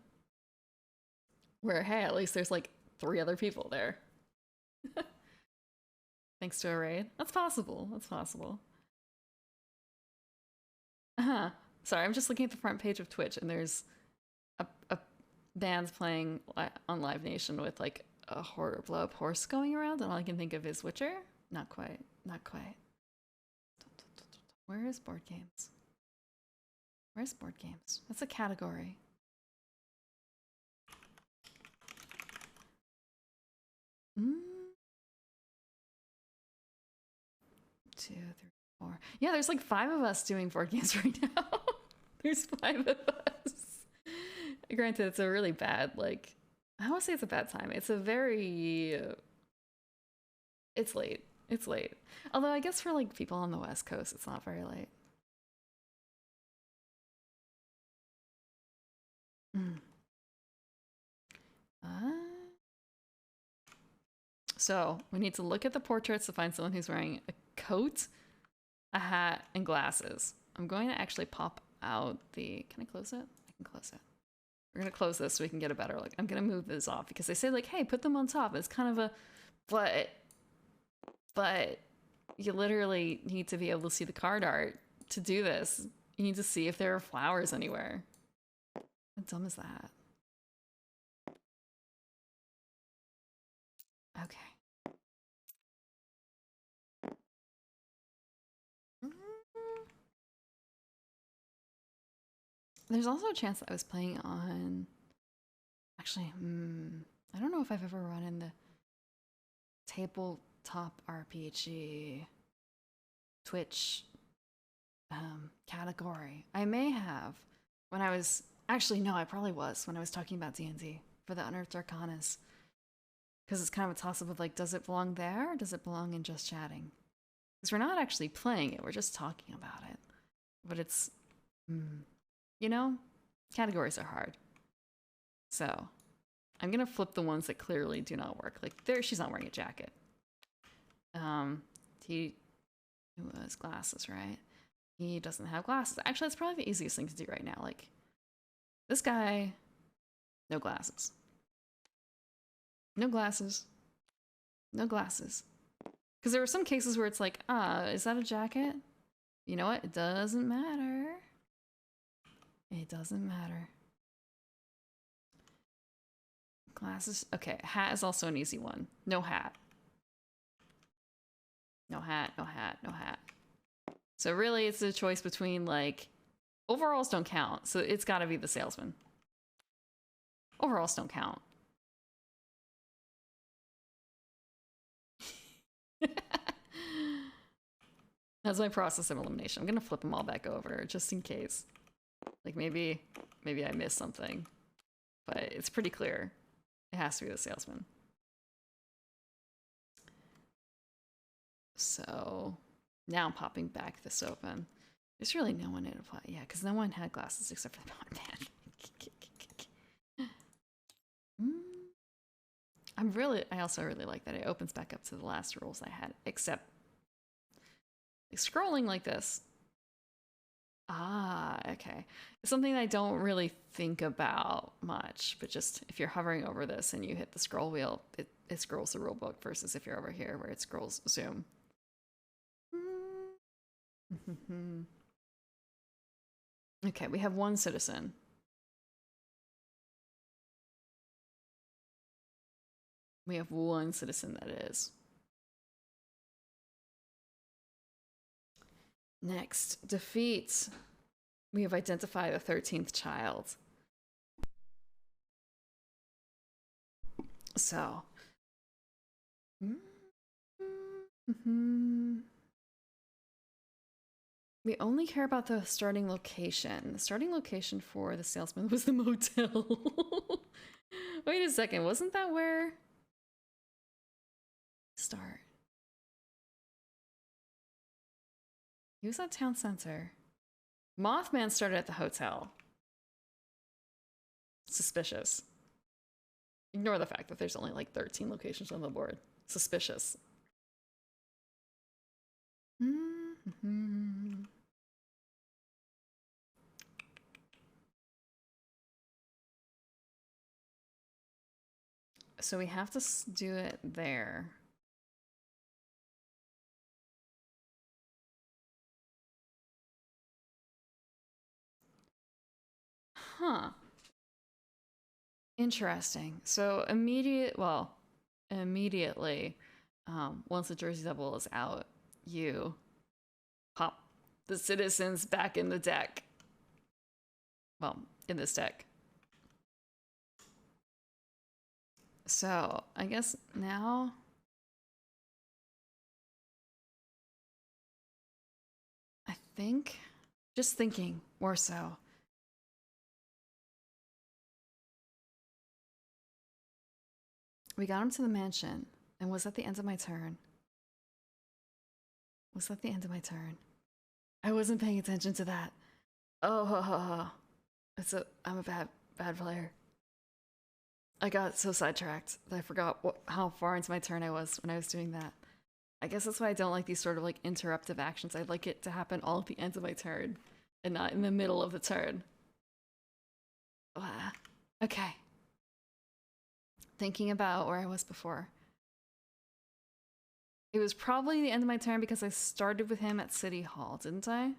Where, hey, at least there's, like, 3 other people there. Thanks to a raid. That's possible. That's possible. Sorry, I'm just looking at the front page of Twitch and there's a band's playing on Live Nation with, like, a blow up horse going around, and all I can think of is Witcher. Not quite. Not quite. Where is board games? Where's board games? That's a category. Two, three, four. Yeah, there's like 5 of us doing board games right now. There's 5 of us. Granted, it's a really bad, like, I want to say it's a bad time. It's a very... it's late. It's late. Although I guess for, like, people on the West Coast, it's not very late. So, we need to look at the portraits to find someone who's wearing a coat, a hat, and glasses. I'm going to actually pop out the... Can I close it? I can close it. We're going to close this so we can get a better look. I'm going to move this off because they say, like, hey, put them on top. It's kind of a... But you literally need to be able to see the card art to do this. You need to see if there are flowers anywhere. How dumb is that? Okay. There's also a chance that I was playing on... Actually, I don't know if I've ever run in the tabletop RPG Twitch category. I may have when I was... Actually, no, I probably was when I was talking about D&D for the Unearthed Arcanas. Because it's kind of a toss-up of, like, does it belong there or does it belong in just chatting? Because we're not actually playing it, we're just talking about it. But it's... you know, categories are hard. So, I'm gonna flip the ones that clearly do not work. Like, there, she's not wearing a jacket. He has glasses, right? He doesn't have glasses. Actually, that's probably the easiest thing to do right now. Like, this guy, no glasses. No glasses. No glasses. Because there were some cases where it's like, is that a jacket? You know what? It doesn't matter. It doesn't matter. Glasses. Okay, hat is also an easy one. No hat. No hat, no hat, no hat. So really it's a choice between, like, Overalls don't count, so it's got to be the salesman. Overalls don't count. That's my process of elimination. I'm gonna flip them all back over just in case. Like maybe I missed something, but it's pretty clear. It has to be the salesman. So now I'm popping back this open. There's really no one in a plot. Yeah, because no one had glasses except for the Mothman. I also really like that it opens back up to the last rules I had, except like, scrolling like this. Ah, okay. It's something I don't really think about much, but just if you're hovering over this and you hit the scroll wheel, it scrolls the rulebook versus if you're over here where it scrolls zoom. Okay, we have one citizen. We have one citizen that is. Next, defeat. We have identified the 13th child. So. We only care about the starting location. The starting location for the salesman was the motel. Wait a second, wasn't that where? Start. He was at town center. Mothman started at the hotel. Suspicious. Ignore the fact that there's only like 13 locations on the board. Suspicious. So we have to do it there. Huh. Interesting. So immediately, once the Jersey Devil is out, you pop the citizens back in the deck. Well, in this deck. So I guess now just thinking more so. We got him to the mansion, and was that the end of my turn? Was that the end of my turn? I wasn't paying attention to that. Oh, I'm a bad player. I got so sidetracked that I forgot how far into my turn I was when I was doing that. I guess that's why I don't like these sort of like interruptive actions. I'd like it to happen all at the end of my turn and not in the middle of the turn. Okay. Thinking about where I was before. It was probably the end of my turn because I started with him at City Hall, didn't I?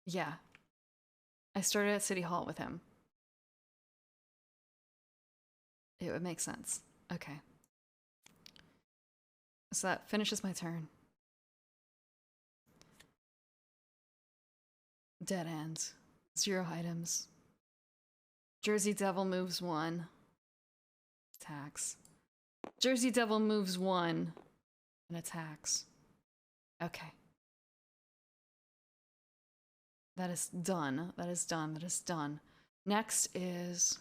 Yeah. I started at City Hall with him. It would make sense. Okay. So that finishes my turn. Dead end. 0 items. Jersey Devil moves 1. Attacks. Jersey Devil moves 1 and attacks. Okay. That is done. That is done. That is done. Next is...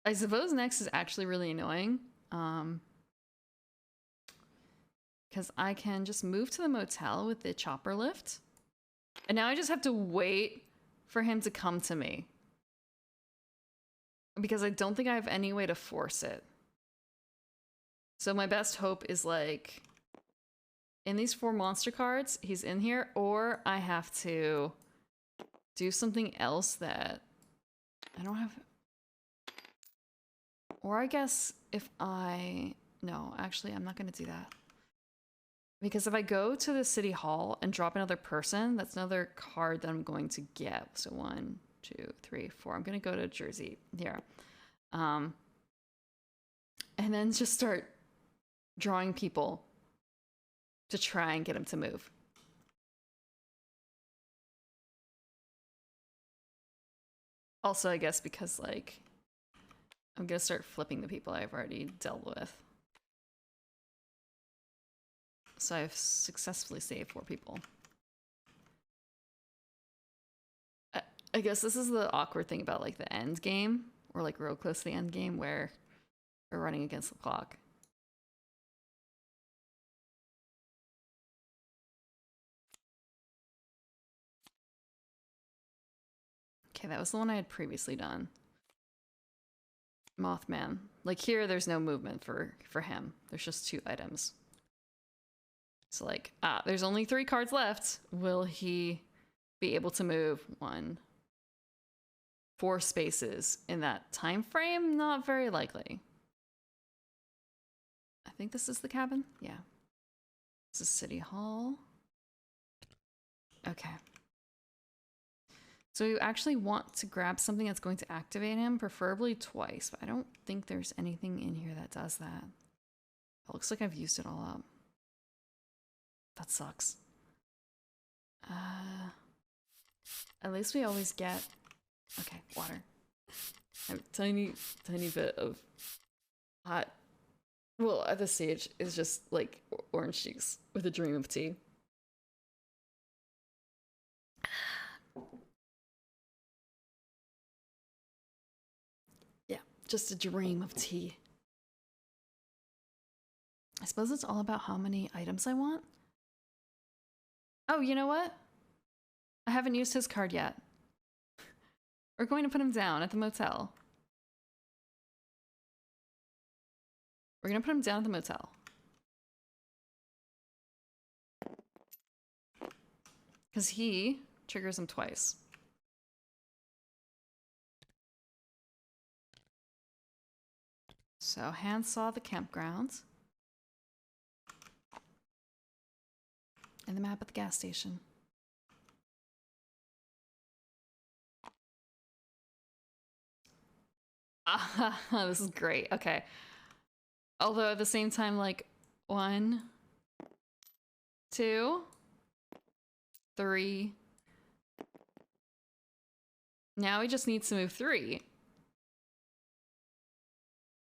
I suppose next is actually really annoying. Because I can just move to the motel with the chopper lift. And now I just have to wait for him to come to me. Because I don't think I have any way to force it. So my best hope is like... in these 4 monster cards, he's in here, or I have to do something else that I don't have. Or I guess if no, actually, I'm not going to do that. Because if I go to the City Hall and drop another person, that's another card that I'm going to get. So 1, 2, 3, 4. I'm going to go to Jersey here. And then just start drawing people to try and get him to move. Also, I guess because, like, I'm gonna start flipping the people I've already dealt with. So I've successfully saved 4 people. I guess this is the awkward thing about, like, the end game, or, like, real close to the end game, where we're running against the clock. Okay, that was the one I had previously done. Mothman. Like, here, there's no movement for him. There's just 2 items. So, like, there's only 3 cards left. Will he be able to move 4 spaces in that time frame? Not very likely. I think this is the cabin. Yeah. This is City Hall. Okay. So you actually want to grab something that's going to activate him, preferably twice, but I don't think there's anything in here that does that. It looks like I've used it all up. That sucks. At least we always get... Okay, water. A tiny bit of hot... Well, at this stage, it's just like orange juice with a dream of tea. Yeah, just a dream of tea. I suppose it's all about how many items I want. Oh, you know what? I haven't used his card yet. We're going to put him down at the motel. We're gonna put him down at the motel. Because he triggers him twice. So, Hans saw the campground. And the map at the gas station. This is great. Okay. Although at the same time, like, 1, 2, 3. Now he just needs to move 3.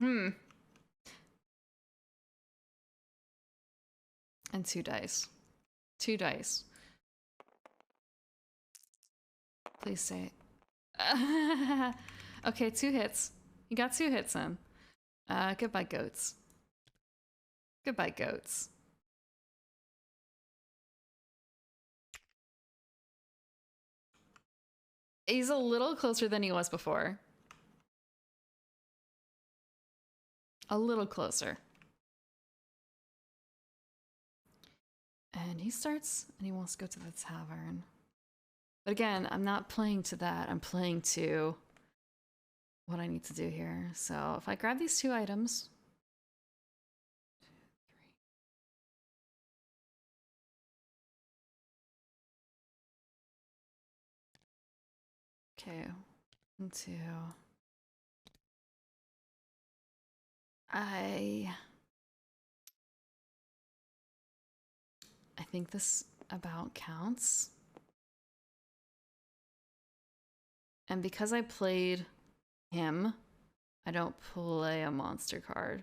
And 2 dice. 2 dice. Please say it. Okay, 2 hits. You got 2 hits in. Goodbye, goats. Goodbye, goats. He's a little closer than he was before. A little closer. And he starts, and he wants to go to the tavern. But again, I'm not playing to that. I'm playing to what I need to do here. So if I grab these 2 items... 2, 3. Okay. 1, 2. I think this about counts. And because I played him, I don't play a monster card.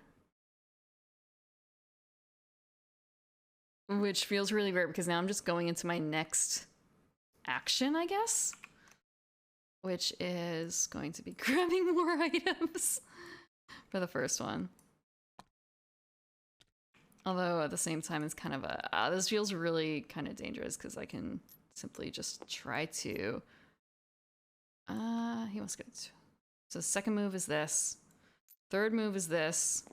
Which feels really weird because now I'm just going into my next action, I guess. Which is going to be grabbing more items for the first one. Although at the same time, it's kind of a... this feels really kind of dangerous because I can simply just try to... he wants to go... So second move is this. Third move is this.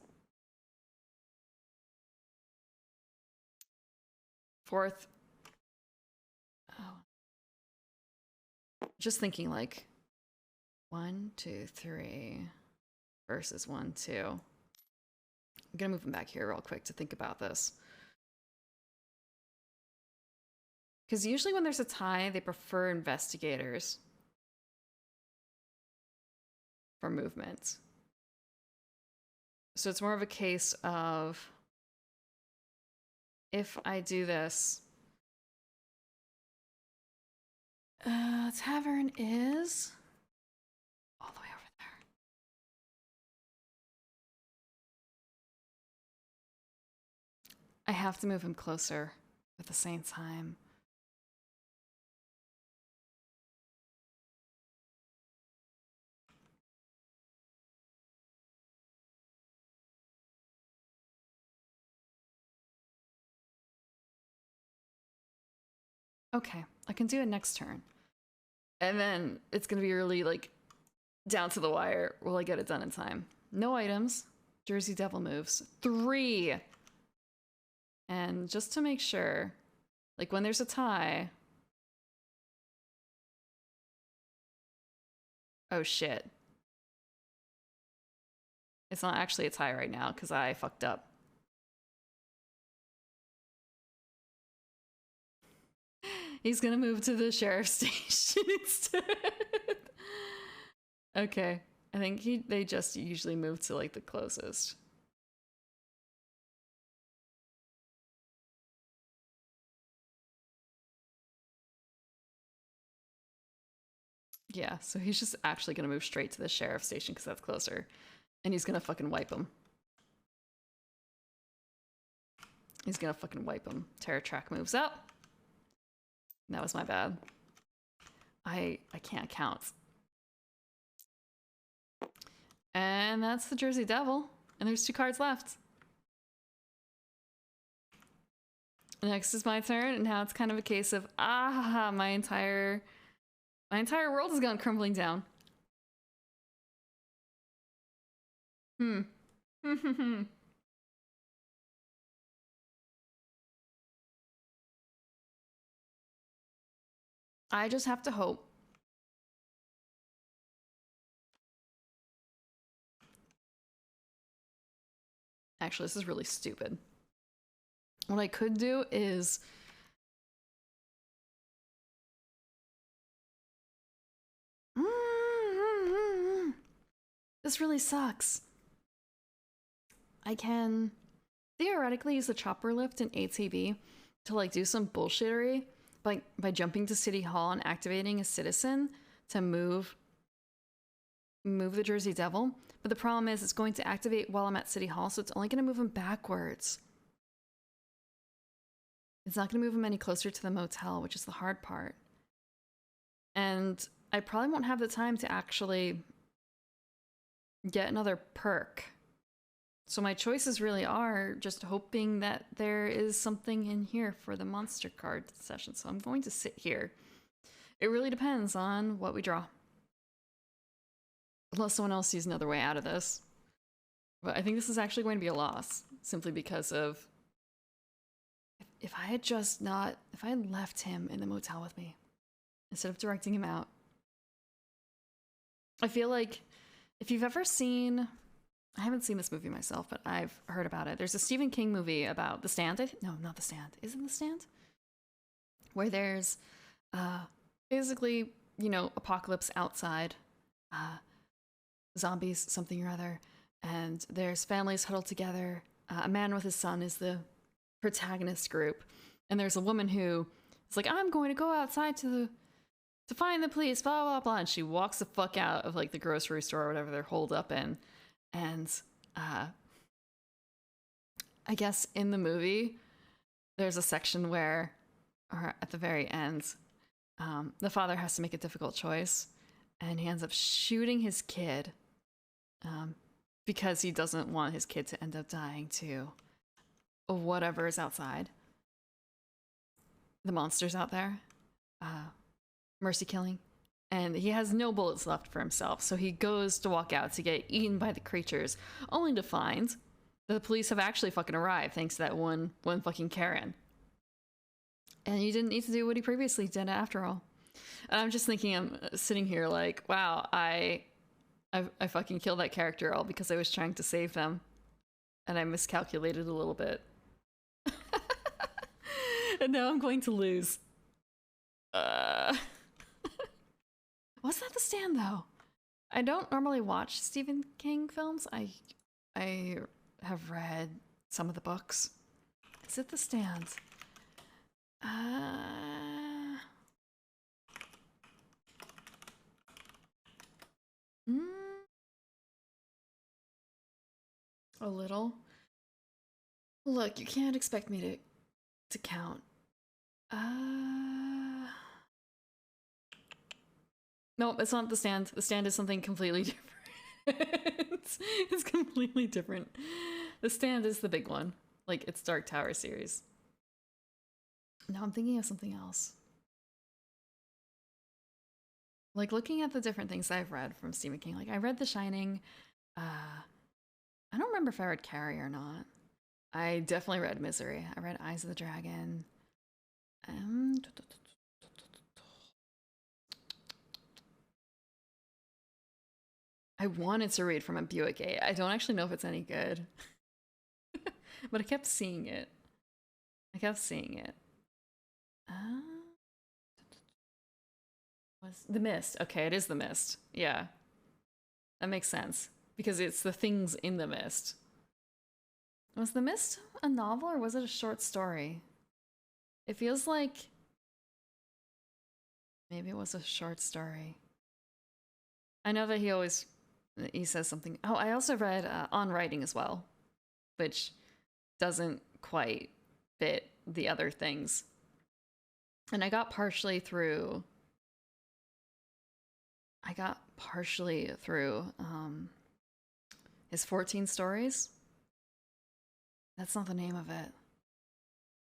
Fourth... Oh. Just thinking like... 1, 2, 3... versus 1, 2... I'm gonna move him back here real quick to think about this. Because usually when there's a tie, they prefer investigators for movement. So it's more of a case of if I do this, tavern is all the way over there. I have to move him closer at the same time. Okay, I can do it next turn. And then it's gonna be really like down to the wire. Will I get it done in time? No items. Jersey Devil moves. 3. And just to make sure, like when there's a tie. Oh shit. It's not actually a tie right now because I fucked up. He's gonna move to the sheriff's station instead. Okay. I think they just usually move to like the closest. Yeah, so he's just actually gonna move straight to the sheriff's station because that's closer. And he's gonna fucking wipe him. He's gonna fucking wipe him. Terror track moves up. That was my bad. I can't count. And that's the Jersey Devil. And there's 2 cards left. Next is my turn, and now it's kind of a case of my entire world has gone crumbling down. I just have to hope. Actually, this is really stupid. What I could do is this really sucks. I can theoretically use the chopper lift in ATB to like do some bullshittery by jumping to City Hall and activating a citizen to move the Jersey Devil. But the problem is it's going to activate while I'm at City Hall, so it's only going to move him backwards. It's not going to move him any closer to the motel, which is the hard part. And I probably won't have the time to actually get another perk. So my choices really are just hoping that there is something in here for the monster card session. So I'm going to sit here. It really depends on what we draw. Unless someone else sees another way out of this. But I think this is actually going to be a loss, simply because of if I had left him in the motel with me instead of directing him out. I feel like if you've ever seen, I haven't seen this movie myself, but I've heard about it. There's a Stephen King movie about The Stand. No, not The Stand. Is it The Stand? Where there's basically, apocalypse outside, zombies, something or other, and there's families huddled together. A man with his son is the protagonist group, and there's a woman who is like, I'm going to go outside to find the police, blah blah blah, and she walks the fuck out of like the grocery store or whatever they're holed up in. And I guess in the movie there's a section where, or at the very end, the father has to make a difficult choice, and he ends up shooting his kid because he doesn't want his kid to end up dying to whatever is outside. The monsters out there. Mercy killing. And he has no bullets left for himself, so he goes to walk out to get eaten by the creatures, only to find that the police have actually fucking arrived thanks to that one fucking Karen. And he didn't need to do what he previously did after all. And I'm just thinking, I'm sitting here like, wow, I fucking killed that character all because I was trying to save them. And I miscalculated a little bit. And now I'm going to lose. Was that The Stand, though? I don't normally watch Stephen King films. I have read some of the books, Is it The Stand? A little. Look, you can't expect me to count. No, it's not The Stand. The Stand is something completely different. It's completely different. The Stand is the big one. Like, it's Dark Tower series. No, I'm thinking of something else. Like, looking at the different things I've read from Stephen King. Like, I read The Shining. I don't remember if I read Carrie or not. I definitely read Misery. I read Eyes of the Dragon. I wanted to read From a Buick 8. I don't actually know if it's any good. But I kept seeing it. Was The Mist. Okay, it is The Mist. Yeah. That makes sense. Because it's the things in The Mist. Was The Mist a novel or was it a short story? It feels like maybe it was a short story. I know that he says something. Oh, I also read On Writing as well, which doesn't quite fit the other things. And I got partially through his 14 stories. That's not the name of it.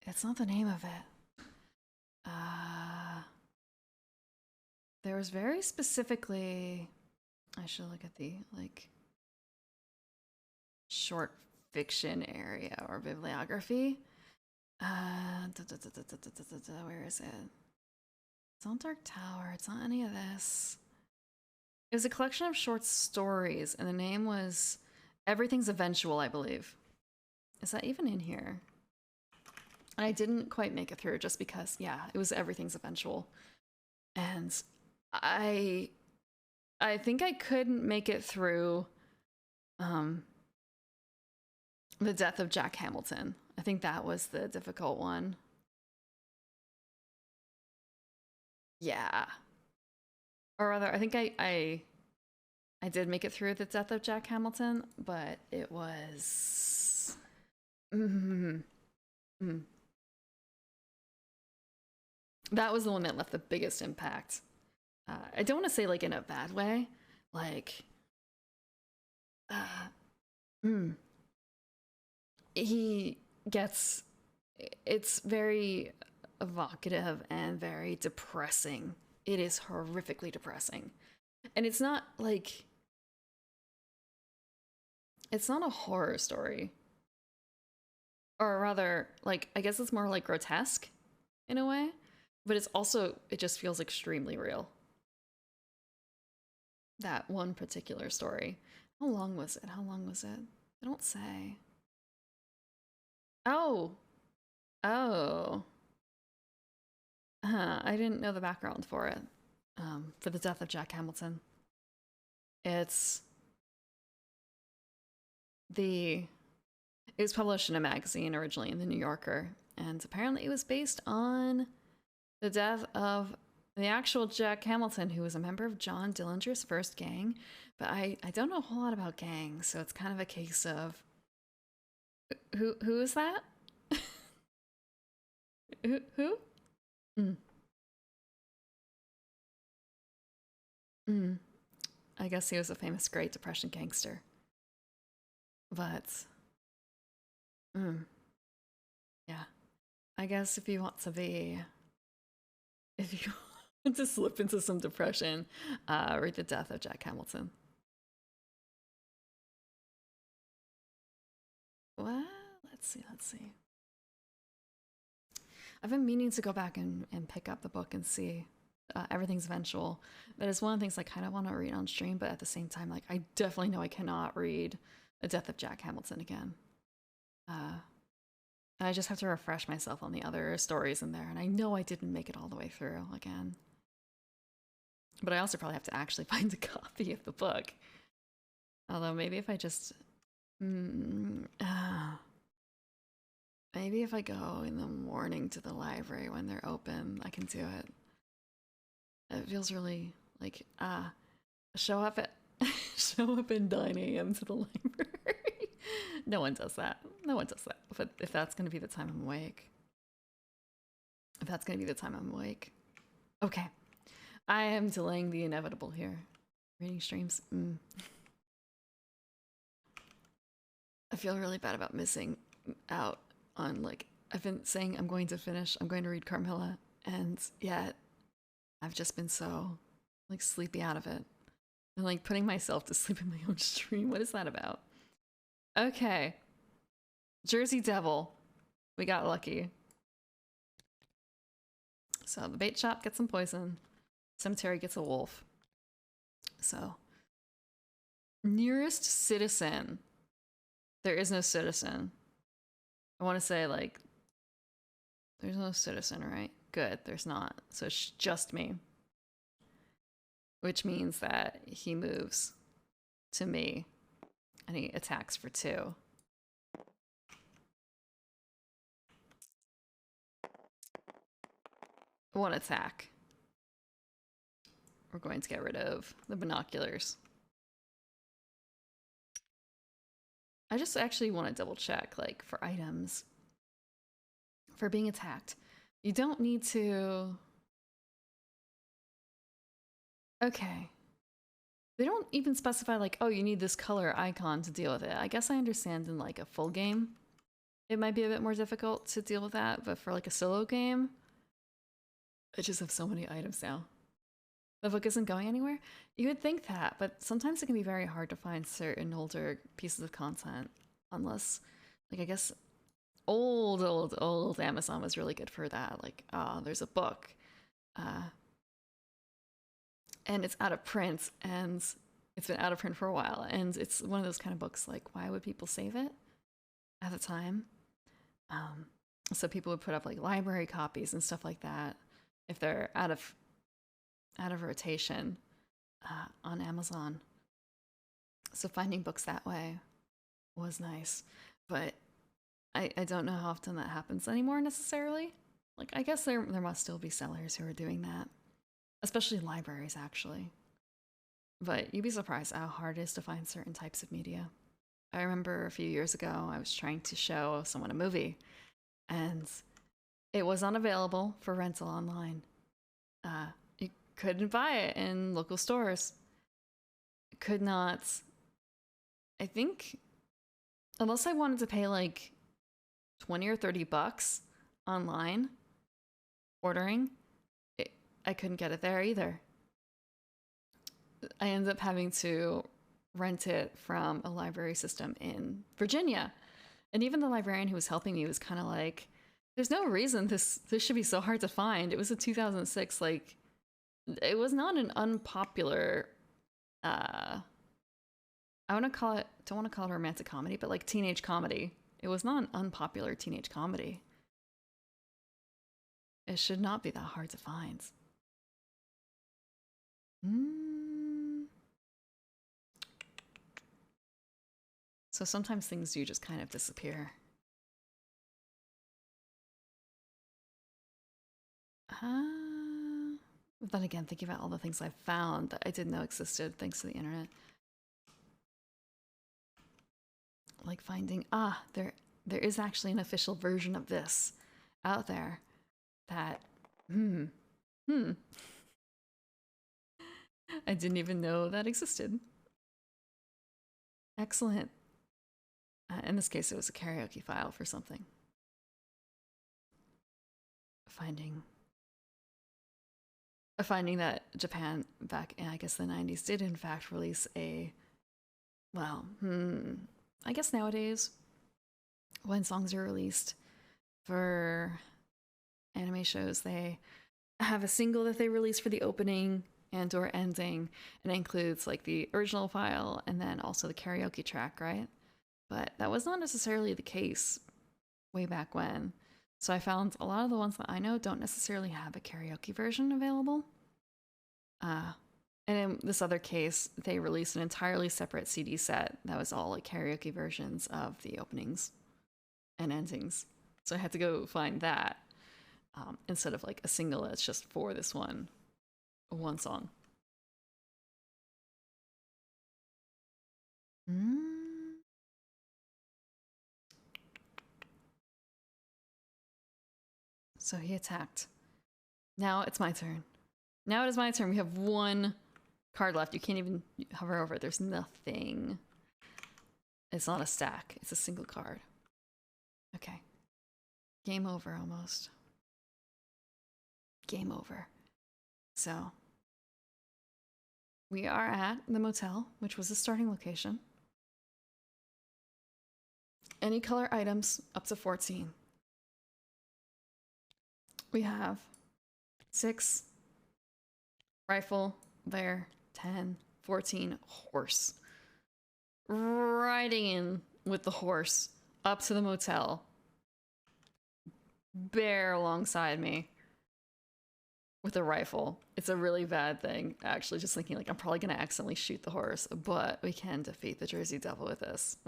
It's not the name of it. There was very specifically, I should look at the like short fiction area or bibliography. Where is it? It's not Dark Tower. It's not any of this. It was a collection of short stories, and the name was Everything's Eventual, I believe. Is that even in here? And I didn't quite make it through just because, yeah, it was Everything's Eventual. And I think I couldn't make it through The Death of Jack Hamilton. I think that was the difficult one. Yeah. Or rather, I think I did make it through The Death of Jack Hamilton, but it was... That was the one that left the biggest impact. I don't want to say like in a bad way, like he gets, it's very evocative and very depressing. It is horrifically depressing. And it's not like, it's not a horror story. Or rather, like, I guess it's more like grotesque in a way, but it's also, it just feels extremely real. That one particular story. How long was it? I don't say. Oh. I didn't know the background for it. For The Death of Jack Hamilton. It was published in a magazine originally in the New Yorker, and apparently it was based on the death of the actual Jack Hamilton, who was a member of John Dillinger's first gang. But I don't know a whole lot about gangs, so it's kind of a case of who is that? who? I guess he was a famous Great Depression gangster. But yeah. I guess if you want to slip into some depression, read The Death of Jack Hamilton. Well, let's see. I've been meaning to go back and pick up the book and see Everything's Eventual. That is one of the things I kind of want to read on stream, but at the same time, like, I definitely know I cannot read The Death of Jack Hamilton again. I just have to refresh myself on the other stories in there, and I know I didn't make it all the way through again. But I also probably have to actually find a copy of the book. Although maybe if I just... Maybe if I go in the morning to the library when they're open, I can do it. It feels really like, show up at show up at 9 a.m. to the library. No one does that. No one does that. But if that's going to be the time I'm awake. If that's going to be the time I'm awake. Okay. I am delaying the inevitable here. Reading streams. I feel really bad about missing out on, like, I've been saying I'm going to read Carmilla, and yet I've just been so, like, sleepy out of it. And, like, putting myself to sleep in my own stream. What is that about? Okay. Jersey Devil. We got lucky. So the bait shop gets some poison. Cemetery gets a wolf. So, nearest citizen. There is no citizen. I want to say, like, there's no citizen, right? Good, there's not. So it's just me. Which means that he moves to me and he attacks for 2. One attack. We're going to get rid of the binoculars. I just actually want to double check, like, for items. For being attacked. You don't need to... Okay. They don't even specify, like, oh, you need this color icon to deal with it. I guess I understand in, like, a full game, it might be a bit more difficult to deal with that, but for, like, a solo game, I just have so many items now. The book isn't going anywhere? You would think that, but sometimes it can be very hard to find certain older pieces of content, unless, like, I guess old Amazon was really good for that. Like, there's a book, and it's out of print, and it's been out of print for a while, and it's one of those kind of books, like, why would people save it at the time? So people would put up, like, library copies and stuff like that if they're out of rotation on Amazon. So finding books that way was nice, but I don't know how often that happens anymore necessarily. Like, I guess there must still be sellers who are doing that, especially libraries, actually. But you'd be surprised how hard it is to find certain types of media. I remember a few years ago, I was trying to show someone a movie, and it was unavailable for rental online. You couldn't buy it in local stores. Could not, I think, unless I wanted to pay like 20 or 30 bucks online ordering, I couldn't get it there either. I ended up having to rent it from a library system in Virginia. And even the librarian who was helping me was kind of like, there's no reason this should be so hard to find. It was a 2006, like, it was not an unpopular, I don't want to call it romantic comedy, but like teenage comedy. It was not an unpopular teenage comedy. It should not be that hard to find. So sometimes things do just kind of disappear. But then again, thinking about all the things I've found that I didn't know existed thanks to the internet. Like finding, there is actually an official version of this out there that, I didn't even know that existed. Excellent. In this case, it was a karaoke file for something. Finding that Japan back in, I guess, the 90s did in fact release a, well, I guess nowadays when songs are released for anime shows, they have a single that they release for the opening and or ending, and it includes like the original file and then also the karaoke track, right? But that was not necessarily the case way back when. So I found a lot of the ones that I know don't necessarily have a karaoke version available. And in this other case, they released an entirely separate CD set that was all like karaoke versions of the openings and endings. So I had to go find that instead of like a single that's just for this one song. So he attacked. Now it's my turn. Now it is my turn. We have one card left. You can't even hover over it. There's nothing. It's not a stack. It's a single card. Okay. Game over almost. Game over. So we are at the motel, which was the starting location. Any color items up to 14. We have 6 rifle, bear, 10, 14 horse. Riding in with the horse up to the motel. Bear alongside me with a rifle. It's a really bad thing, actually, just thinking like I'm probably gonna accidentally shoot the horse, but we can defeat the Jersey Devil with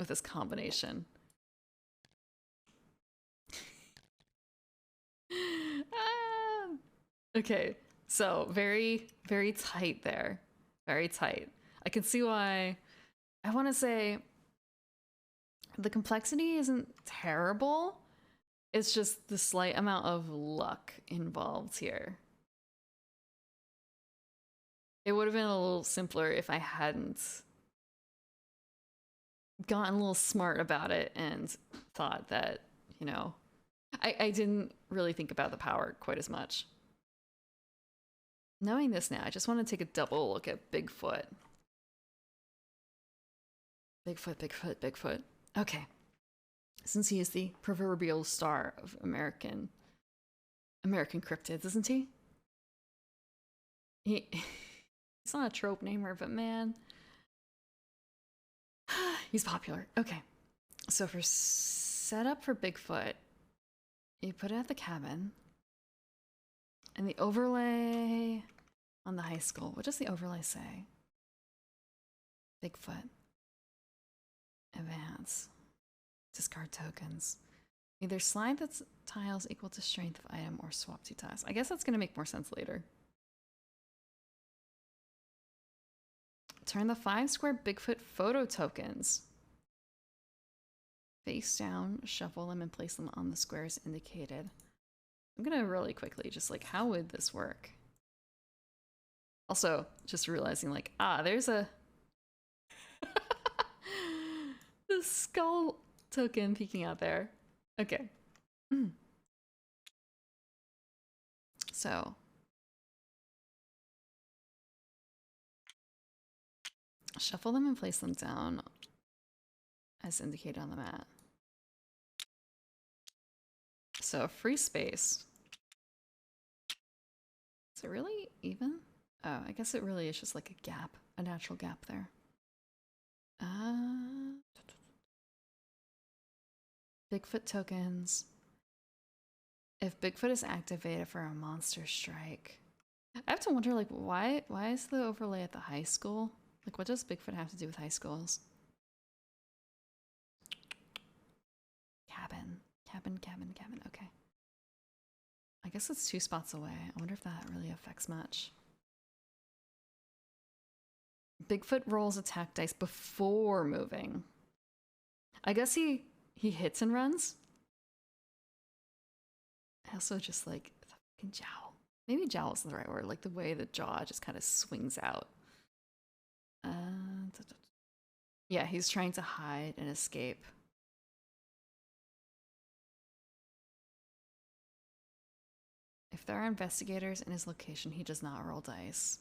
this combination. Okay, so very, very tight there. Very tight. I can see why. I want to say the complexity isn't terrible. It's just the slight amount of luck involved here. It would have been a little simpler if I hadn't gotten a little smart about it and thought that, you know, I didn't really think about the power quite as much. Knowing this now, I just want to take a double look at Bigfoot. Bigfoot, Bigfoot, Bigfoot. Okay. Since he is the proverbial star of American cryptids, isn't he? He's not a trope namer, but man, he's popular. Okay. So for setup for Bigfoot, you put it at the cabin. And the overlay on the high school. What does the overlay say? Bigfoot. Advance. Discard tokens. Either slide the tiles equal to strength of item or swap 2 tiles. I guess that's going to make more sense later. Turn the 5 square Bigfoot photo tokens face down, shuffle them, and place them on the squares indicated. I'm gonna really quickly just like, how would this work? Also, just realizing like, there's a the skull token peeking out there. Okay. So shuffle them and place them down as indicated on the mat. So free space. Is it really even? Oh, I guess it really is just like a gap, a natural gap there. Bigfoot tokens. If Bigfoot is activated for a monster strike. I have to wonder, like, why is the overlay at the high school? Like, what does Bigfoot have to do with high schools? Cabin. Okay. I guess it's 2 spots away. I wonder if that really affects much. Bigfoot rolls attack dice before moving. I guess he hits and runs. I also just like the fucking jowl. Maybe jowl isn't the right word. Like the way the jaw just kind of swings out. Yeah, he's trying to hide and escape. If there are investigators in his location, he does not roll dice.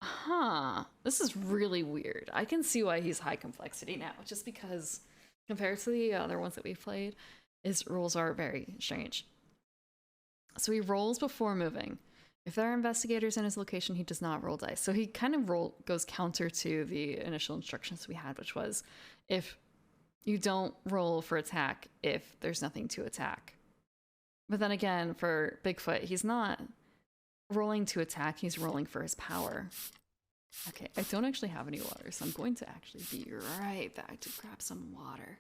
Huh. This is really weird. I can see why he's high complexity now, just because compared to the other ones that we've played, his rules are very strange. So he rolls before moving. If there are investigators in his location, he does not roll dice. So he kind of goes counter to the initial instructions we had, which was if you don't roll for attack if there's nothing to attack. But then again, for Bigfoot, he's not rolling to attack, he's rolling for his power. Okay, I don't actually have any water, so I'm going to actually be right back to grab some water.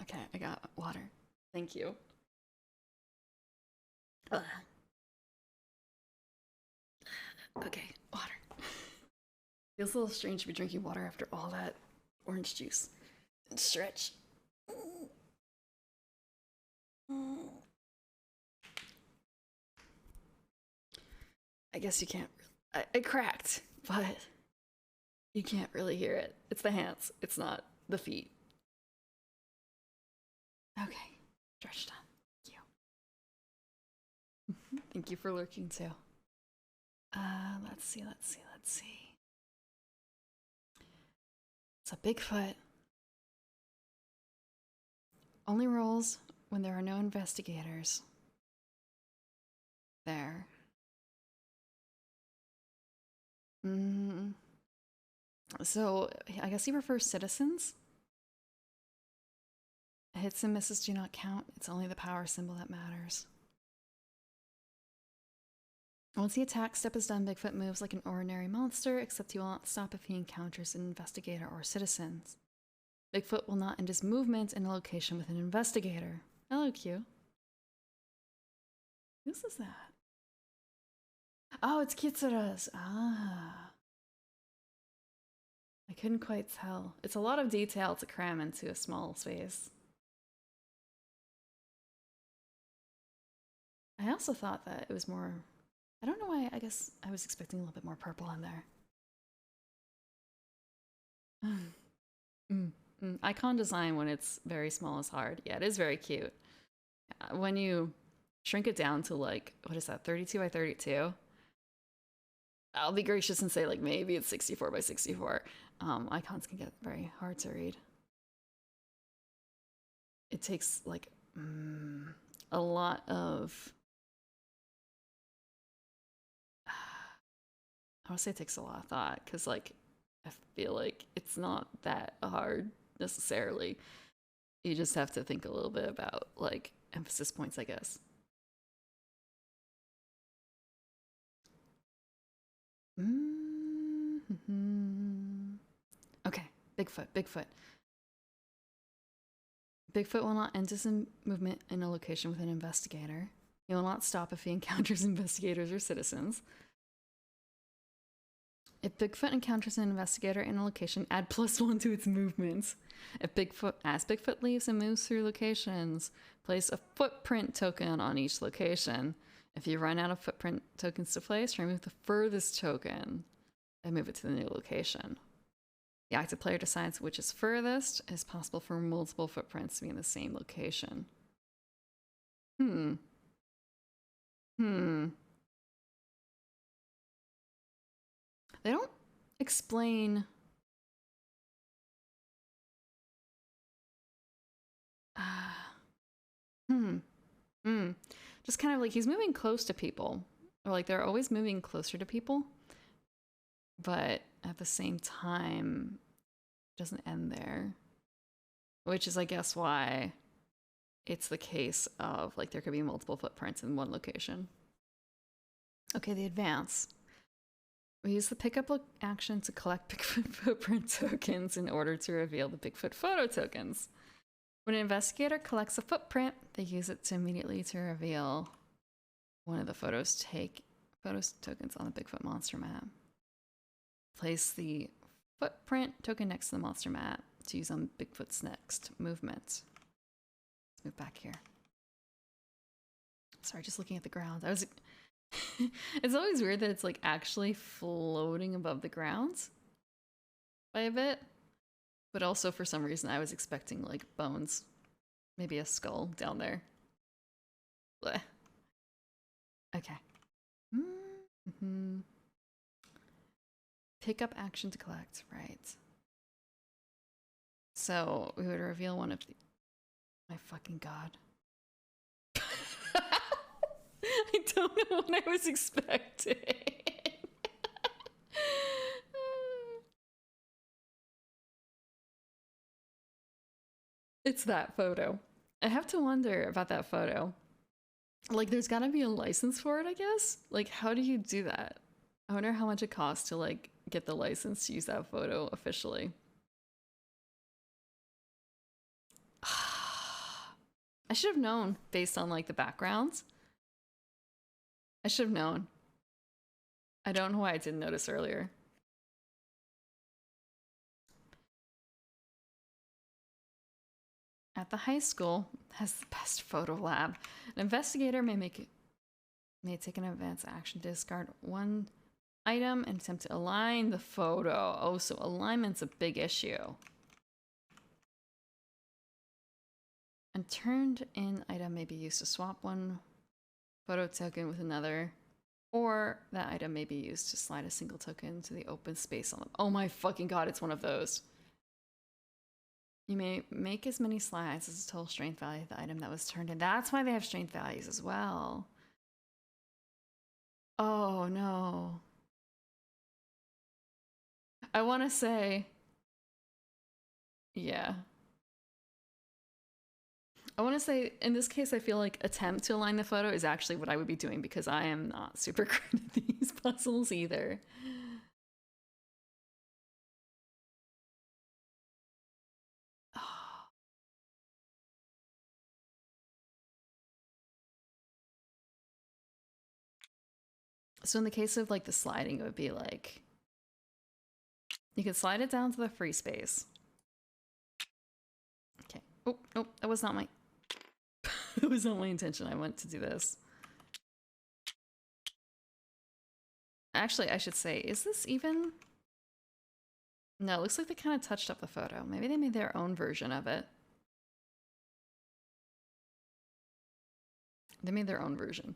Okay, I got water. Thank you. Ugh. Okay, water. Feels a little strange to be drinking water after all that orange juice. And stretch. I guess you can't. It cracked, but you can't really hear it. It's the hands, it's not the feet. Okay, stretch done. Thank you. Thank you for lurking too. Let's see. It's a Bigfoot. Only rolls when there are no investigators there. So I guess he prefers citizens. Hits and misses do not count. It's only the power symbol that matters. Once the attack step is done, Bigfoot moves like an ordinary monster, except he will not stop if he encounters an investigator or citizens. Bigfoot will not end his movement in a location with an investigator. Hello, Q. Whose is that? Oh, it's Kitsura's. Ah. I couldn't quite tell. It's a lot of detail to cram into a small space. I also thought that it was more... I don't know why, I guess I was expecting a little bit more purple in there. Icon design when it's very small is hard. Yeah, it is very cute. When you shrink it down to like, what is that, 32 by 32? I'll be gracious and say like maybe it's 64 by 64. Icons can get very hard to read. It takes like a lot of... I would say it takes a lot of thought because like I feel like it's not that hard necessarily. You just have to think a little bit about like emphasis points, I guess. Okay, Bigfoot. Bigfoot will not end his movement in a location with an investigator. He will not stop if he encounters investigators or citizens. If Bigfoot encounters an investigator in a location, add +1 to its movements. As Bigfoot leaves and moves through locations, place a footprint token on each location. If you run out of footprint tokens to place, remove the furthest token and move it to the new location. The active player decides which is furthest. It is possible for multiple footprints to be in the same location. They don't explain... Just kind of like he's moving close to people. Or like they're always moving closer to people. But at the same time, it doesn't end there. Which is, I guess, why it's the case of like there could be multiple footprints in one location. Okay, the advance. We use the pickup action to collect Bigfoot footprint tokens in order to reveal the Bigfoot photo tokens. When an investigator collects a footprint, they use it to immediately to reveal one of the photos tokens on the Bigfoot monster map. Place the footprint token next to the monster map to use on Bigfoot's next movement. Let's move back here. Sorry, just looking at the ground. It's always weird that it's like actually floating above the ground by a bit. But also for some reason I was expecting like bones. Maybe a skull down there. Blech. Okay. Mm-hmm. Pick up action to collect, right. So we would reveal one of the... My fucking god. I don't know what I was expecting. It's that photo. I have to wonder about that photo. Like, there's gotta be a license for it, I guess? Like, how do you do that? I wonder how much it costs to, like, get the license to use that photo officially. I should have known based on, like, the backgrounds. I should have known. I don't know why I didn't notice earlier. At the high school has the best photo lab. An investigator may take an advanced action to discard one item and attempt to align the photo. Oh, so alignment's a big issue. A turned in item may be used to swap one photo token with another, or that item may be used to slide a single token to the open space on them. Oh my fucking god, it's one of those. You may make as many slides as the total strength value of the item that was turned in. That's why they have strength values as well. Oh no. I want to say, yeah. I want to say, in this case, I feel like attempt to align the photo is actually what I would be doing because I am not super good at these puzzles either. So in the case of like the sliding, it would be like, you could slide it down to the free space. Okay. Oh, nope, that was not my... That was not my intention. I meant to do this. Actually, I should say, is this even... No, it looks like they kind of touched up the photo. Maybe they made their own version of it. They made their own version.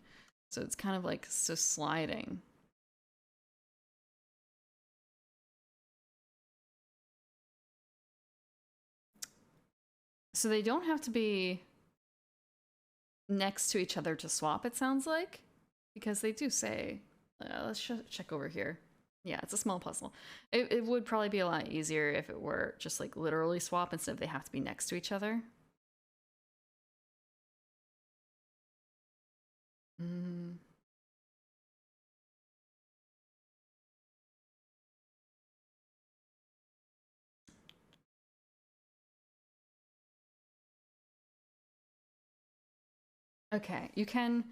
So it's kind of like, so sliding. So they don't have to be next to each other to swap, it sounds like. Because they do say, let's check over here. Yeah, it's a small puzzle. It would probably be a lot easier if it were just like literally swap instead of they have to be next to each other. Mm. Okay, you can,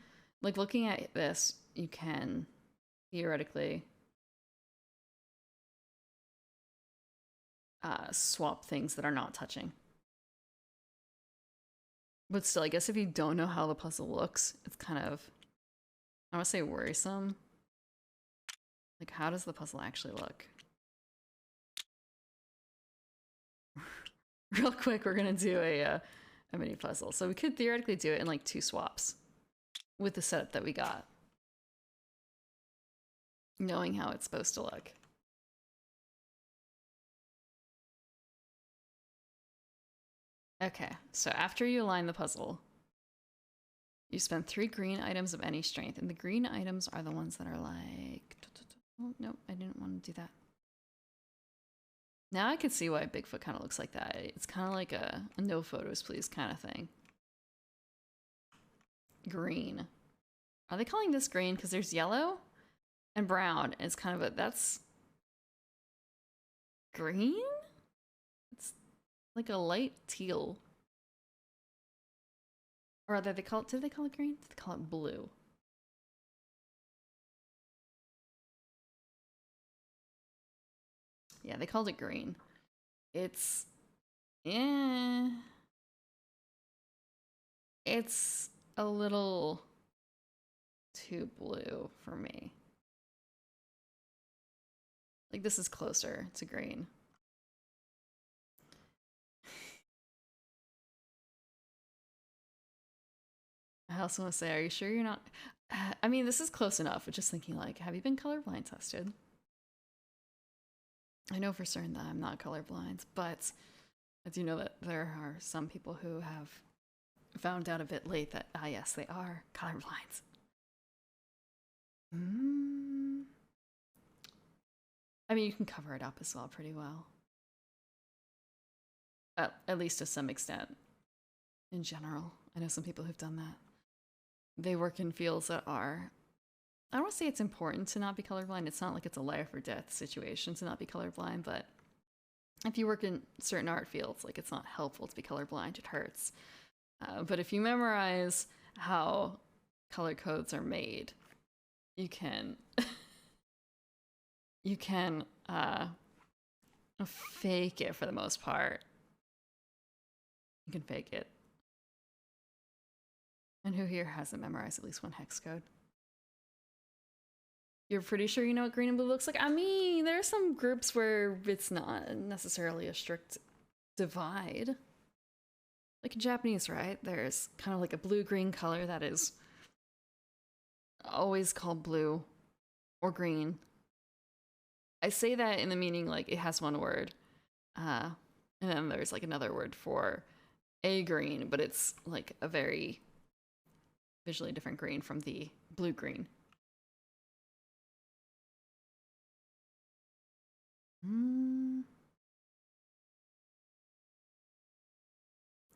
like looking at this, you can theoretically swap things that are not touching. But still, I guess if you don't know how the puzzle looks, it's kind of, I want to say worrisome. Like, how does the puzzle actually look? Real quick, we're gonna do a mini puzzle. So we could theoretically do it in like 2 swaps with the setup that we got, knowing how it's supposed to look. Okay, so after you align the puzzle, you spend 3 green items of any strength, and the green items are the ones that are like... Oh, no, I didn't want to do that. Now I can see why Bigfoot kind of looks like that. It's kind of like a no photos please kind of thing. Green. Are they calling this green? Because there's yellow and brown. And it's kind of a... That's... green? It's like a light teal. Or rather, did they call it green? Did they call it blue? Yeah, they called it green. It's... yeah. It's a little too blue for me. Like, this is closer to green. I also want to say, are you sure you're not? I mean, this is close enough. But just thinking, like, have you been colorblind tested? I know for certain that I'm not colorblind, but I do know that there are some people who have found out a bit late that, yes, they are colorblind. I mean, you can cover it up as well pretty well. At least to some extent. In general, I know some people who've done that. They work in fields that are, I don't want to say it's important to not be colorblind. It's not like it's a life or death situation to not be colorblind, but if you work in certain art fields, like it's not helpful to be colorblind, it hurts. But if you memorize how color codes are made, you can you can fake it for the most part. You can fake it. And who here hasn't memorized at least one hex code? You're pretty sure you know what green and blue looks like? I mean, there are some groups where it's not necessarily a strict divide. Like in Japanese, right? There's kind of like a blue-green color that is always called blue or green. I say that in the meaning like it has one word. And then there's like another word for a green, but it's like a very visually different green from the blue-green.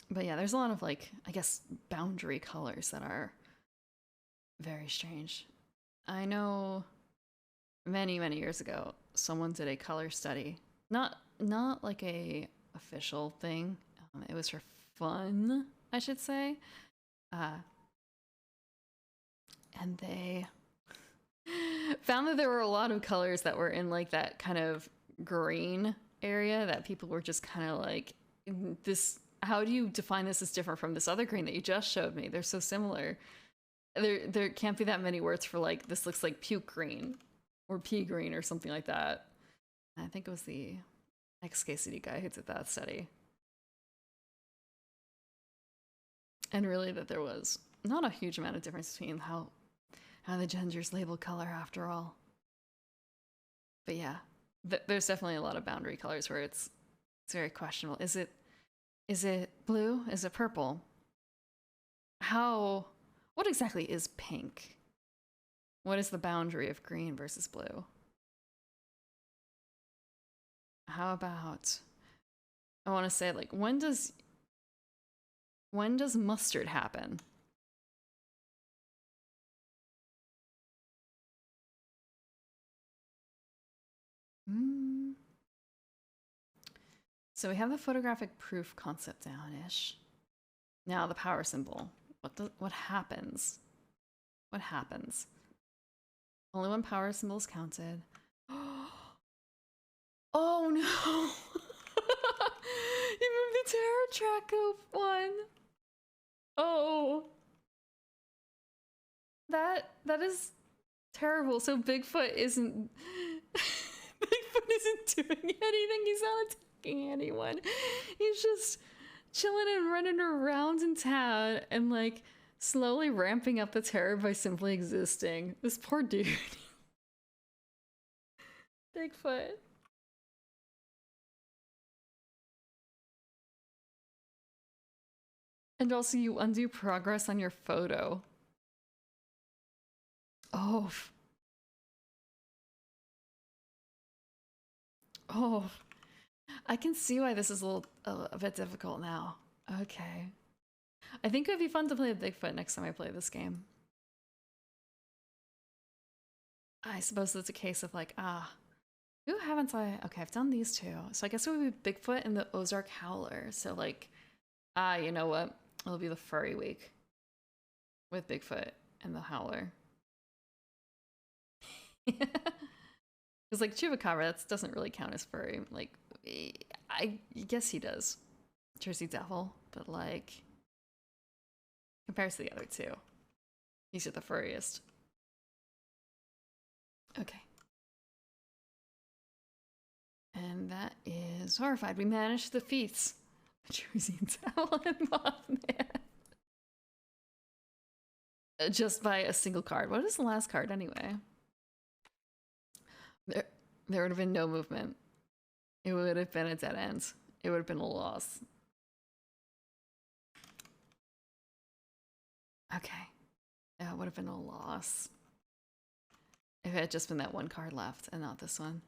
But yeah, there's a lot of like, I guess, boundary colors that are very strange. I know many, many years ago, someone did a color study. Not like a official thing. It was for fun, I should say. And they found that there were a lot of colors that were in like that kind of green area that people were just kind of like, this, how do you define this as different from this other green that you just showed me? They're so similar. There can't be that many words for like, this looks like puke green or pea green or something like that. I think it was the XKCD guy who did that study. And really that there was not a huge amount of difference between how the genders label color after all. But yeah, there's definitely a lot of boundary colors where it's very questionable. Is it blue? Is it purple? What exactly is pink? What is the boundary of green versus blue? How about, I want to say like, when does mustard happen? So we have the photographic proof concept down-ish. Now the power symbol. What happens? What happens? Only one power symbol is counted. Oh no! You moved the terror track up one. Oh. That is terrible. So Bigfoot isn't doing anything. He's not attacking anyone. He's just chilling and running around in town and like slowly ramping up the terror by simply existing. This poor dude. Bigfoot. And also you undo progress on your photo. Oh. Oh. I can see why this is a bit difficult now. Okay. I think it would be fun to play with Bigfoot next time I play this game. I suppose it's a case of like, who haven't I? Okay, I've done these two. So I guess it would be Bigfoot and the Ozark Howler. So like, you know what? It'll be the furry week with Bigfoot and the Howler. Because like Chupacabra, that doesn't really count as furry. Like, I guess he does. Jersey Devil, but like, compared to the other two, he's the furriest. Okay. And that is Horrified. We managed the feats. Jersey Devil and Mothman. just by a single card. What is the last card anyway? There would have been no movement. It would have been a dead end. It would have been a loss. Okay. Yeah, it would have been a loss. If it had just been that one card left and not this one.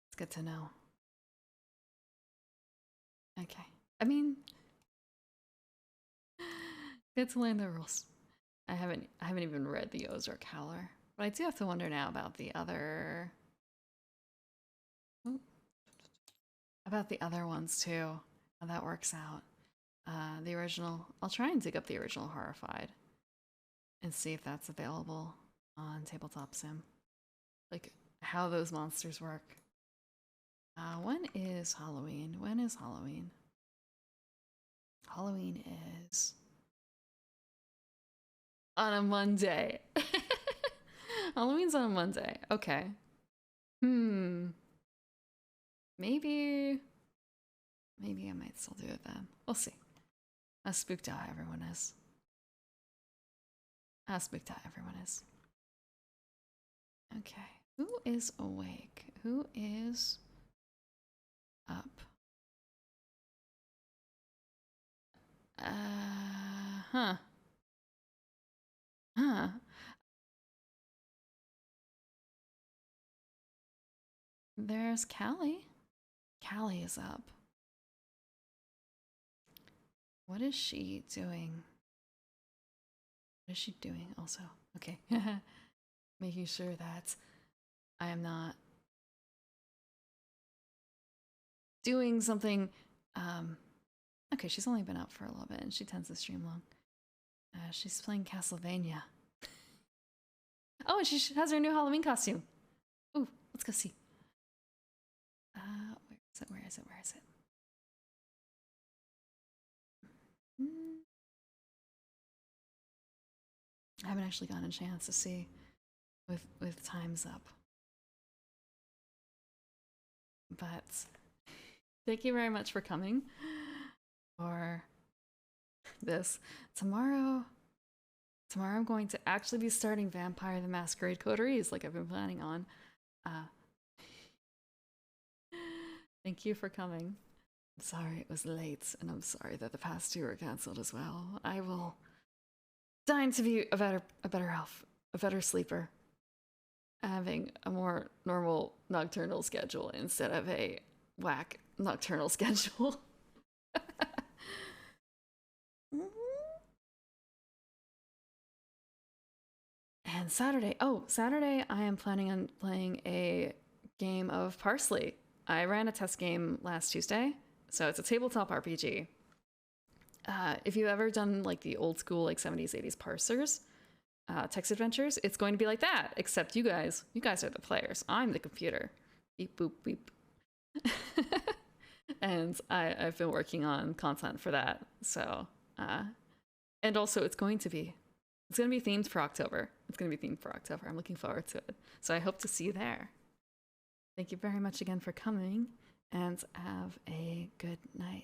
It's good to know. Okay. I mean, good to learn the rules. I haven't even read the Ozark Howler, but I do have to wonder now about the other ones too. How that works out. The original. I'll try and dig up the original Horrified and see if that's available on Tabletop Sim. Like how those monsters work. When is Halloween? When is Halloween? Halloween is on a Monday. Halloween's on a Monday. Okay. Maybe I might still do it then. We'll see. How spooked out everyone is. How spooked out everyone is. Okay. Who is awake? Who is up? Huh. There's Callie. Callie is up. What is she doing? What is she doing also? Okay. Making sure that I am not doing something. Okay, she's only been up for a little bit and she tends to stream long. She's playing Castlevania. Oh, and she has her new Halloween costume. Ooh, let's go see. Where is it? I haven't actually gotten a chance to see with time's up. But thank you very much for coming for this. Tomorrow I'm going to actually be starting Vampire the Masquerade Coteries like I've been planning on. Thank you for coming. I'm sorry it was late, and I'm sorry that the past two were cancelled as well. I will dying to be a better elf, a better sleeper, having a more normal nocturnal schedule instead of a whack nocturnal schedule. And Saturday I am planning on playing a game of Parsley. I ran a test game last Tuesday, so it's a tabletop RPG. If you've ever done like the old school like 70s, 80s parsers, text adventures, it's going to be like that, except you guys are the players. I'm the computer. Beep, boop, beep. And I've been working on content for that. So, and also it's going to be themed for October. I'm looking forward to it. So I hope to see you there. Thank you very much again for coming, and have a good night.